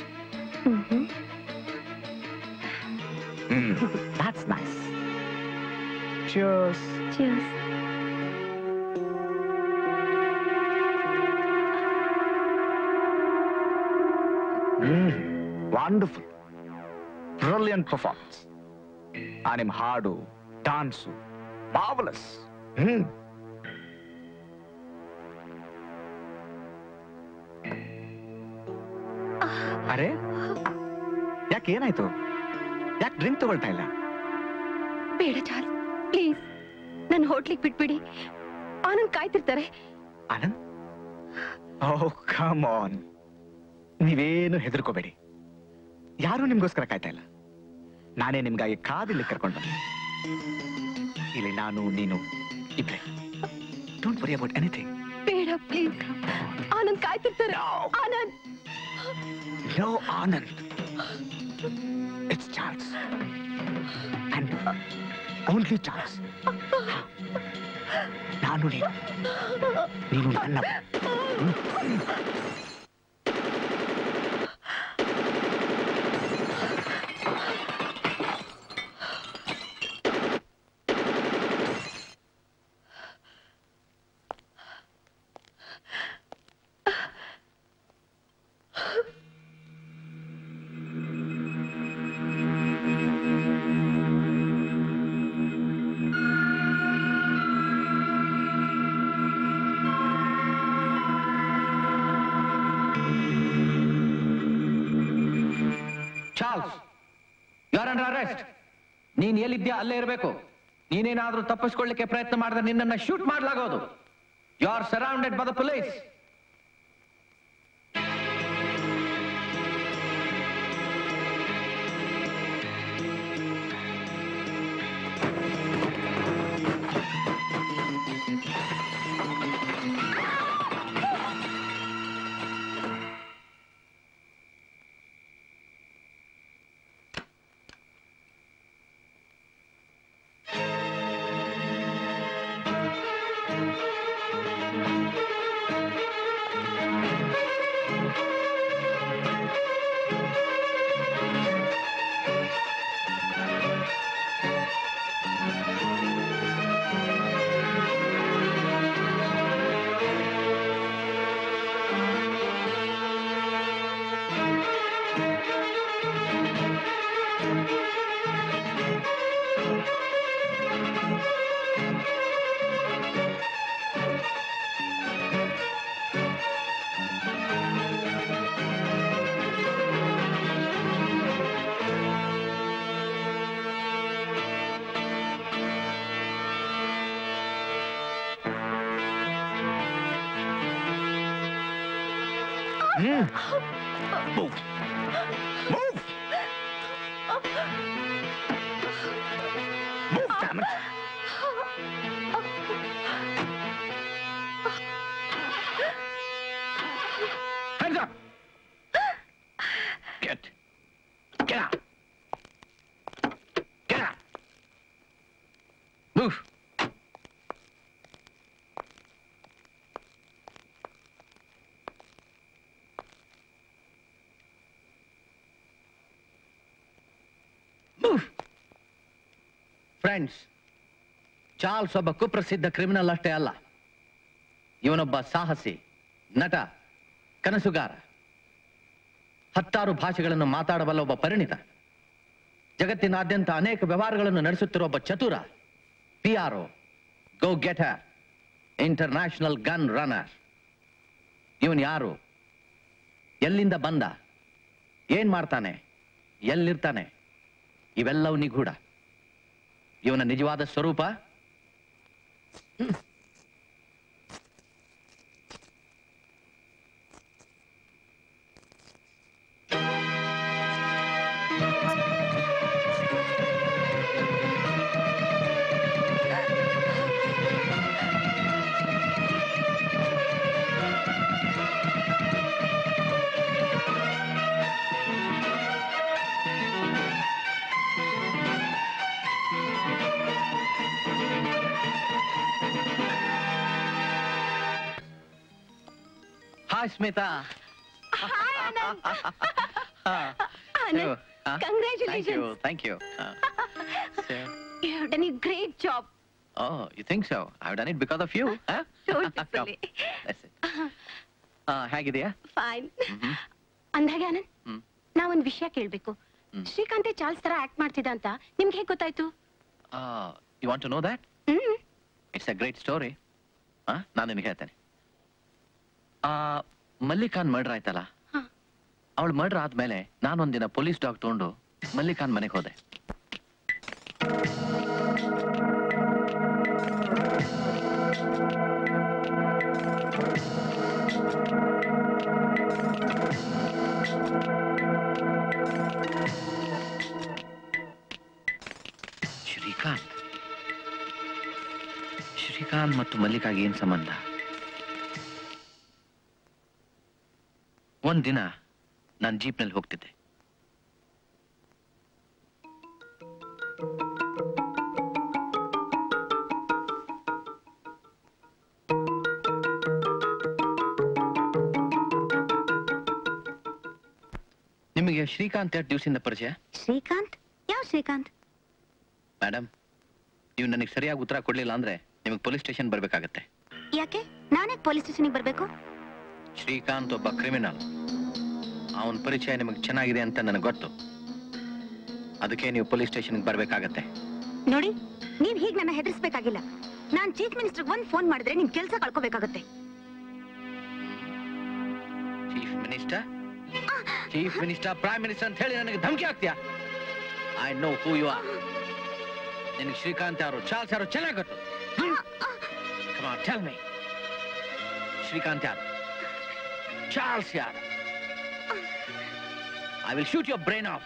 That's nice. Cheers. Cheers. Wonderful. Brilliant performance. ನಿಮ್ಮ ಹಾಡು, ಡಾನ್ಸು, marvelous. ಅರೆ ಯಾಕೆ ಏನಾಯ್ತು? ಯಾಕೆ ಡ್ರಿಂಕ್ ತಗೊಳ್ತಾ ಇಲ್ಲ? ಬೇಡ ಚಾರ್ಲ್ಸ್, ಪ್ಲೀಸ್ ನನ್ನ ಹೋಟ್ಲಿಗೆ ಬಿಟ್ಬಿಡಿ. ಆನಂದ್ ಕಾಯ್ತಿರ್ತಾರೆ. ಆನಂದ್? ಓ ಕಮ್ ಆನ್, ನೀವೇನು ಹೆದರ್ಕೋಬೇಡಿ. ಯಾರು ನಿಮ್ಗೋಸ್ಕರ ಕಾಯ್ತಾ ಇಲ್ಲ. ನಾನೇ ನಿಮ್ಗಾಗಿ ಕಾದಿಲ್ಲಿ ಕರ್ಕೊಂಡು ಬಂದೆ. ಇಲ್ಲಿ ನಾನು ನೀನು ಇಬ್ರೆ. Don't worry about anything. ಬೇಡ ಪ್ಲೀಸ್, ಆನಂದ್ ಕಾಯ್ತಿರ್ತಾರೆ. Anand. No Anand, it's Charles and only Charles. ನಾನು ನೀನು ನನ್ನ. Charles, you are under arrest. ನೀನ್ ಎಲ್ಲಿದ್ಯಾ ಅಲ್ಲೇ ಇರಬೇಕು. ನೀನೇನಾದ್ರೂ ತಪ್ಪಿಸ್ಕೊಳ್ಳಿಕ್ಕೆ ಪ್ರಯತ್ನ ಮಾಡಿದ್ರೆ ನಿನ್ನನ್ನ ಶೂಟ್ ಮಾಡಲಾಗೋದು. You are surrounded by the police. Move! Move! Move, damn it! Hands up! Get out! Get out! Move! Friends, Charles ಒಬ್ಬ ಕುಪ್ರಸಿದ್ಧ ಕ್ರಿಮಿನಲ್ ಅಷ್ಟೇ ಅಲ್ಲ, ಇವನೊಬ್ಬ ಸಾಹಸಿ, ನಟ, ಕನಸುಗಾರ, 10 ಭಾಷೆಗಳನ್ನು ಮಾತಾಡಬಲ್ಲ ಒಬ್ಬ ಪರಿಣಿತ, ಜಗತ್ತಿನಾದ್ಯಂತ ಅನೇಕ ವ್ಯವಹಾರಗಳನ್ನು ನಡೆಸುತ್ತಿರುವ ಒಬ್ಬ ಚತುರ, PRO, ಗೋ ಗೆಟರ್, ಇಂಟರ್ನ್ಯಾಷನಲ್ ಗನ್ ರನ್ನರ್. ಇವನ್ ಯಾರು, ಎಲ್ಲಿಂದ ಬಂದ, ಏನ್ ಮಾಡ್ತಾನೆ, ಎಲ್ಲಿರ್ತಾನೆ, ಇವೆಲ್ಲವೂ ನಿಗೂಢ. ಇವನ ನಿಜವಾದ ಸ್ವರೂಪ Hi, Smita. Hi, Anand. Anand, congratulations. Thank you. So, You have done a great job. oh, you think so? I've done it because of you, huh? Don't be Come, silly. that's it. ಹೇಗಿದೆಯಾ? Fine. ಅಂದಾಗೆ ಆನಂದ್, ನಾವೊಂದು ವಿಷಯ ಕೇಳ್ಬೇಕು. ಶ್ರೀಕಾಂತೆ Charles ತರ act ಮಾಡ್ತಿದ್ದ ಅಂತ ನಿಮ್ಗೆ ಹೇಗೆ ಗೊತ್ತಾಯ್ತು? You want to know that? It's a great story. ನಾನು ನಿನಗೆ ಹೇಳ್ತೇನೆ. ಮಲ್ಲಿಕಾನ್ ಮರ್ಡರ್ ಆಯ್ತಲ್ಲ, ಅವಳು ಮರ್ಡರ್ ಆದ್ಮೇಲೆ ನಾನೊಂದಿನ ಪೊಲೀಸ್ ಡಾಗ್ ತಗೊಂಡು ಮಲ್ಲಿಕಾನ್ ಮನೆಗೆ ಹೋದೆ. ಶ್ರೀಕಾಂತ್ ಮತ್ತು ಮಲ್ಲಿಕಾಗೆ ಏನ್ ಸಂಬಂಧ? ಒಂದಿನ ನಾನು ಜೀಪ್ನಲ್ಲಿ ಹೋಗ್ತಿದ್ದೆ. ನಿಮಗೆ ಶ್ರೀಕಾಂತ್ ಎಷ್ಟು ದಿವಸದಿಂದ ಪರಿಚಯ? ಶ್ರೀಕಾಂತ್? ಯಾವ ಶ್ರೀಕಾಂತ್? ಮೇಡಮ್, ನೀವು ನನಗೆ ಸರಿಯಾಗಿ ಉತ್ತರ ಕೊಡ್ಲಿಲ್ಲ ಅಂದ್ರೆ ನಿಮಗೆ ಪೊಲೀಸ್ ಸ್ಟೇಷನ್ ಬರ್ಬೇಕಾಗತ್ತೆ. ಯಾಕೆ? ನಾನೇ ಪೊಲೀಸ್ ಸ್ಟೇಷನ್ಗೆ ಬರ್ಬೇಕು? ಶ್ರೀಕಾಂತ್ ಒಬ್ಬ ಕ್ರಿಮಿನಲ್. ಅವನ ಪರಿಚಯ ನಿಮಗೆ ಚೆನ್ನಾಗಿದೆ ಅಂತ ನನಗೆ ಗೊತ್ತು. ಅದಕ್ಕೆ ನೀವು ಪೊಲೀಸ್ ಸ್ಟೇಷನ್ಗೆ ಬರ್ಬೇಕಾಗತ್ತೆ. ನೋಡಿ, ನೀವ್ ಹೀಗೆ ನನ್ನ ಹೆದರ್ಸ್ಬೇಕಾಗಿಲ್ಲ. ನಾನ್ ಚೀಫ್ ಮಿನಿಸ್ಟರ್ ಒಂದ್ ಫೋನ್ ಮಾಡಿದ್ರೆ ನಿಮ್ ಕೆಲಸ ಕಳ್ಕೋಬೇಕಾಗತ್ತೆ. Chief minister? Chief minister prime minister ಅಂತ ಹೇಳಿ ನನಗೆ ಧಮಕಿ ಹಾಕ್ತೀಯಾ? I know who you are. ನಿನಗೆ ಶ್ರೀಕಾಂತ್ ಯಾರು, ಚಾರ್ಲ್ಸ್ ಯಾರು ಚೆನ್ನಾಗಿ ಗೊತ್ತು. Come on, tell me. Srikanth ಯಾರು, ಚಾರ್ಲ್ಸ್ ಯಾರು? I will shoot your brain off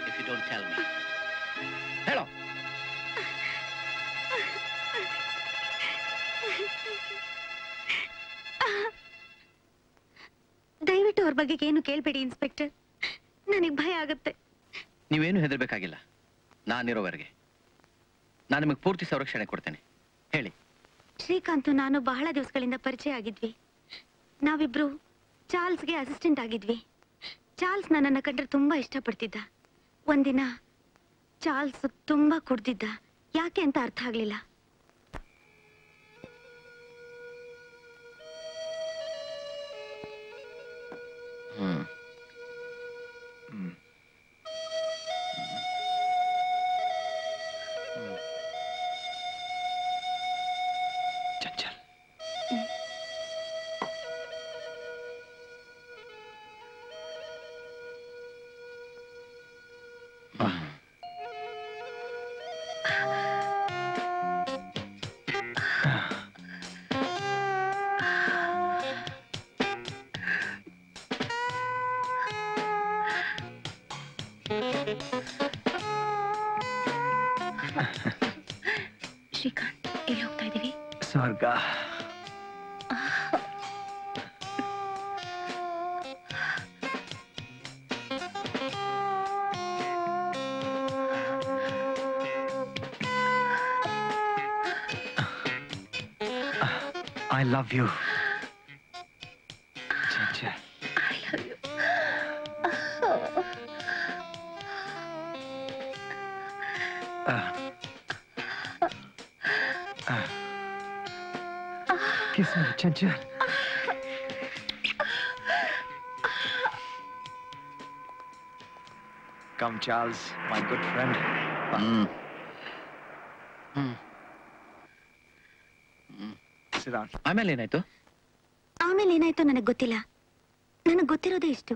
if you don't tell me. ಹೇಳೋ. ದಯವಿಟ್ಟು ಅವ್ರ ಬಗ್ಗೆ ಏನು ಕೇಳ್ಬೇಡಿ ಇನ್ಸ್ಪೆಕ್ಟರ್, ನನಗೆ ಭಯ ಆಗುತ್ತೆ. ನೀವೇನು ಹೆದರ್ಬೇಕಾಗಿಲ್ಲ. ನಾನಿರೋವರೆಗೆ ನಾನು ನಿಮಗೆ ಪೂರ್ತಿ ಸಂರಕ್ಷಣೆ ಕೊಡ್ತೇನೆ. ಹೇಳಿ. ಶ್ರೀಕಾಂತ್ ನಾನು ಬಹಳ ದಿವಸಗಳಿಂದ ಪರಿಚಯ ಆಗಿದ್ವಿ. ನಾವಿಬ್ರು ಚಾರ್ಲ್ಸ್ಗೆ ಅಸಿಸ್ಟೆಂಟ್ ಆಗಿದ್ವಿ. ಚಾರ್ಲ್ಸ್ ನನ್ನನ್ನು ಕಂಡ್ರೆ ತುಂಬಾ ಇಷ್ಟಪಡ್ತಿದ್ದ. ಒಂದಿನ ಚಾರ್ಲ್ಸ್ ತುಂಬಾ ಕುಡ್ದಿದ್ದ. ಯಾಕೆ ಅಂತ ಅರ್ಥ ಆಗ್ಲಿಲ್ಲ. ಚಂಚಲ್, ಶ್ರೀಕಾಂತ್, ಎಲ್ಲಿ ಹೋಗ್ತಾ ಇದೀವಿ? ಸ್ವರ್ಗ. I love you. Chanchal. I love you. Kiss me, Chanchal. Come, Charles, my good friend. Sit down. ಆಮೇಲೆ ಏನಾಯ್ತು? ಆಮೇಲೆ ಏನಾಯ್ತು ನನಗೆ ಗೊತ್ತಿಲ್ಲ. ನನಗೆ ಗೊತ್ತಿರೋದೇ ಇಷ್ಟು.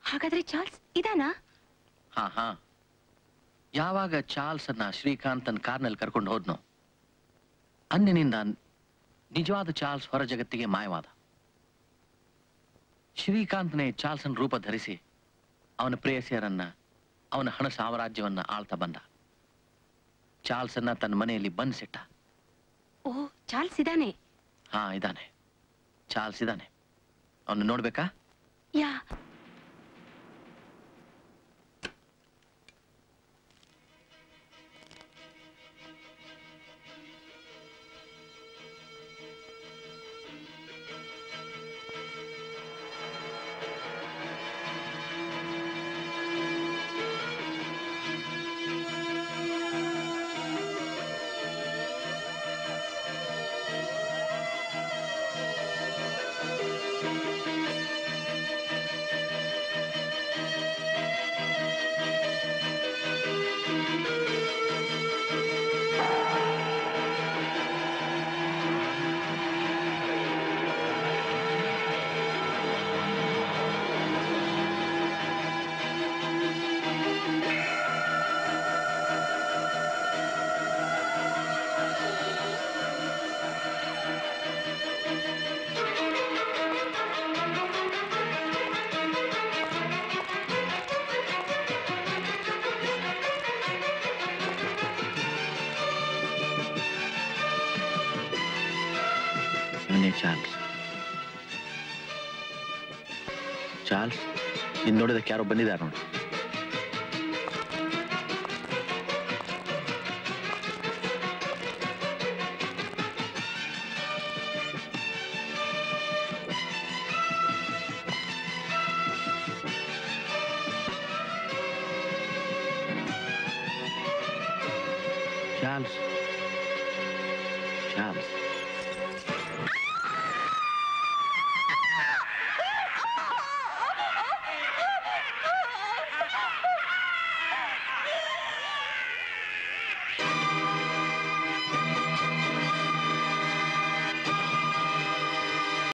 ಹಾಗಾದ್ರೆ ಚಾರ್ಲ್ಸ್ ಇದಾನಾ? ಹಾ. ಯಾವಾಗ ಚಾರ್ಲ್ಸ್ ಅನ್ನ ಶ್ರೀಕಾಂತನ್ ಕಾರ್ನಲ್ಲಿ ಕರ್ಕೊಂಡು ಹೋದ್ನೋ ಅಂದಿನಿಂದ ನಿಜವಾದ ಚಾರ್ಲ್ಸ್ ಹೊರ ಜಗತ್ತಿಗೆ ಮಾಯವಾದ. ಶ್ರೀಕಾಂತ್ನೇ ಚಾರ್ಲ್ಸನ್ ರೂಪ ಧರಿಸಿ ಅವನ ಪ್ರೇಯಸಿಯರನ್ನ, ಅವನ ಹಣ ಸಾಮ್ರಾಜ್ಯವನ್ನ ಆಳ್ತಾ ಬಂದ. ಚಾರ್ಲ್ಸ್ ಅನ್ನ ತನ್ನ ಮನೆಯಲ್ಲಿ ಬಂಧಿಸಿಟ್ಟ. ಓ, ಚಾರ್ಲ್ಸ್ ಇದಾನೆ? ಹಾ, ಇದಾನೆ. ಚಾರ್ಲ್ಸ್ ಇದಾನೆ. ಅವನು ನೋಡ್ಬೇಕಾ? ಯಾ. ಚಾರ್ಲ್ಸ್, ನೀನ್ ನೋಡಿದಕ್ಕೆ ಯಾರೋ ಬಂದಿದ್ದಾರೆ ನೋಡಿ. Charles, Charles